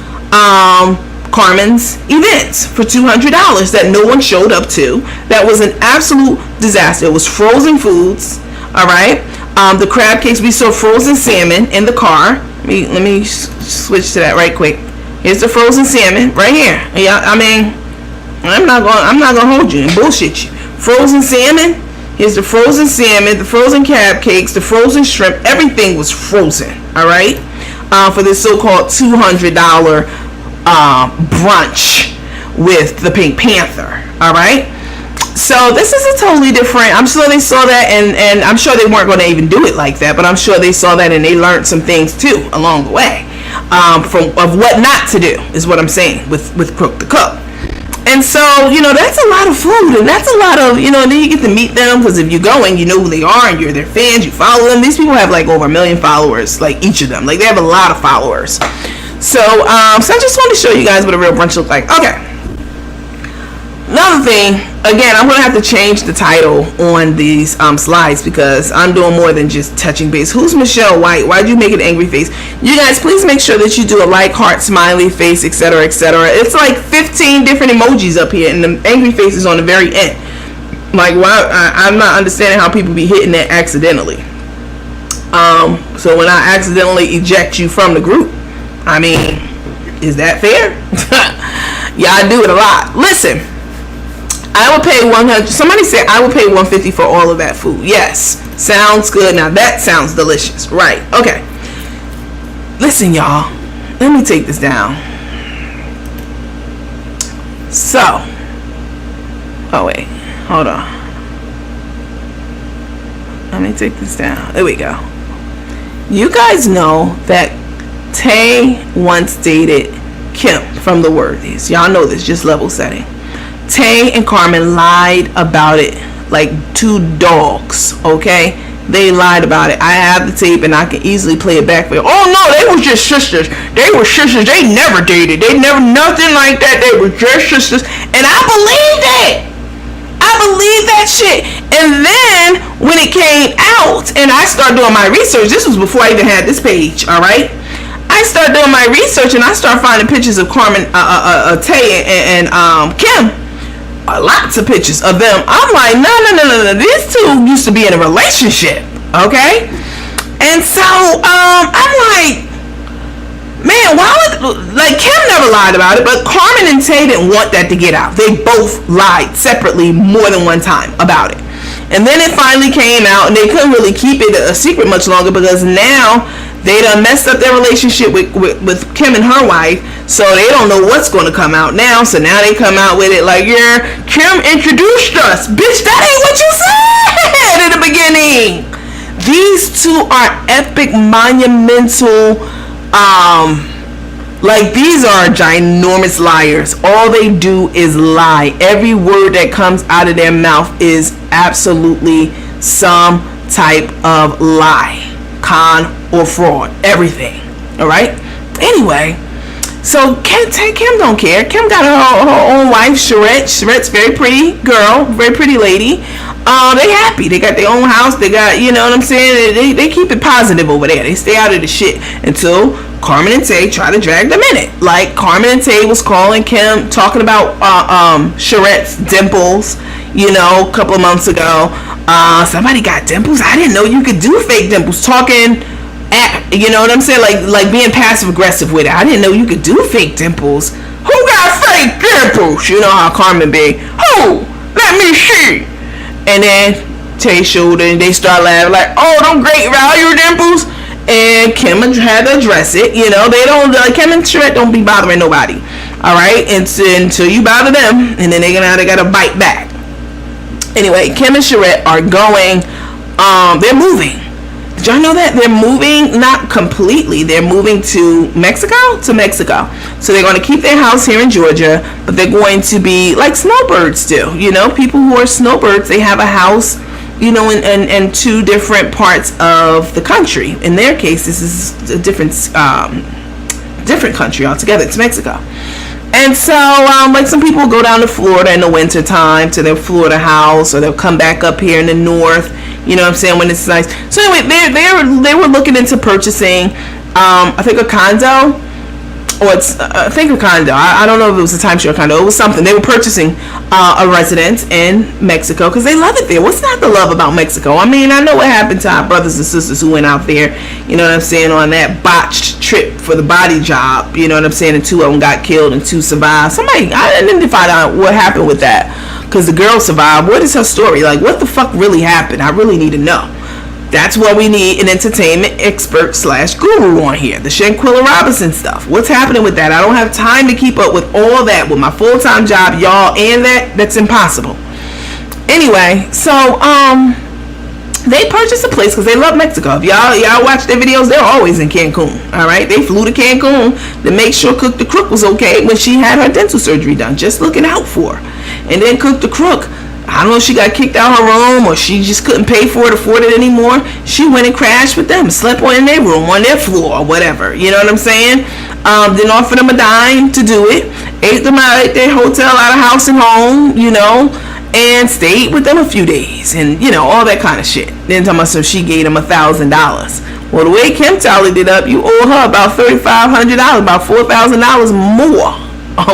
Carmen's events for $200 that no one showed up to. That was an absolute disaster. It was frozen foods, all right? The crab cakes, we saw frozen salmon in the car. Let me switch to that right quick. Here's the frozen salmon right here. Yeah, I mean, I'm not gonna hold you and bullshit you. Frozen salmon. Here's the frozen salmon, the frozen crab cakes, the frozen shrimp. Everything was frozen. All right, for this so-called $200 brunch with the Pink Panther. All right. So this is a totally different. I'm sure they saw that, and I'm sure they weren't going to even do it like that. But I'm sure they saw that and they learned some things too along the way, of what not to do is what I'm saying with Cook the Cook. And so, that's a lot of food, and that's a lot of, and then you get to meet them, because if you're going, you know who they are, and you're their fans, you follow them. These people have like over 1 million followers, like each of them. Like, they have a lot of followers. So, I just wanted to show you guys what a real brunch looks like. Okay. Another thing, again, I'm going to have to change the title on these slides because I'm doing more than just touching base. Who's Michelle White? Why'd you make an angry face? You guys, please make sure that you do a like, heart, smiley face, etc., etc. It's like 15 different emojis up here, and the angry face is on the very end. Like, why? I'm not understanding how people be hitting that accidentally. So when I accidentally eject you from the group, I mean, is that fair? Yeah, I do it a lot. Listen. I will pay 100. Somebody said I will pay 150 for all of that food. Yes, sounds good. Now that sounds delicious, right? Okay. Listen, y'all. Let me take this down. So, oh wait, hold on. Let me take this down. There we go. You guys know that Tay once dated Kim from The Worthies. Y'all know this. Just level setting. Tay and Carmen lied about it like two dogs, okay? They lied about it. I have the tape and I can easily play it back for you. Oh no, they were just sisters. They were sisters. They never dated. They never, nothing like that. They were just sisters. And I believed it. I believed that shit. And then when it came out and I started doing my research, this was before I even had this page, all right? I started doing my research and I started finding pictures of Carmen, Tay and Kim. Lots of pictures of them. I'm like, no. These two used to be in a relationship, okay? And so, I'm like, man, why would, like, Kim never lied about it, but Carmen and Tay didn't want that to get out. They both lied separately more than one time about it. And then it finally came out, and they couldn't really keep it a secret much longer because now they done messed up their relationship with Kim and her wife, so they don't know what's going to come out now. So now they come out with it like, yeah, Kim introduced us. Bitch, that ain't what you said in the beginning. These two are epic, monumental, like, these are ginormous liars. All they do is lie. Every word that comes out of their mouth is absolutely some type of lie, con or fraud, everything. All right. Anyway, so Kim don't care. Kim got her own wife, Charette. Charette's very pretty girl, very pretty lady. They happy. They got their own house. They got, you know what I'm saying. They keep it positive over there. They stay out of the shit until Carmen and Tay try to drag them in it. Like, Carmen and Tay was calling Kim, talking about Charette's dimples, you know, a couple of months ago. Somebody got dimples. I didn't know you could do fake dimples. Talking at, you know what I'm saying, like being passive aggressive with it. I didn't know you could do fake dimples. Who got fake dimples? You know how Carmen be. Who? Let me see. And then Tay showed it and they start laughing like, oh, them great value dimples. And Kim had to address it. You know, they don't, Kim and Charette don't be bothering nobody. All right, until you bother them, and then they gotta bite back. Anyway, Kim and Charette are going. They're moving. Did y'all know that they're moving? Not completely. They're moving to Mexico. So they're going to keep their house here in Georgia, but they're going to be like snowbirds do. You know, people who are snowbirds, they have a house, you know, in two different parts of the country. In their case, this is a different country altogether. It's Mexico. And so, like some people go down to Florida in the winter time to their Florida house, or they'll come back up here in the north. You know what I'm saying, when it's nice. So anyway, they were looking into purchasing, I think a condo, or I think a condo. I don't know if it was a timeshare condo. It was something. They were purchasing a residence in Mexico because they love it there. What's not to love about Mexico? I mean, I know what happened to our brothers and sisters who went out there, you know what I'm saying, on that botched trip for the body job, you know what I'm saying, and 2 of them got killed and 2 survived. I didn't find out what happened with that, because the girl survived. What is her story? Like, what the fuck really happened? I really need to know. That's what we need an entertainment expert / guru on here. The Shanquilla Robinson stuff. What's happening with that? I don't have time to keep up with all that with my full-time job, y'all, and that's impossible. Anyway, so they purchased a place because they love Mexico. If y'all watch their videos, they're always in Cancun. All right, they flew to Cancun to make sure Cook the Crook was okay when she had her dental surgery done. Just looking out for her. And then Cook the Crook, I don't know if she got kicked out of her room or she just couldn't pay for it, afford it anymore. She went and crashed with them, slept in their room, on their floor, or whatever. You know what I'm saying? Then offered them a dime to do it. Ate them out at their hotel, out of house and home, you know, and stayed with them a few days, and you know, all that kind of shit. Then talking about, so she gave them $1,000. Well, the way Kim tallied it up, you owe her about $3,500, about $4,000 more.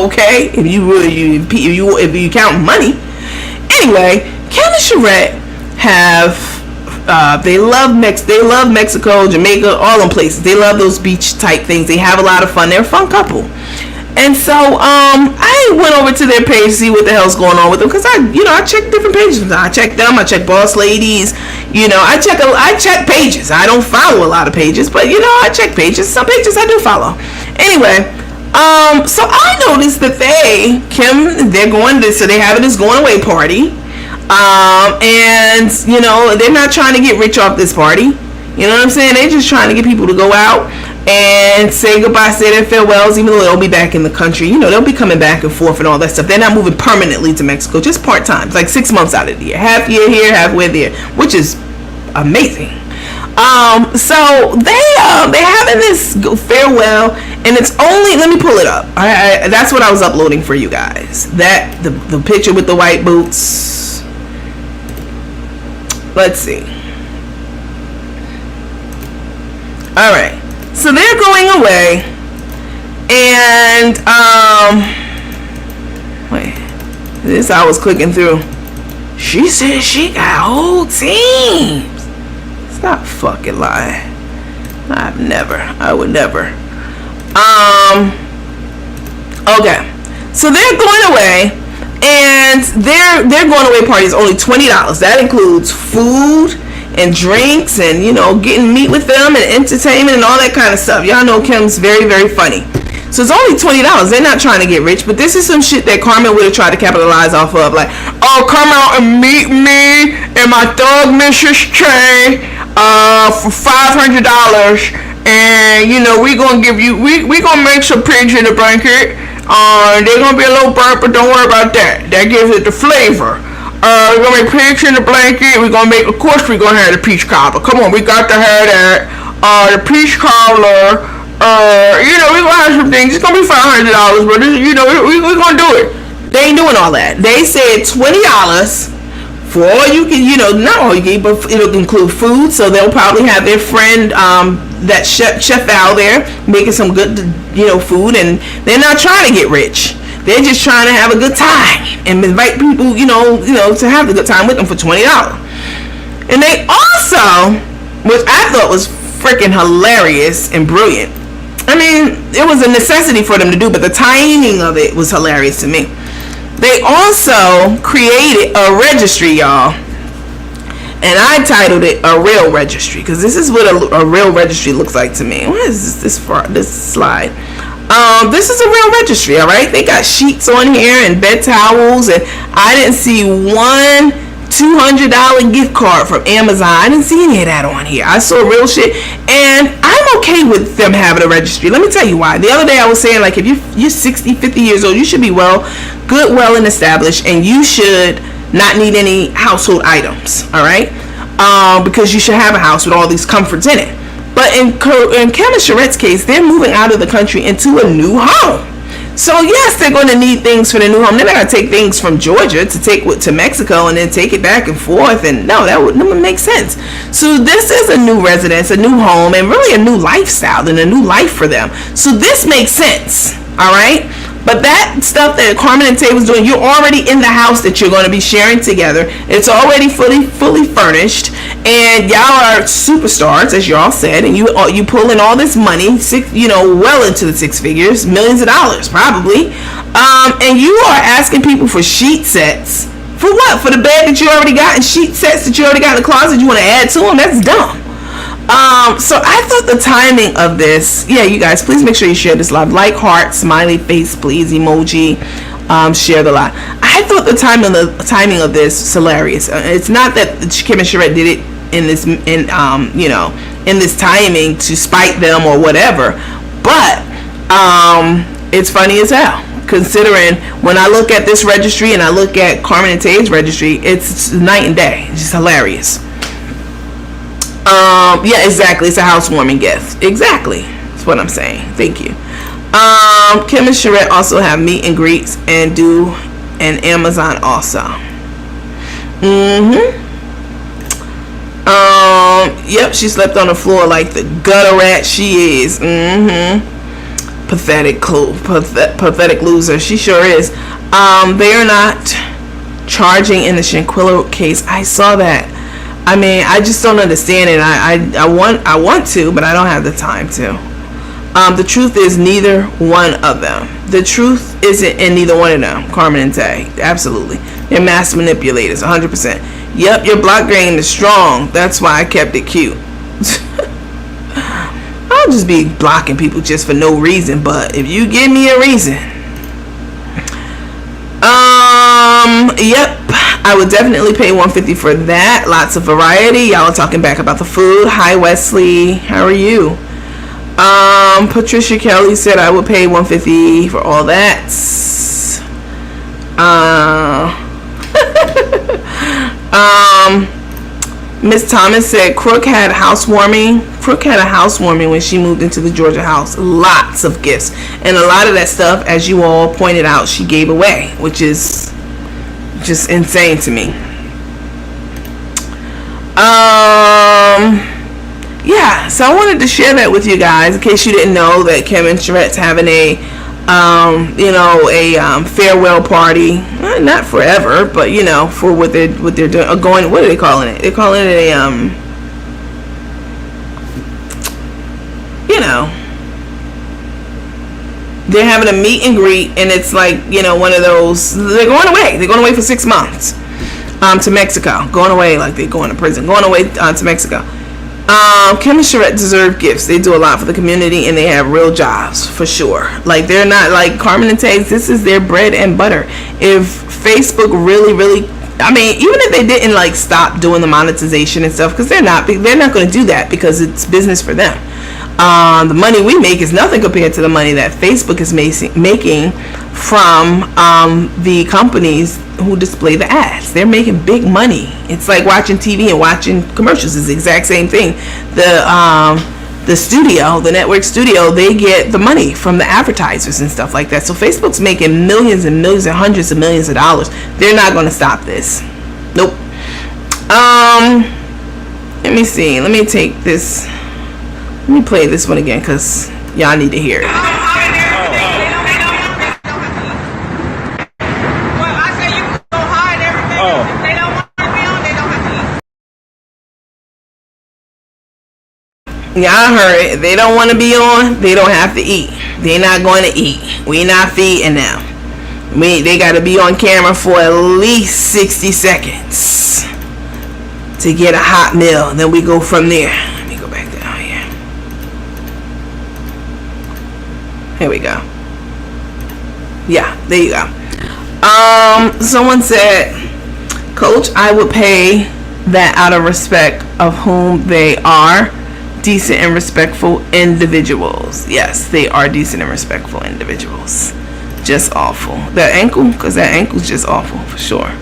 Okay, if you count money. Anyway, Kim and Sherette have they love Mexico, Jamaica, all them places. They love those beach type things. They have a lot of fun. They're a fun couple. And so I went over to their page to see what the hell's going on with them, because I check different pages. I check them. I check Boss Ladies. You know, I check pages. I don't follow a lot of pages, but you know, I check pages. Some pages I do follow. Anyway, so I noticed that they're going to, so they having this going away party, and you know, they're not trying to get rich off this party. You know what I'm saying? They're just trying to get people to go out and say goodbye, say their farewells, even though they'll be back in the country. You know, they'll be coming back and forth and all that stuff. They're not moving permanently to Mexico, just part-time, like 6 months out of the year, half year here, halfway there, which is amazing. So they're having this farewell, and it's only, let me pull it up. That's what I was uploading for you guys. That the picture with the white boots. Let's see. All right. So they're going away, and wait, this I was clicking through. She said she got whole teams. Stop fucking lying. I would never. Okay. So they're going away, and their going away party is only $20. That includes food and drinks, and you know, getting meet with them and entertainment and all that kind of stuff. Y'all know Kim's very, very funny. So it's only $20. They're not trying to get rich, but this is some shit that Carmen would have tried to capitalize off of. Like, oh, come out and meet me and my thug Mrs. Trey for $500, and you know, we gonna make some pigs in the blanket. They're gonna be a little burnt, but don't worry about that. That gives it the flavor. We're gonna make pigs in the blanket. Of course we're gonna have the peach cobbler. Come on, we got to have that. The peach cobbler. You know, we're gonna have some things. It's gonna be $500, but you know, we're gonna do it. They ain't doing all that. They said $20 for all you can, you know, not all you can eat, but it'll include food. So they'll probably have their friend, that Chef Al there, making some good, you know, food, and they're not trying to get rich. They're just trying to have a good time and invite people, you know, to have a good time with them for $20. And they also, which I thought was freaking hilarious and brilliant. I mean, it was a necessity for them to do, but the timing of it was hilarious to me. They also created a registry, y'all. And I titled it a real registry, because this is what a real registry looks like to me. What is this slide? This is a real registry, all right? They got sheets on here and bed towels, and I didn't see one $200 gift card from Amazon. I didn't see any of that on here. I saw real shit, and I'm okay with them having a registry. Let me tell you why. The other day I was saying, like, if you're 60, 50 years old, you should be well and established, and you should not need any household items, all right? Because you should have a house with all these comforts in it. But in Kim and Sherette's case, they're moving out of the country into a new home. So yes, they're going to need things for the new home. They're not going to take things from Georgia to take to Mexico and then take it back and forth. And no, that wouldn't make sense. So this is a new residence, a new home, and really a new lifestyle and a new life for them. So this makes sense. All right. But that stuff that Carmen and Tay was doing, you're already in the house that you're going to be sharing together. It's already fully furnished, and y'all are superstars, as y'all said, and you pull in all this money, well into the six figures, millions of dollars probably, and you are asking people for sheet sets. For what? For the bed that you already got and sheet sets that you already got in the closet you want to add to them? That's dumb. So I thought the timing of this, you guys, please make sure you share this live. Like, heart, smiley face, please, emoji, share the live. I thought the timing of this is hilarious. It's not that Kim and Sherette did it in this timing to spite them or whatever, but it's funny as hell, considering when I look at this registry and I look at Carmen and Tay's registry, it's night and day. It's just hilarious. Exactly. It's a housewarming gift. Exactly. That's what I'm saying. Thank you. Kim and Sherette also have meet and greets and do an Amazon also. Yep, she slept on the floor like the gutter rat she is. Pathetic loser. She sure is. They are not charging in the Shanquilla case. I saw that. I mean, I just don't understand it. I want to, but I don't have the time to. The truth is neither one of them. The truth isn't in neither one of them, Carmen and Tay. Absolutely. They're mass manipulators, 100%. Yep, your block game is strong. That's why I kept it cute. I'll just be blocking people just for no reason, but if you give me a reason. Yep, I would definitely pay $150 for that. Lots of variety. Y'all are talking back about the food. Hi, Wesley. How are you? Patricia Kelly said I would pay $150 for all that. Miss Thomas said Crook had a housewarming when she moved into the Georgia house. Lots of gifts, and a lot of that stuff, as you all pointed out, she gave away, which is just insane to me. So I wanted to share that with you guys in case you didn't know that Kim and Sharette's having a farewell party. Not forever, but for what they're doing. Going, what are they calling it? They're calling it a they're having a meet and greet, and it's like one of those. They're going away for 6 months to Mexico. Going away like they're going to prison. Going away to Mexico. Kim and Sherette deserve gifts. They do a lot for the community, and they have real jobs for sure. Like, they're not like Carmen and Tay. This is their bread and butter. If Facebook really, I mean, even if they didn't stop doing the monetization and stuff, because they're not going to do that because it's business for them. The money we make is nothing compared to the money that Facebook is making from the companies who display the ads. They're making big money. It's like watching TV and watching commercials. It's the exact same thing. The studio, the network studio, they get the money from the advertisers and stuff like that. So Facebook's making millions and millions and hundreds of millions of dollars. They're not going to stop this. Nope. Let me see. Let me take this. Let me play this one again because y'all need to hear it. Y'all heard it. They don't want to be on. They don't have to eat. They're not going to eat. We're not feeding them. They got to be on camera for at least 60 seconds to get a hot meal. Then we go from there. Let me go back down here. Here we go. Yeah, there you go. Someone said, Coach, I would pay that out of respect of whom they are. Decent and respectful individuals. Yes, they are decent and respectful individuals. Just awful. That ankle's just awful for sure.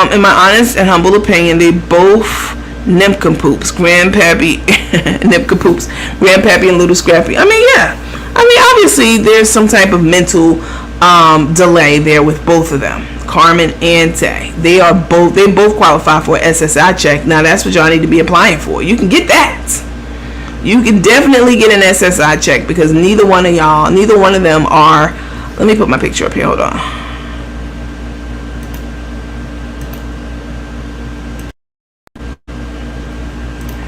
In my honest and humble opinion, they both Grandpappy and Little Scrappy. I mean, yeah. I mean, obviously there's some type of mental delay there with both of them, Carmen and Tay. They both qualify for an SSI check. Now that's what y'all need to be applying for. You can get that. You can definitely get an SSI check because neither one of them are. Let me put my picture up here. Hold on.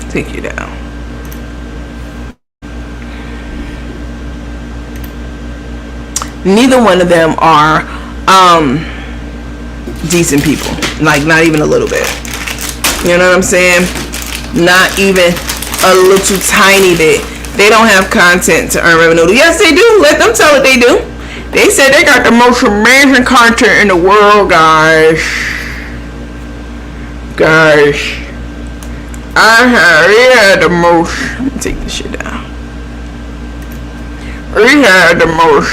Take you down. Neither one of them are decent people. Like, not even a little bit. You know what I'm saying? Not even a little tiny bit. They don't have content to earn revenue. Yes, they do. Let them tell it they do. They said they got the most amazing content in the world, guys. We had the most. Let me take this shit down. We had the most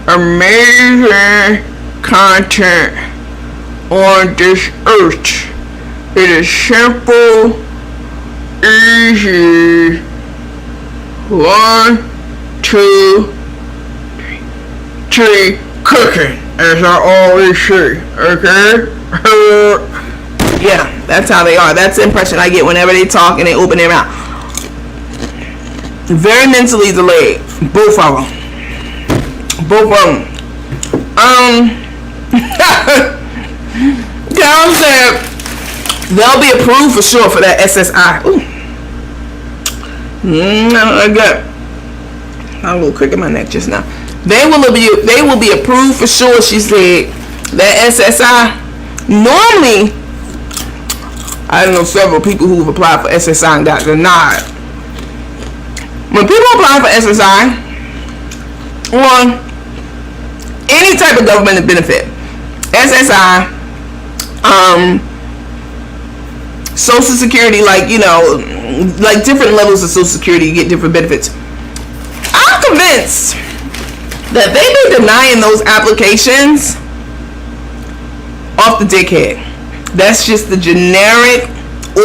amazing content on this earth. It is simple, easy. 1, 2, 3, cooking, as I always say. Okay? Yeah, that's how they are. That's the impression I get whenever they talk and they open their mouth. Very mentally delayed. Both of them. Carol said they'll be approved for sure for that SSI. Ooh. I got a little crick in my neck just now. They will be approved for sure. She said that SSI. Normally, I know several people who've applied for SSI and got denied. When people apply for SSI or any type of government benefit, SSI, Social Security, like different levels of Social Security, you get different benefits. I'm convinced that they be denying those applications off the dickhead. That's just the generic,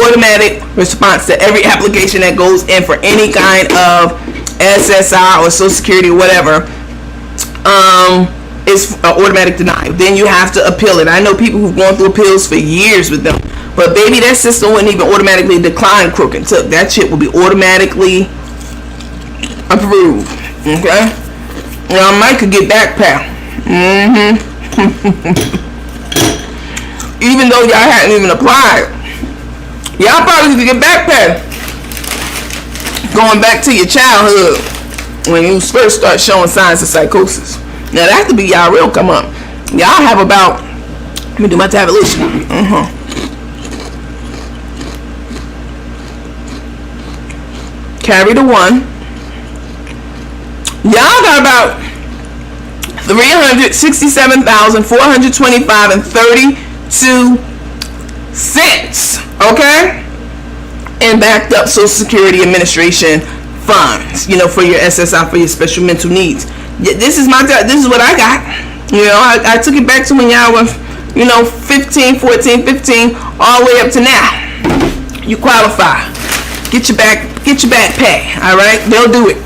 automatic response to every application that goes in for any kind of SSI or Social Security or whatever. It's automatic denial. Then you have to appeal it. I know people who've gone through appeals for years with them. But baby, that system wouldn't even automatically decline crook and took. That shit will be automatically approved. Okay? Now Mike could get back pay. Even though y'all hadn't even applied, y'all probably could get back pay. Going back to your childhood when you first start showing signs of psychosis. Now that could be y'all real come up. Y'all have about, let me do my tabulation. Carry the 1. Y'all got about 367,425 and 32 cents, okay? And backed up Social Security Administration funds, for your SSI, for your special mental needs. This is what I got. I took it back to when y'all was, 15, 14, 15, all the way up to now. You qualify. Get your back pay, all right? They'll do it.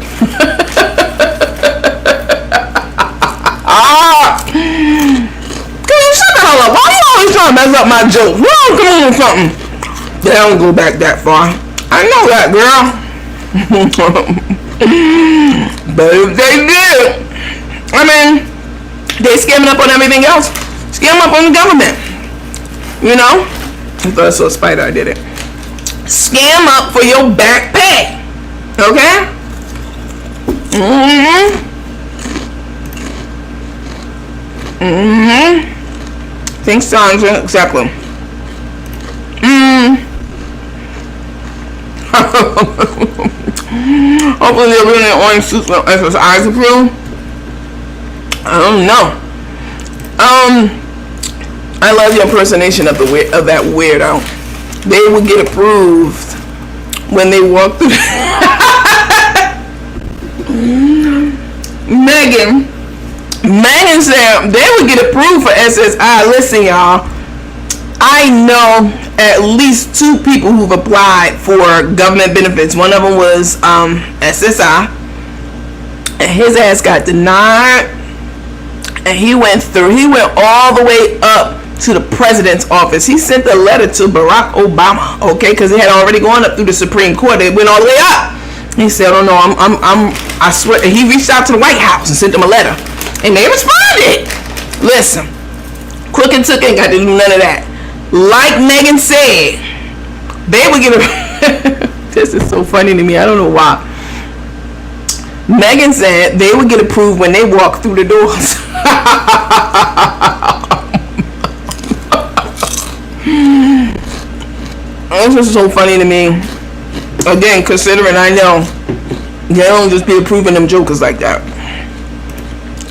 Shut the hell up. Why you always trying to mess up my jokes? We don't come on with something. They don't go back that far. I know that, girl. But if they did, they scamming up on everything else. Scam up on the government. I thought I saw a spider. I did it. Scam up for your back pay. Okay? Thanks, Sandra. Exactly. Hopefully they're really orange suits with SSI's approved. I don't know. I love your impersonation of that weirdo. They will get approved when they walk through. Megan said they would get approved for SSI. Listen, y'all. I know at least 2 people who've applied for government benefits. One of them was SSI, and his ass got denied, and he went all the way up to the president's office. He sent a letter to Barack Obama, okay, because it had already gone up through the Supreme Court. It went all the way up. He said, "Oh no, I swear." And he reached out to the White House and sent them a letter, and they responded. Listen, Crook and Took ain't got to do none of that. Like Megan said, they would get a. This is so funny to me. I don't know why. Megan said they would get approved when they walk through the doors. This is so funny to me. Again, considering I know they don't just be approving them jokers like that.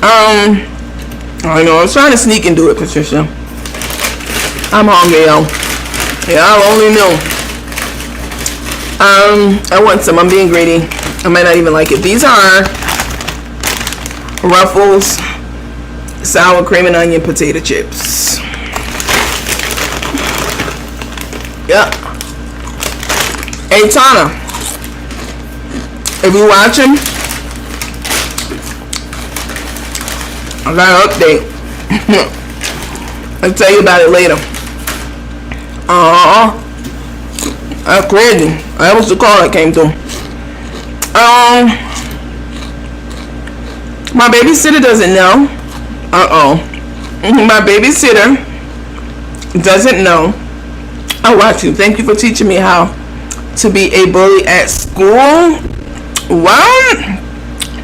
I know I was trying to sneak and do it, Patricia. I'm hungry, yo. Yeah, I only know. I want some. I'm being greedy. I might not even like it. These are Ruffles sour cream and onion potato chips. Yep. Hey Tana, if you watching, I got an update. I'll tell you about it later. That's crazy. That was the call that came through. My babysitter doesn't know. My babysitter doesn't know. I watch you. Thank you for teaching me how to be a bully at school. Well,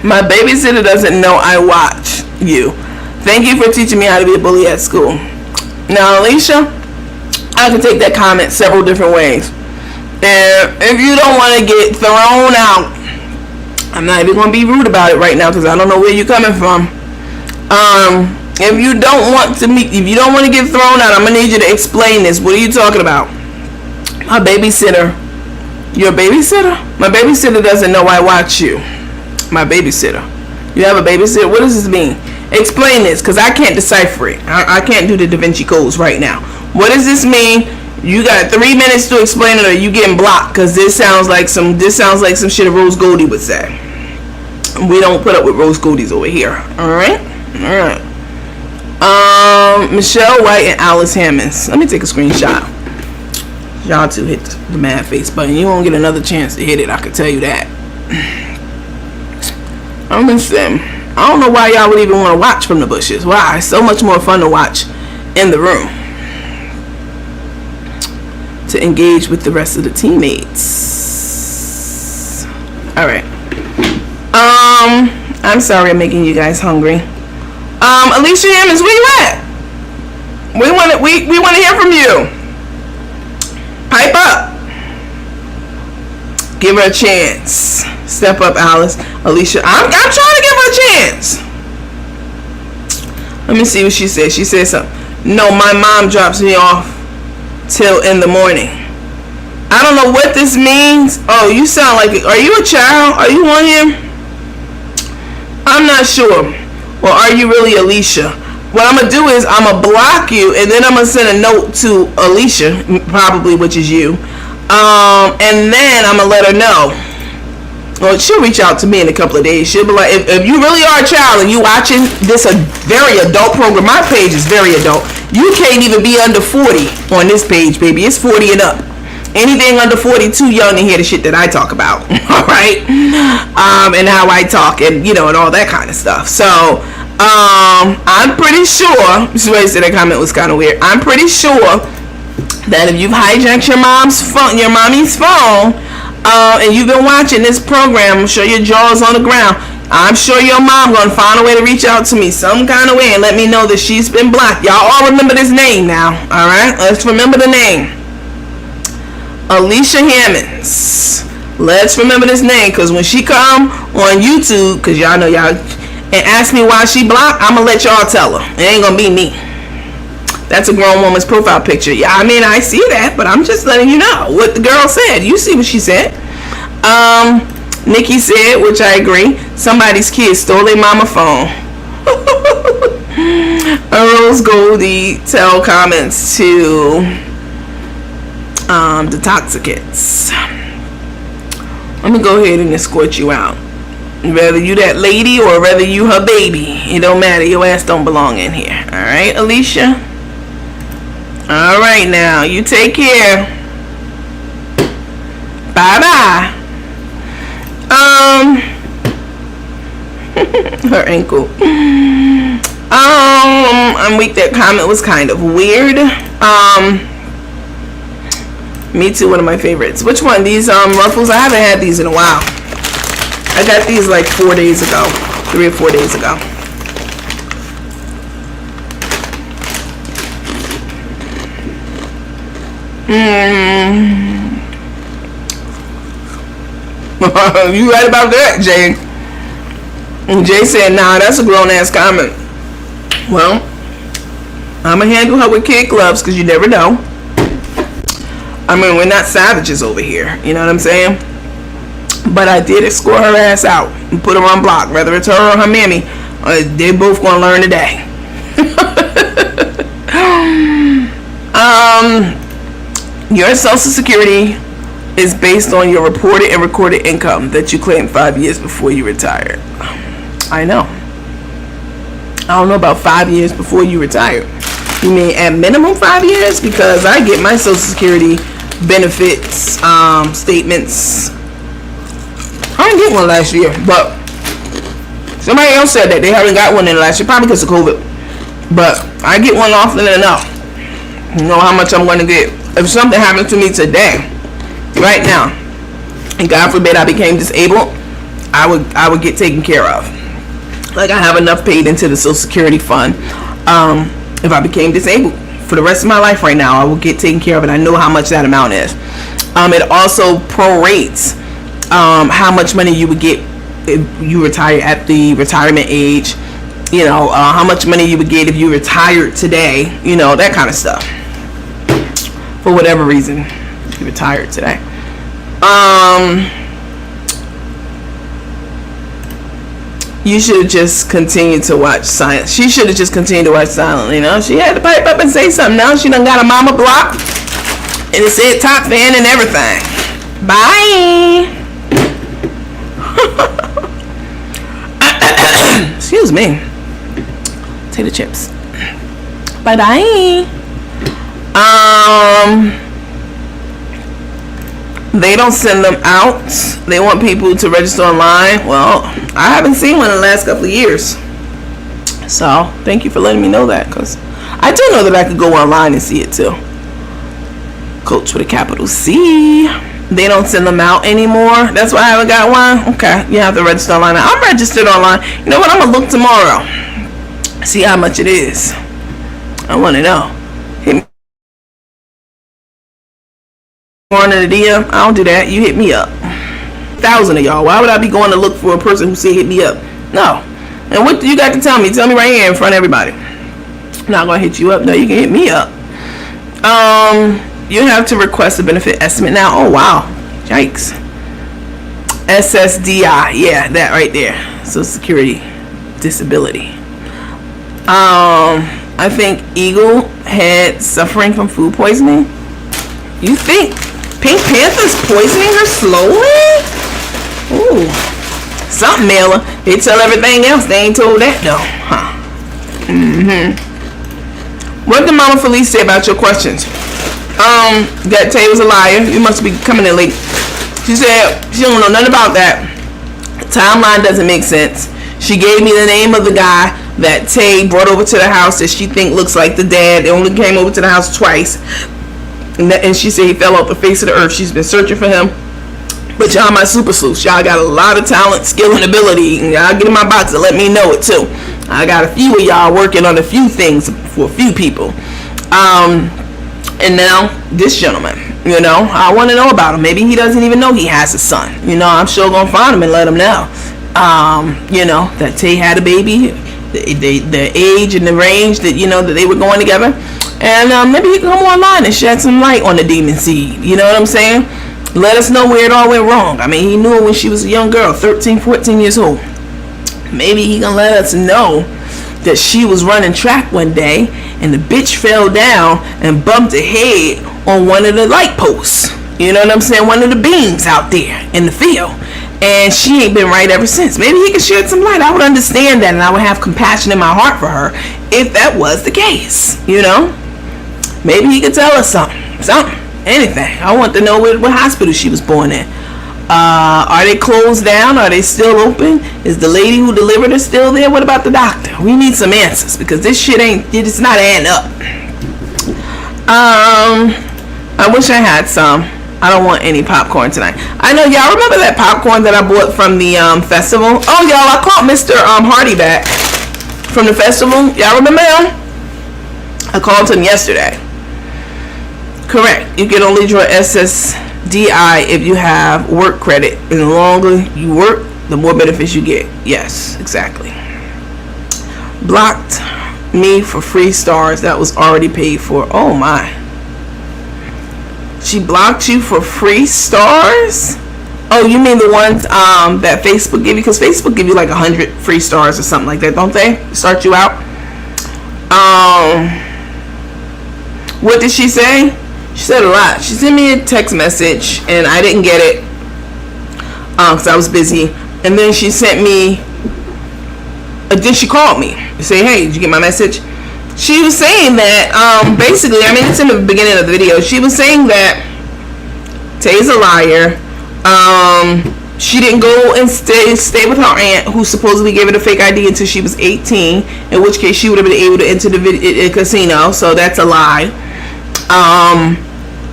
my babysitter doesn't know I watch you. Thank you for teaching me how to be a bully at school. Now, Alicia, I can take that comment several different ways. And if you don't want to get thrown out, I'm not even going to be rude about it right now because I don't know where you're coming from. If you don't want to get thrown out, I'm going to need you to explain this. What are you talking about? My babysitter. Your babysitter? My babysitter doesn't know I watch you. My babysitter. You have a babysitter? What does this mean? Explain this, because I can't decipher it. I can't do the Da Vinci codes right now. What does this mean? You got 3 minutes to explain it, or you getting blocked, because this sounds like some shit a Rose Goldie would say. We don't put up with Rose Goldies over here. Alright? Alright. Michelle White and Alice Hammonds. Let me take a screenshot. Y'all two hit the mad face button. You won't get another chance to hit it, I can tell you that. I'm gonna say, I don't know why y'all would even want to watch from the bushes. Why? It's so much more fun to watch in the room. To engage with the rest of the teammates. Alright. I'm sorry I'm making you guys hungry. Alicia Hammonds, where you at? We want to hear from you. Pipe up. Give her a chance. Step up, Alice. Alicia, I'm trying to give her a chance. Let me see what she said. She said something. No, my mom drops me off till in the morning. I don't know what this means. Oh, you sound like it. Are you a child? Are you on here? I'm not sure. Or are you really Alicia? What I'm going to do is I'm going to block you, and then I'm going to send a note to Alicia, probably, which is you. And then I'm going to let her know. Well, she'll reach out to me in a couple of days. She'll be like, if you really are a child and you watching this a very adult program, my page is very adult. You can't even be under 40 on this page, baby. It's 40 and up. Anything under 40 too young to hear the shit that I talk about. All right? And how I talk and, and all that kind of stuff. So, I'm pretty sure, somebody said that comment was kind of weird. I'm pretty sure that if you've hijacked your mommy's phone, and you've been watching this program, I'm sure your jaw's on the ground. I'm sure your mom gonna find a way to reach out to me some kind of way and let me know that she's been blocked. Y'all all remember this name now, all right? Let's remember the name. Alicia Hammonds. Let's remember this name, because when she come on YouTube, because y'all know y'all, and ask me why she blocked, I'm gonna let y'all tell her. It ain't gonna be me. That's a grown woman's profile picture. Yeah, I mean, I see that, but I'm just letting you know what the girl said. You see what she said. Nikki said, which I agree, somebody's kid stole their mama phone. Rose Goldie tell comments to the Toxicants. Let me go ahead and escort you out. Whether you that lady or whether you her baby, it don't matter. Your ass don't belong in here. All right, Alicia? All right, now. You take care. Bye-bye. Her ankle. I'm weak. That comment was kind of weird. Me too, one of my favorites. Which one? These ruffles? I haven't had these in a while. I got these like 4 days ago. 3 or 4 days ago. You right about that, Jay. And Jay said, nah, that's a grown-ass comment. Well, I'm going to handle her with kid gloves because you never know. I mean, we're not savages over here. You know what I'm saying? But I did escort her ass out and put her on block. Whether it's her or her mammy, they're both going to learn today. Your Social Security is based on your reported and recorded income that you claimed 5 years before you retired. I know. I don't know about 5 years before you retired. You mean at minimum 5 years? Because I get my Social Security benefits statements. I didn't get one last year, but somebody else said that they haven't got one in the last year, probably because of COVID. But I get one often enough. You know how much I'm going to get. If something happened to me today, right now, and God forbid I became disabled, I would get taken care of. Like I have enough paid into the Social Security fund. If I became disabled for the rest of my life right now, I will get taken care of, and I know how much that amount is. It also prorates how much money you would get if you retire at the retirement age. You know, how much money you would get if you retired today. You know, that kind of stuff. For whatever reason, you retired today. You should just continue to watch silent. She should have just continued to watch silent. You know, she had to pipe up and say something. Now she done got a mama block, and it said top fan and everything. Bye. Excuse me. Take the chips. Bye bye. They don't send them out. They want people to register online. Well, I haven't seen one in the last couple of years. So, thank you for letting me know that, because I do know that I could go online and see it too. Coach with a capital C. They don't send them out anymore. That's why I haven't got one. Okay, you have to register online. I'm registered online. You know what? I'm going to look tomorrow. See how much it is. I want to know. Hit me on the DM. I don't do that. You hit me up. 1,000 of y'all. Why would I be going to look for a person who said hit me up? No. And what do you got to tell me? Tell me right here in front of everybody. I'm not going to hit you up. No, you can hit me up. You have to request a benefit estimate now. Oh, wow. Yikes. SSDI. Yeah, that right there. Social Security Disability. I think Eagle had suffering from food poisoning. You think Pink Panther's poisoning her slowly? Ooh. Something, Mailer. They tell everything else. They ain't told that, though. Huh. What did Mama Felice say about your questions? That Tay was a liar. You must be coming in late. She said she don't know nothing about that. Timeline doesn't make sense. She gave me the name of the guy that Tay brought over to the house that she think looks like the dad. They only came over to the house twice. And she said he fell off the face of the earth. She's been searching for him. But y'all my super sleuths. Y'all got a lot of talent, skill, and ability. And y'all get in my box and let me know it too. I got a few of y'all working on a few things for a few people. And now this gentleman, you know, I want to know about him. Maybe he doesn't even know he has a son. You know, I'm sure gonna find him and let him know. You know, that Tay had a baby, the age and the range that, you know, that they were going together. And maybe he can come online and shed some light on the demon seed. You know what I'm saying? Let us know where it all went wrong. I mean, he knew it when she was a young girl, 13, 14 years old. Maybe he can let us know that she was running track one day and the bitch fell down and bumped her head on one of the light posts. You know what I'm saying? One of the beams out there in the field. and she ain't been right ever since. Maybe he could shed some light. I would understand that, and I would have compassion in my heart for her if that was the case, you know. Maybe he could tell us something, anything. I want to know what hospital she was born in. Are they closed down? Are they still open? Is the lady who delivered her still there? What about the doctor? We need some answers, because this shit it's not adding up. I wish I had some. I don't want any popcorn tonight. I know y'all remember that popcorn that I bought from the festival. Oh, y'all, I called Mr. Hardy back from the festival. Y'all remember him? I called him yesterday. Correct. You can only draw SSDI if you have work credit. And the longer you work, the more benefits you get. Yes, exactly. Blocked me for free stars that was already paid for. Oh my. She blocked you for free stars? Oh, you mean the ones that Facebook give you? Because Facebook give you like 100 free stars or something like that, don't they? Start you out. What did she say? She said a lot. She sent me a text message and I didn't get it because I was busy. And then she sent me. Then she called me to say, "Hey, did you get my message?" She was saying that basically, I mean, it's in the beginning of the video. She was saying that Tay's a liar. She didn't go and stay with her aunt, who supposedly gave her the fake ID until she was 18, in which case she would have been able to enter the casino. So that's a lie.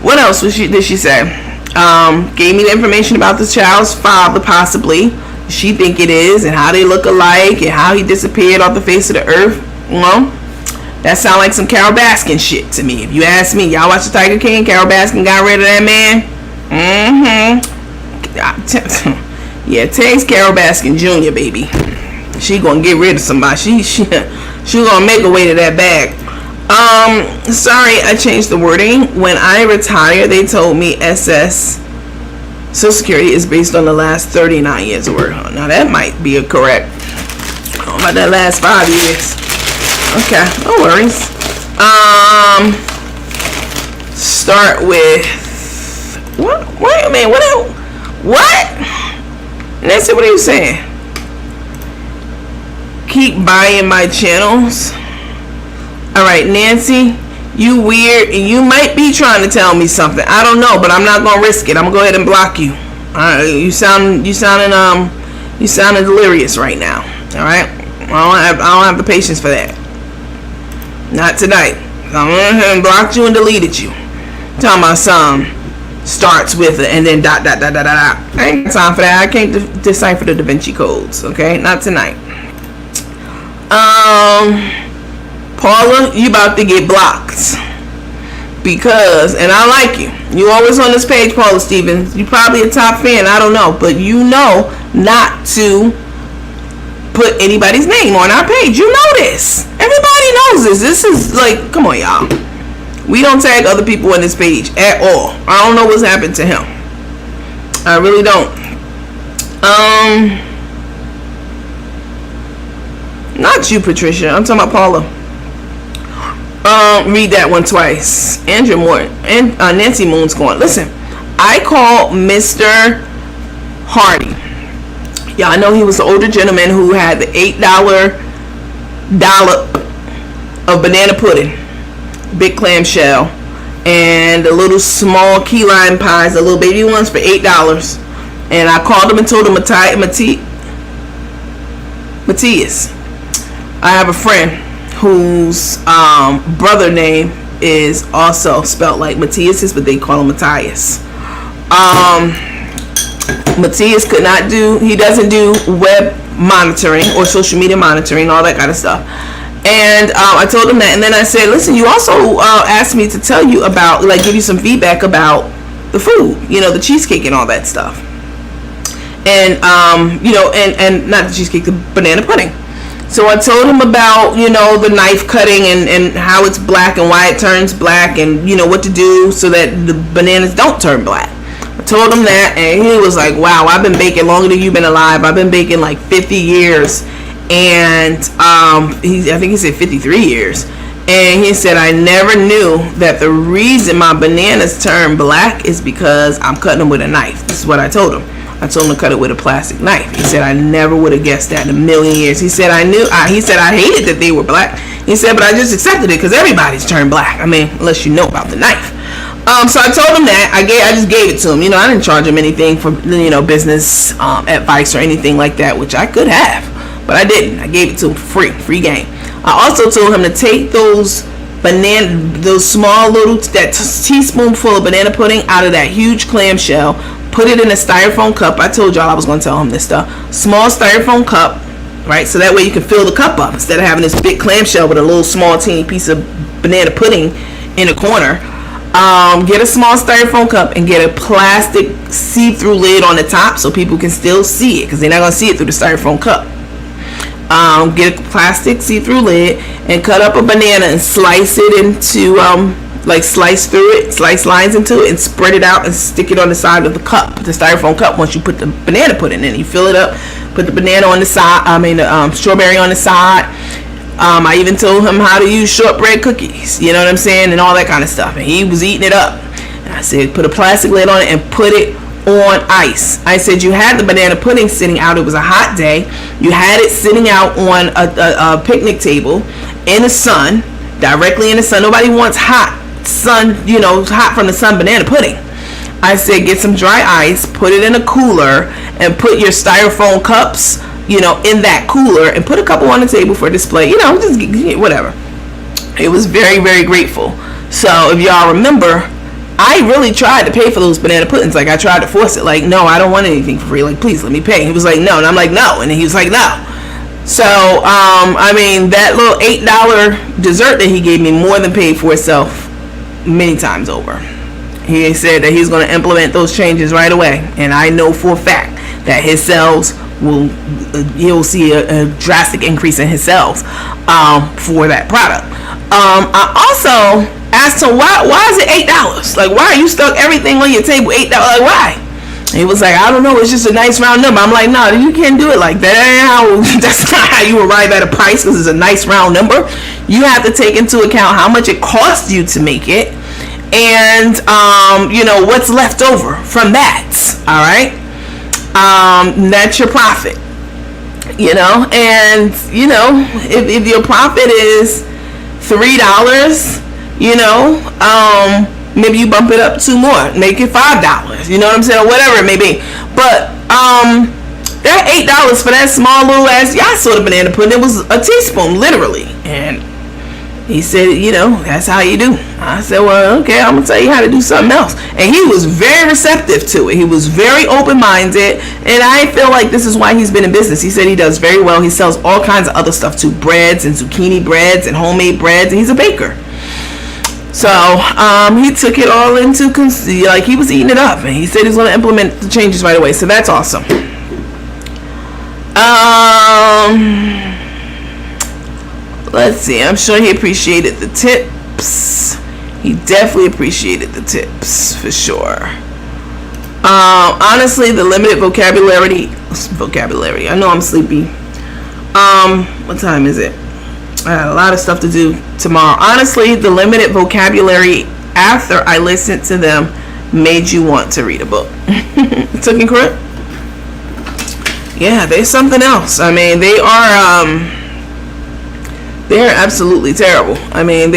What else did she say? Gave me the information about the child's father, possibly. She think it is, and how they look alike, and how he disappeared off the face of the earth. You know, that sound like some Carol Baskin shit to me. If you ask me, y'all watch the Tiger King? Carol Baskin got rid of that man. Yeah, Tay's Carol Baskin Jr., baby. She gonna get rid of somebody. She gonna make her way to that bag. Sorry, I changed the wording. When I retire, they told me Social Security is based on the last 39 years of work. Now that might be correct. I don't know about that last 5 years. Okay, no worries. Start with what? Wait a minute. What? Nancy, what are you saying? Keep buying my channels. All right, Nancy, you weird, and you might be trying to tell me something. I don't know, but I'm not gonna risk it. I'm gonna go ahead and block you. You sounding delirious right now. All right, I don't have the patience for that. Not tonight. I went ahead and blocked you and deleted you. Talking about some starts with it and then dot. I ain't got time for that. I can't decipher the Da Vinci codes. Okay, not tonight. Paula, you about to get blocked because, and I like you. You always on this page, Paula Stevens. You probably a top fan. I don't know, but you know not to put anybody's name on our page. You know this. Everybody knows this. This is like, come on, y'all. We don't tag other people on this page at all. I don't know what's happened to him. I really don't. Not you, Patricia. I'm talking about Paula. Read that one twice. Andrew Morton and Nancy Moon's going. Listen, I called Mr. Hardy. Yeah, I know he was the older gentleman who had the $8 dollop of banana pudding, big clamshell, and the little small key lime pies, the little baby ones for $8. And I called him and told him, Matthias, I have a friend whose brother name is also spelled like Matthias's, but they call him Matthias. Matthias he doesn't do web monitoring or social media monitoring, all that kind of stuff. And I told him that, and then I said, listen, you also asked me to tell you about, like, give you some feedback about the food, the cheesecake and all that stuff. And, and not the cheesecake, the banana pudding. So I told him about, the knife cutting and how it's black and why it turns black and, what to do so that the bananas don't turn black. I told him that, and he was like, wow, I've been baking longer than you've been alive. I've been baking like 50 years. And I think he said 53 years. And he said, I never knew that the reason my bananas turn black is because I'm cutting them with a knife. This is what I told him. I I told him to cut it with a plastic knife. He said, I never would have guessed that in a million years. He said, I hated that they were black. He said, but I just accepted it because everybody's turned black. I mean, unless you know about the knife. So I told him that. I just gave it to him. I didn't charge him anything for, business advice or anything like that, which I could have. But I didn't. I gave it to him for free game. I also told him to take those small little, that teaspoonful of banana pudding out of that huge clamshell, put it in a styrofoam cup. I told y'all I was going to tell him this stuff. Small styrofoam cup, right? So that way you can fill the cup up instead of having this big clamshell with a little small teeny piece of banana pudding in the corner. Get a small styrofoam cup and get a plastic see-through lid on the top so people can still see it because they're not going to see it through the styrofoam cup. Get a plastic see-through lid and cut up a banana and slice it into slice lines into it and spread it out and stick it on the side of the cup, the styrofoam cup. Once you put the banana pudding in, you fill it up, put the banana on the side, the strawberry on the side. I even told him how to use shortbread cookies, you know what I'm saying, and all that kind of stuff, and he was eating it up. And I said, put a plastic lid on it and put it on ice. I said, you had the banana pudding sitting out. It was a hot day. You had it sitting out on a picnic table in the sun, directly in the sun. Nobody wants hot sun, hot from the sun banana pudding. I said, get some dry ice, put it in a cooler, and put your styrofoam cups, in that cooler, and put a couple on the table for display. Just whatever. It was very, very grateful. So if y'all remember, I really tried to pay for those banana puddings. Like, I tried to force it. Like, no, I don't want anything for free. Like, please let me pay. He was like, no. And I'm like, no. And then he was like, no. So, that little $8 dessert that he gave me more than paid for itself many times over. He said that he's going to implement those changes right away. And I know for a fact that his sales he'll see a drastic increase in his sales for that product. I also asked him, why is it $8? Like, why are you stuck everything on your table $8? Like, why? And he was like, I don't know, it's just a nice round number. I'm like, no, you can't do it like that. That's not how you arrive at a price, because it's a nice round number. You have to take into account how much it costs you to make it, and what's left over from that. All right, that's your profit. And if your profit is $3, maybe you bump it up 2 more, make it $5, you know what I'm saying, or whatever it may be. But that $8 for that small little ass soda banana pudding, it was a teaspoon, literally. And he said, that's how you do. I said, well, okay, I'm gonna tell you how to do something else. And he was very receptive to it. He was very open-minded, and I feel like this is why he's been in business. He said he does very well. He sells all kinds of other stuff too, breads and zucchini breads and homemade breads, and he's a baker. So he took it all into, he was eating it up, and he said he's going to implement the changes right away. So that's awesome. Let's see. I'm sure he appreciated the tips. He definitely appreciated the tips, for sure. Honestly, the limited vocabulary. I know I'm sleepy. What time is it? I had a lot of stuff to do tomorrow. Honestly, the limited vocabulary after I listened to them made you want to read a book. Talking correct? Yeah, there's something else. I mean, they're absolutely terrible. I mean,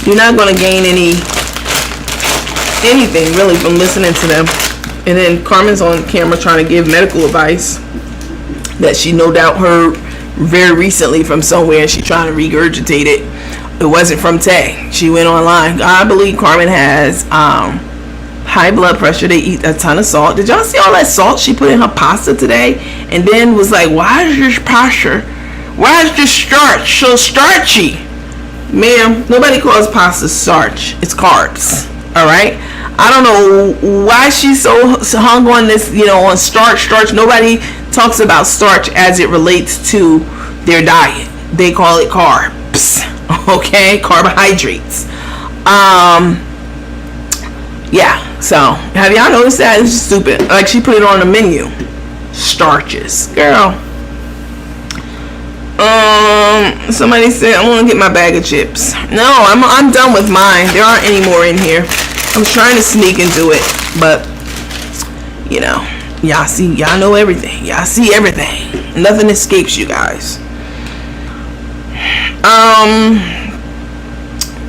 you're not going to gain anything really from listening to them. And then Carmen's on camera trying to give medical advice that she no doubt heard very recently from somewhere, and she trying to regurgitate it. It wasn't from Tay. She went online. I believe Carmen has high blood pressure. They eat a ton of salt. Did y'all see all that salt she put in her pasta today? And then was like, why is this starch so starchy? Ma'am, nobody calls pasta starch. It's carbs. Alright? I don't know why she's so hung on this, on starch. Nobody talks about starch as it relates to their diet. They call it carbs. Okay? Carbohydrates. Yeah. So, have y'all noticed that? It's stupid. Like, she put it on the menu. Starches. Girl. Somebody said, I want to get my bag of chips. No, I'm done with mine. There aren't any more in here. I'm trying to sneak into it, but you know, y'all know everything. Y'all see everything. Nothing escapes you guys.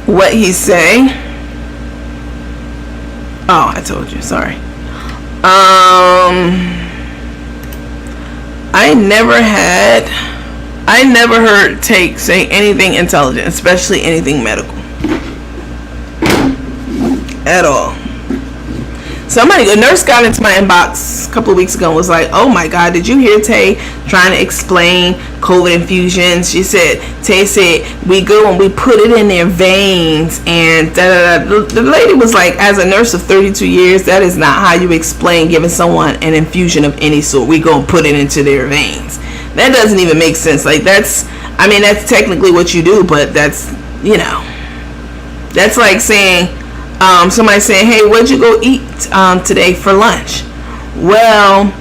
What he say? Oh, I told you. Sorry. I never heard Take say anything intelligent, especially anything medical. At all. A nurse got into my inbox a couple of weeks ago and was like, oh my God, did you hear Tay trying to explain COVID infusions? She said, Tay said, we go and we put it in their veins and da da da. The lady was like, as a nurse of 32 years, that is not how you explain giving someone an infusion of any sort. We go and put it into their veins. That doesn't even make sense. Like, that's technically what you do, but that's, that's like saying, somebody saying, hey, what'd you go eat today for lunch? Well,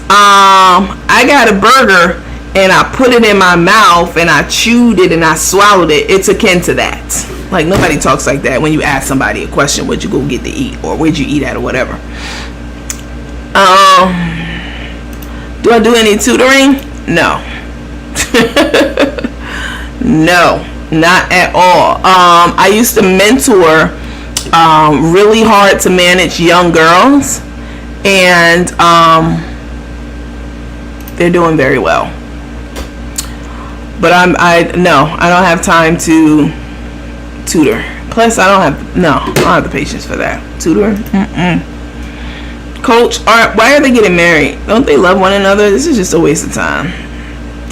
I got a burger and I put it in my mouth and I chewed it and I swallowed it. It's akin to that. Like, nobody talks like that when you ask somebody a question, what'd you go get to eat, or where'd you eat at, or whatever. Do I do any tutoring? No. No, not at all. I used to mentor really hard to manage young girls, and they're doing very well. But I don't have time to tutor. Plus, I don't have the patience for that. Tutor? Coach, why are they getting married? Don't they love one another? This is just a waste of time.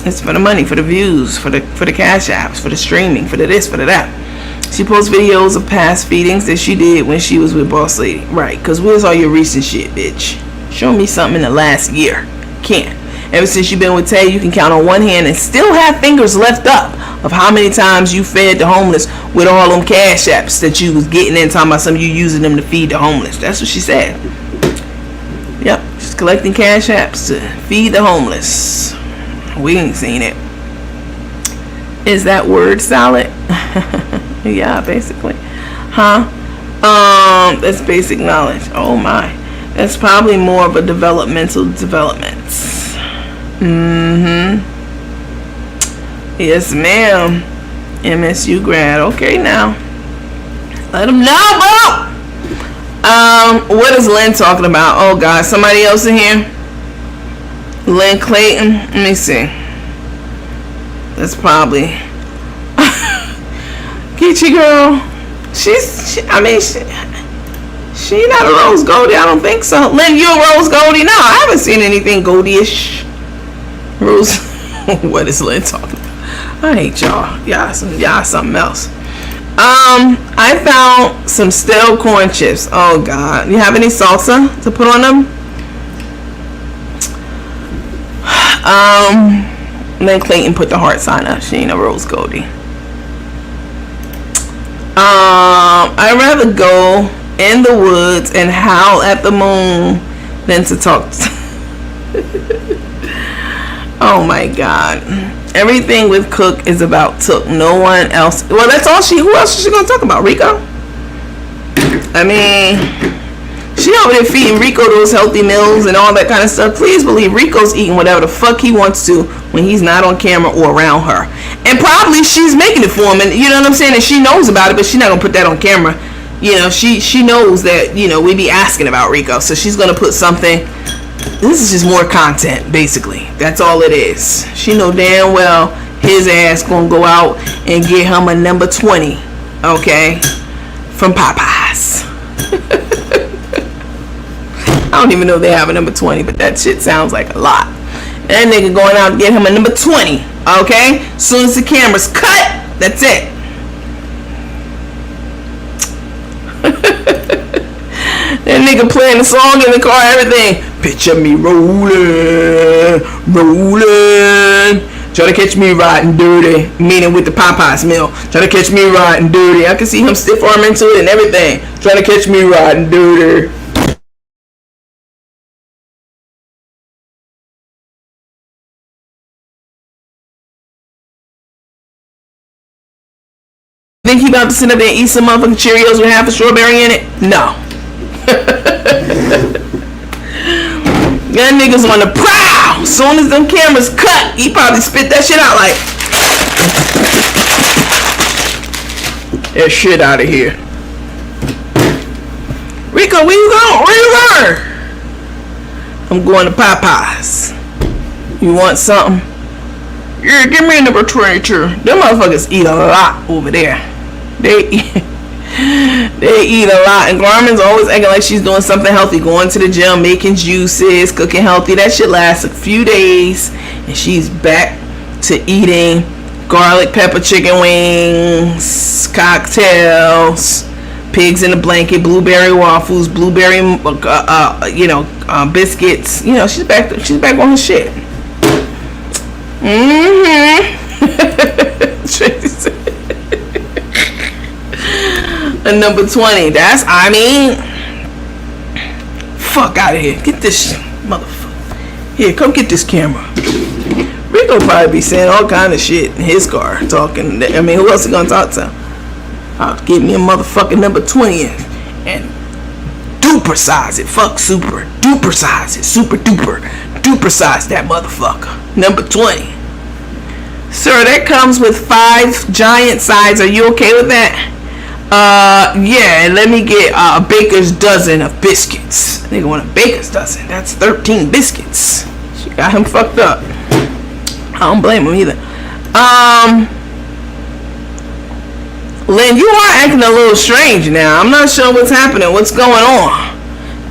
It's for the money, for the views, for the cash apps, for the streaming, for the this, for the that. She posts videos of past feedings that she did when she was with Boss Lady. Right, because where's all your recent shit, bitch? Show me something in the last year. Can't. Ever since you've been with Tay, you can count on one hand and still have fingers left up of how many times you fed the homeless with all them cash apps that you was getting in, talking about some of you using them to feed the homeless. That's what she said. Yep, she's collecting cash apps to feed the homeless. We ain't seen it. Is that word salad? Yeah, basically. That's basic knowledge. Oh my. That's probably more of a developmental development. Yes, ma'am. MSU grad. Okay, now. Let them know, bro. What is Lynn talking about? Oh God, somebody else in here? Lynn Clayton. Let me see. That's probably get you, girl. She not a rose goldie. I don't think so. Lynn, you a rose goldie? No, I haven't seen anything goldie-ish. Rose. What is Lynn talking about? I hate y'all. Y'all something else. I found some stale corn chips. Oh God. You have any salsa to put on them? Then Clayton put the heart sign up. She ain't a rose goldie. I'd rather go in the woods and howl at the moon than to talk. Oh my God. Everything with Cook is about Took. No one else. Well, that's all who else is she gonna talk about? Rico? I mean, she over there feeding Rico those healthy meals and all that kind of stuff. Please believe Rico's eating whatever the fuck he wants to when he's not on camera or around her. And probably she's making it for him, and you know what I'm saying? And she knows about it, but she's not gonna put that on camera. You know, she knows that, you know, we be asking about Rico, so she's gonna put something. This is just more content, basically. That's all it is. She know damn well his ass gonna go out and get him a number 20, okay, from Popeyes. I don't even know if they have a number 20, but that shit sounds like a lot. That nigga going out to get him a number 20, okay? As soon as the camera's cut, that's it. That nigga playing the song in the car, everything. Picture me rolling, try to catch me riding dirty, meaning with the Popeyes meal. Try to catch me riding dirty. I can see him stiff arm into it and everything. Try to catch me riding dirty. Think he about to sit up there and eat some motherfucking Cheerios with half a strawberry in it? No. Young niggas on the prowl. Soon as them cameras cut, he probably spit that shit out like, that shit out of here. Rico, where you going? Where you going? I'm going to Popeyes. You want something? Yeah, give me a number 22. Them motherfuckers eat a lot over there. They eat a lot. And Carmen's always acting like she's doing something healthy. Going to the gym, making juices, cooking healthy. That shit lasts a few days. And she's back to eating garlic pepper chicken wings, cocktails, pigs in a blanket, blueberry waffles, blueberry, biscuits. You know, she's back on her shit. And number 20. Fuck out of here. Get this motherfucker. Here, come get this camera. Rico probably be saying all kind of shit in his car, talking. I mean, who else is gonna talk to him? I'll give me a motherfucking number 20 and duper size it. Fuck super. Duper size it. Super duper. Duper size that motherfucker. Number 20. Sir, that comes with 5 giant sides. Are you okay with that? Yeah, let me get a baker's dozen of biscuits. Nigga want a baker's dozen. That's 13 biscuits. She got him fucked up. I don't blame him either. Lynn, you are acting a little strange now. I'm not sure what's happening. What's going on?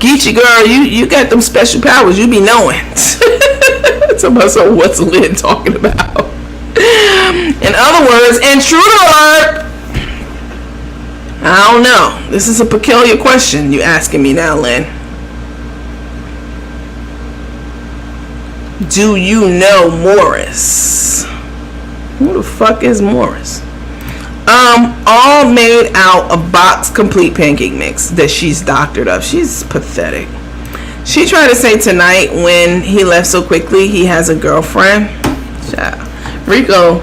Geechee girl, you got them special powers. You be knowing. So what's Lynn talking about? In other words, intruder alert. I don't know. This is a peculiar question you asking me now, Lynn. Do you know Morris? Who the fuck is Morris? All made out of box complete pancake mix that she's doctored up. She's pathetic. She tried to say tonight when he left so quickly he has a girlfriend. Rico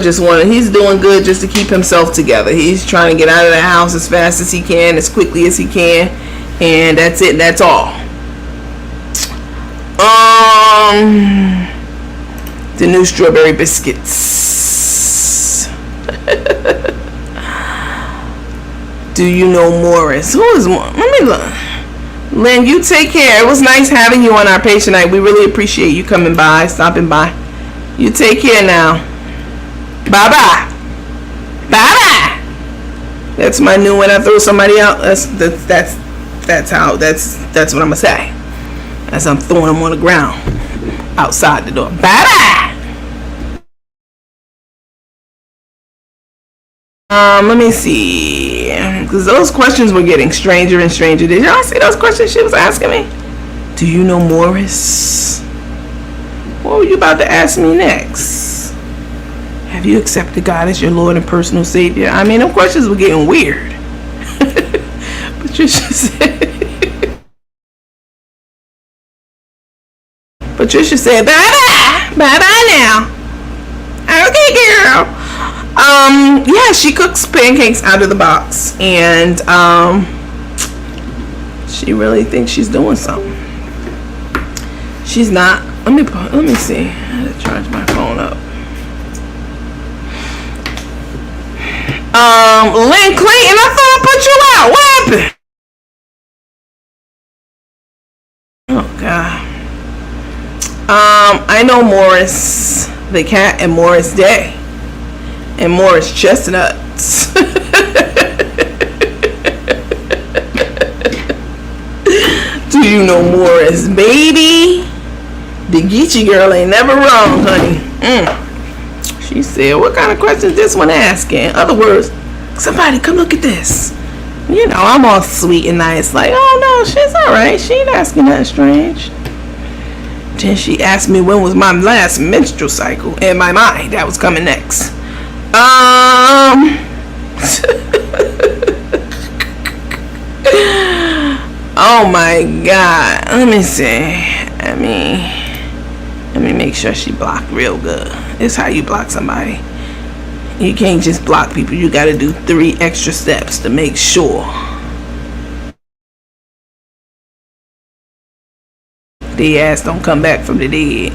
just he's doing good just to keep himself together. He's trying to get out of the house as fast as he can, as quickly as he can, and that's it. That's all. The new strawberry biscuits. Do you know Morris? Who is Morris? Let me look. Lynn, you take care. It was nice having you on our page tonight. We really appreciate you coming by, stopping by. You take care now. Bye-bye. Bye-bye. That's my new when I throw somebody out. That's what I'm gonna say. As I'm throwing them on the ground outside the door. Bye-bye. Let me see. Because those questions were getting stranger and stranger. Did y'all see those questions she was asking me? Do you know Morris? What were you about to ask me next? Have you accepted God as your Lord and personal Savior? I mean, them questions were getting weird. Patricia said, bye-bye. Bye-bye now. Okay, girl. Yeah, she cooks pancakes out of the box. And, she really thinks she's doing something. She's not. Let me see. I had to charge my phone up. Lynn Clayton, I thought I put you out. What happened? Oh, God. I know Morris the cat and Morris Day. And Morris Chestnuts. Do you know Morris, baby? The Geechee girl ain't never wrong, honey. She said, what kind of questions this one asking? In other words, somebody come look at this. You know, I'm all sweet and nice, like, oh no, she's alright. She ain't asking nothing strange. Then she asked me when was my last menstrual cycle. In my mind, that was coming next. Oh my God. Let me see. Let me make sure she blocked real good. It's how you block somebody. You can't just block people. You got to do 3 extra steps to make sure. their ass don't come back from the dead.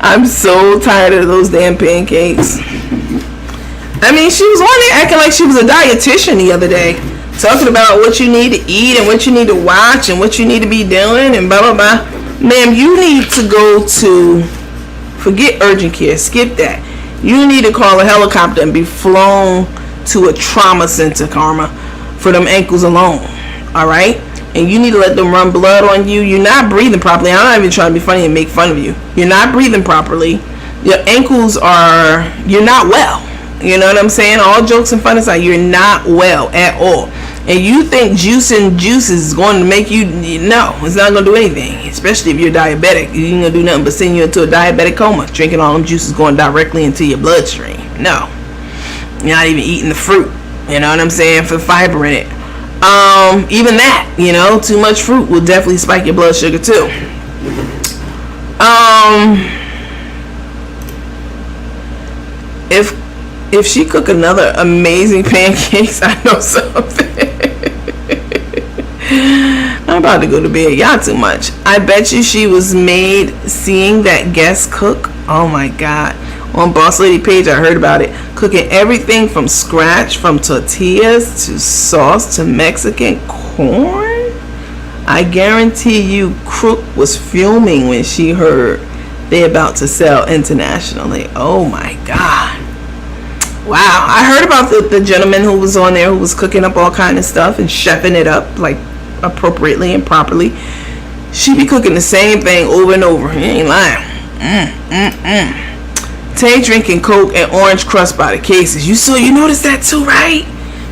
I'm so tired of those damn pancakes. I mean, she was on there acting like she was a dietitian the other day, talking about what you need to eat and what you need to watch and what you need to be doing and blah blah blah. Ma'am, you need to go to, forget urgent care, skip that. You need to call a helicopter and be flown to a trauma center, Karma, for them ankles alone. Alright? And you need to let them run blood on you. You're not breathing properly. I'm not even trying to be funny and make fun of you. You're not breathing properly. Your ankles are, you're not well. You know what I'm saying? All jokes and fun aside, you're not well at all. And you think juicing juices is going to make you, no, it's not going to do anything. Especially if you're diabetic. You ain't going to do nothing but send you into a diabetic coma. Drinking all them juices going directly into your bloodstream. No. You're not even eating the fruit. You know what I'm saying? For the fiber in it. Even that, you know, too much fruit will definitely spike your blood sugar too. If she cook another amazing pancakes, I know something. I'm about to go to bed. Y'all too much. I bet you she was made seeing that guest cook. Oh my God. On Boss Lady page, I heard about it. Cooking everything from scratch, from tortillas to sauce to Mexican corn. I guarantee you Crook was fuming when she heard they about to sell internationally. Oh my God. Wow. I heard about the gentleman who was on there who was cooking up all kind of stuff and chefing it up like appropriately and properly. She be cooking the same thing over and over. You ain't lying. Tay drinking Coke and orange crust by the cases. You noticed that too, right?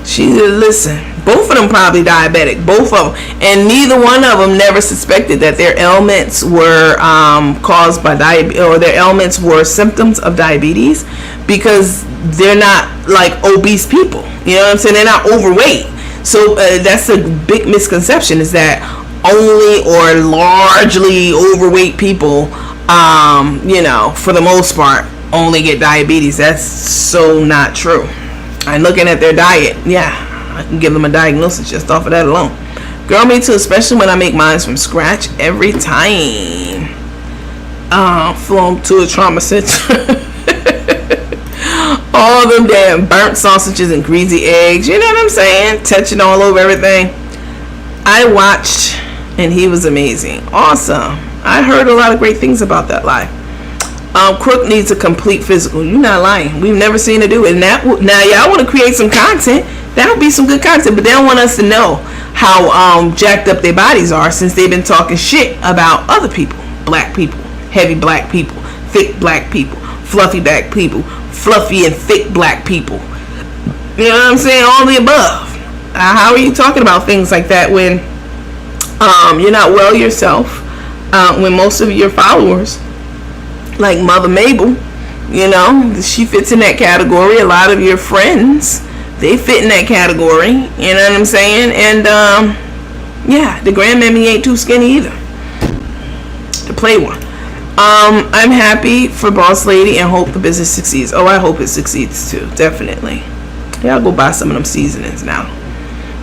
She listen. Both of them probably diabetic. Both of them, and neither one of them never suspected that their ailments were caused by diabetes, or their ailments were symptoms of diabetes, because they're not like obese people. You know what I'm saying? They're not overweight. So that's a big misconception, is that only or largely overweight people, you know, for the most part, only get diabetes. That's so not true. And looking at their diet, yeah, I can give them a diagnosis just off of that alone. Girl, me too, especially when I make mine from scratch every time. Flown to a trauma center. All them damn burnt sausages and greasy eggs, you know what I'm saying? Touching all over everything. I watched, and he was amazing. Awesome. I heard a lot of great things about that live. Crook needs a complete physical. You're not lying. We've never seen her do it. And now y'all want to create some content. That'll be some good content. But they don't want us to know how jacked up their bodies are, since they've been talking shit about other people. Black people. Heavy black people. Thick black people. Fluffy black people. Fluffy and thick black people. You know what I'm saying? All the above. How are you talking about things like that when you're not well yourself? When most of your followers, like Mother Mabel, you know, she fits in that category. A lot of your friends, they fit in that category. You know what I'm saying? And yeah, the grandmammy ain't too skinny either to play one. I'm happy for Boss Lady and hope the business succeeds. Oh, I hope it succeeds too, definitely. Y'all go buy some of them seasonings now.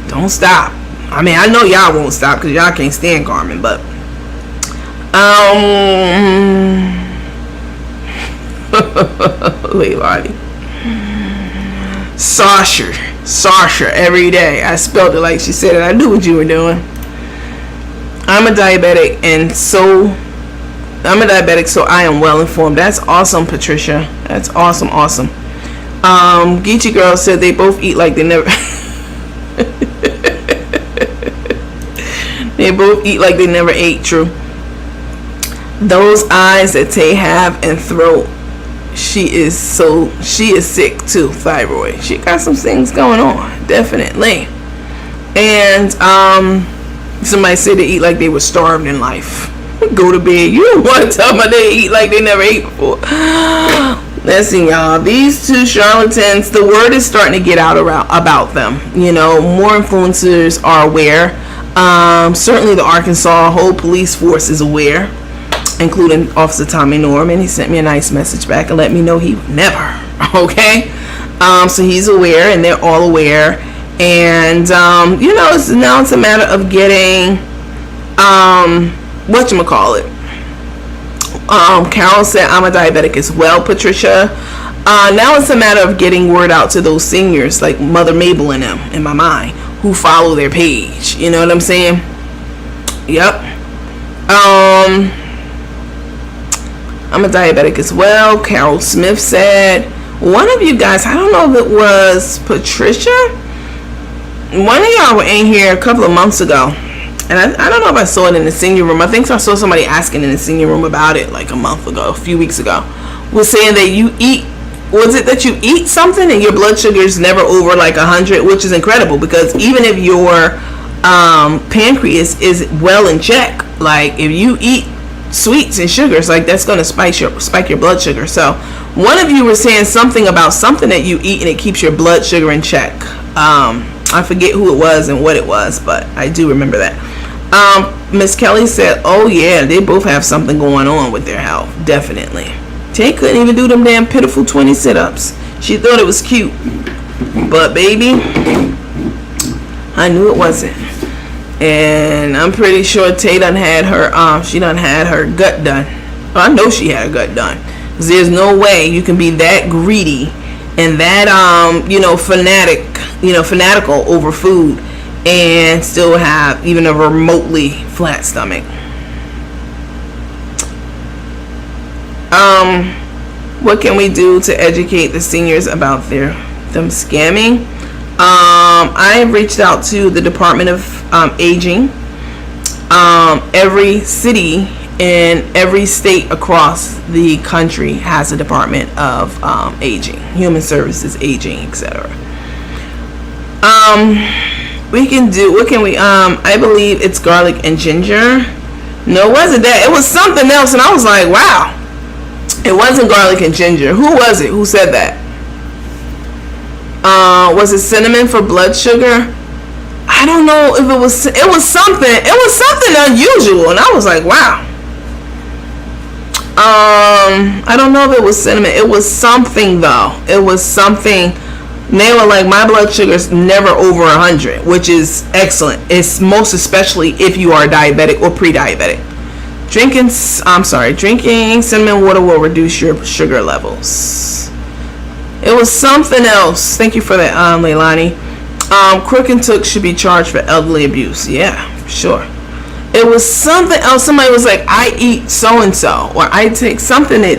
Don't stop. I mean, I know y'all won't stop because y'all can't stand Carmen, but Leilani. Sasha every day. I spelled it like she said it. I knew what you were doing. I'm a diabetic, so I am well informed. That's awesome, Patricia. That's awesome. Geechee Girl said they both eat like they never they both eat like they never ate. True. Those eyes that Tay have and throat, she is sick too. Thyroid. She got some things going on, definitely. And somebody said they eat like they were starved in life. Go to bed. You don't want to tell me they eat like they never ate before. Listen, y'all, these two charlatans, the word is starting to get out about them. You know, more influencers are aware. Certainly the Arkansas whole police force is aware, including Officer Tommy Norman. He sent me a nice message back and let me know he would never. Okay? So he's aware, and they're all aware. And, you know, now it's a matter of getting Whatchamacallit. Carol said, I'm a diabetic as well, Patricia. Now it's a matter of getting word out to those seniors like Mother Mabel and them, in my mind, who follow their page. You know what I'm saying? Yep. I'm a diabetic as well, Carol Smith said. One of you guys, I don't know if it was Patricia, one of y'all were in here a couple of months ago, and I don't know if I saw it in the senior room. I think I saw somebody asking in the senior room about it like a few weeks ago, was saying that you eat something and your blood sugar is never over like 100, which is incredible, because even if your pancreas is well in check, like if you eat sweets and sugars, like that's going to spike your blood sugar. So one of you was saying something about something that you eat and it keeps your blood sugar in check. I forget who it was and what it was, but I do remember that. Miss Kelly said, oh yeah, they both have something going on with their health. Definitely. Tay couldn't even do them damn pitiful 20 sit-ups. She thought it was cute, but baby, I knew it wasn't. And I'm pretty sure Tay done had her gut done. Well, I know she had her gut done, because there's no way you can be that greedy and that fanatical over food and still have even a remotely flat stomach. What can we do to educate the seniors about them scamming? I have reached out to the Department of Aging. Every city in every state across the country has a Department of Aging, Human Services, Aging, etc. What can we I believe it's garlic and ginger. No, it wasn't that. It was something else, and I was like, wow. It wasn't garlic and ginger. Who was it? Who said that? Was it cinnamon for blood sugar? I don't know if it was something unusual, and I was like, wow. I don't know if it was cinnamon. It was something though. It was something. They were like, my blood sugar is never over 100, which is excellent. It's most especially if you are diabetic or pre-diabetic. Drinking cinnamon water will reduce your sugar levels. It was something else. Thank you for that, Leilani. Crook and Took should be charged for elderly abuse. Yeah, sure. It was something else. Somebody was like, I eat so-and-so, or I take something. And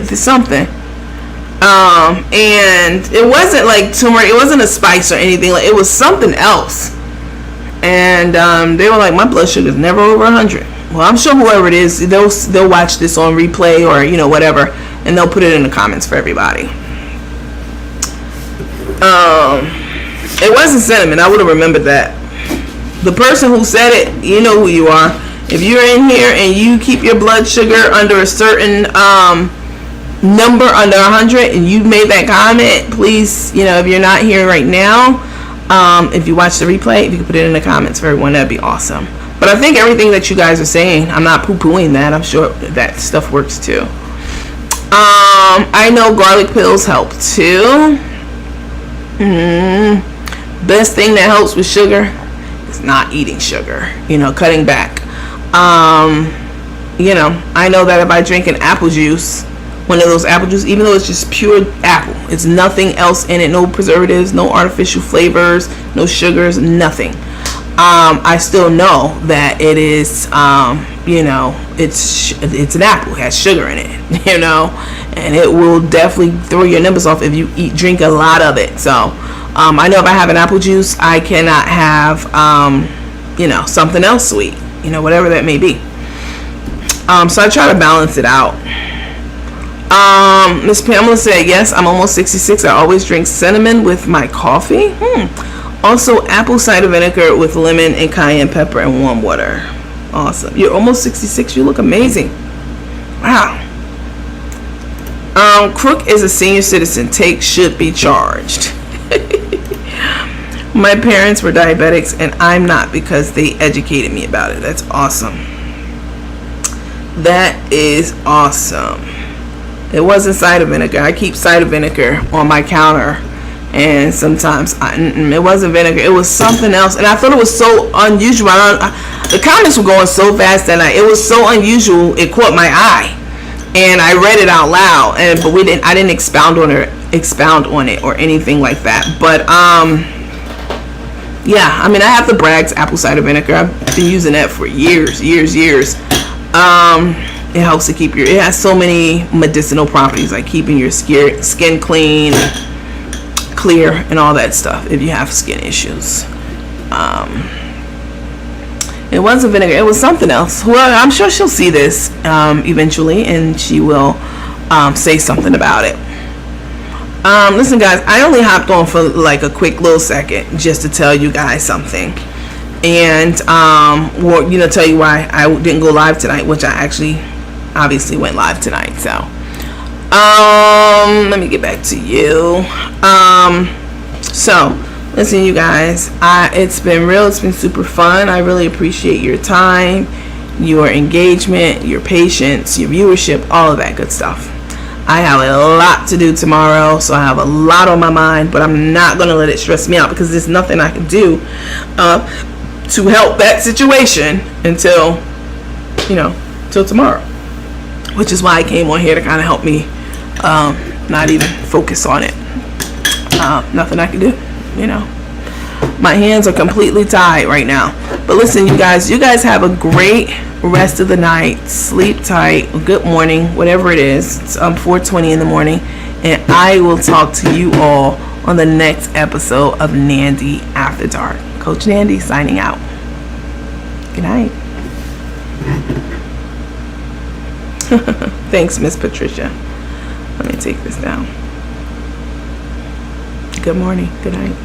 it wasn't like turmeric. It wasn't a spice or anything. Like, it was something else. And they were like, my blood sugar is never over 100. Well, I'm sure whoever it is, they'll watch this on replay or whatever, and they'll put it in the comments for everybody. It wasn't cinnamon. I would have remembered that. The person who said it, you know who you are. If you're in here and you keep your blood sugar under a certain number, under 100, and you made that comment, please, if you're not here right now, if you watch the replay, if you could put it in the comments for everyone, that'd be awesome. But I think everything that you guys are saying, I'm not poo-pooing that. I'm sure that stuff works too. I know garlic pills help too. Best thing that helps with sugar is not eating sugar. Cutting back. I know that if I drink an apple juice, one of those apple juice, even though it's just pure apple, it's nothing else in it, no preservatives, no artificial flavors, no sugars, nothing. I still know that it is, it's an apple, it has sugar in it, and it will definitely throw your numbers off if you drink a lot of it. So, I know if I have an apple juice, I cannot have, something else sweet, whatever that may be. So I try to balance it out. Miss Pamela said, yes, I'm almost 66. I always drink cinnamon with my coffee. Also, apple cider vinegar with lemon and cayenne pepper and warm water. Awesome. You're almost 66. You look amazing. Wow. Crook is a senior citizen. Should be charged. My parents were diabetics and I'm not, because they educated me about it. That's awesome. That is awesome. It wasn't cider vinegar. I keep cider vinegar on my counter. And sometimes it wasn't vinegar. It was something else, and I thought it was so unusual. The comments were going so fast that night. It was so unusual. It caught my eye, and I read it out loud. But I didn't expound on it or anything like that. But yeah, I mean, I have the Bragg's apple cider vinegar. I've been using that for years. It helps to keep it has so many medicinal properties, like keeping your skin clean, clear, and all that stuff if you have skin issues. It wasn't vinegar, it was something else. Well, I'm sure she'll see this eventually, and she will say something about it. Listen, guys, I only hopped on for like a quick little second just to tell you guys something, and tell you why I didn't go live tonight, which I actually obviously went live tonight. So let me get back to you. So listen, you guys, it's been super fun. I really appreciate your time, your engagement, your patience, your viewership, all of that good stuff. I have a lot to do tomorrow, so I have a lot on my mind, but I'm not going to let it stress me out, because there's nothing I can do to help that situation until tomorrow, which is why I came on here to kind of help me not even focus on it. Nothing I can do, my hands are completely tied right now. But listen, you guys have a great rest of the night. Sleep tight. Good morning, whatever it is. It's 4:20 in the morning, and I will talk to you all on the next episode of Nandy After Dark. Coach Nandy signing out. Good night. Thanks, Miss Patricia. Let me take this down. Good morning. Good night.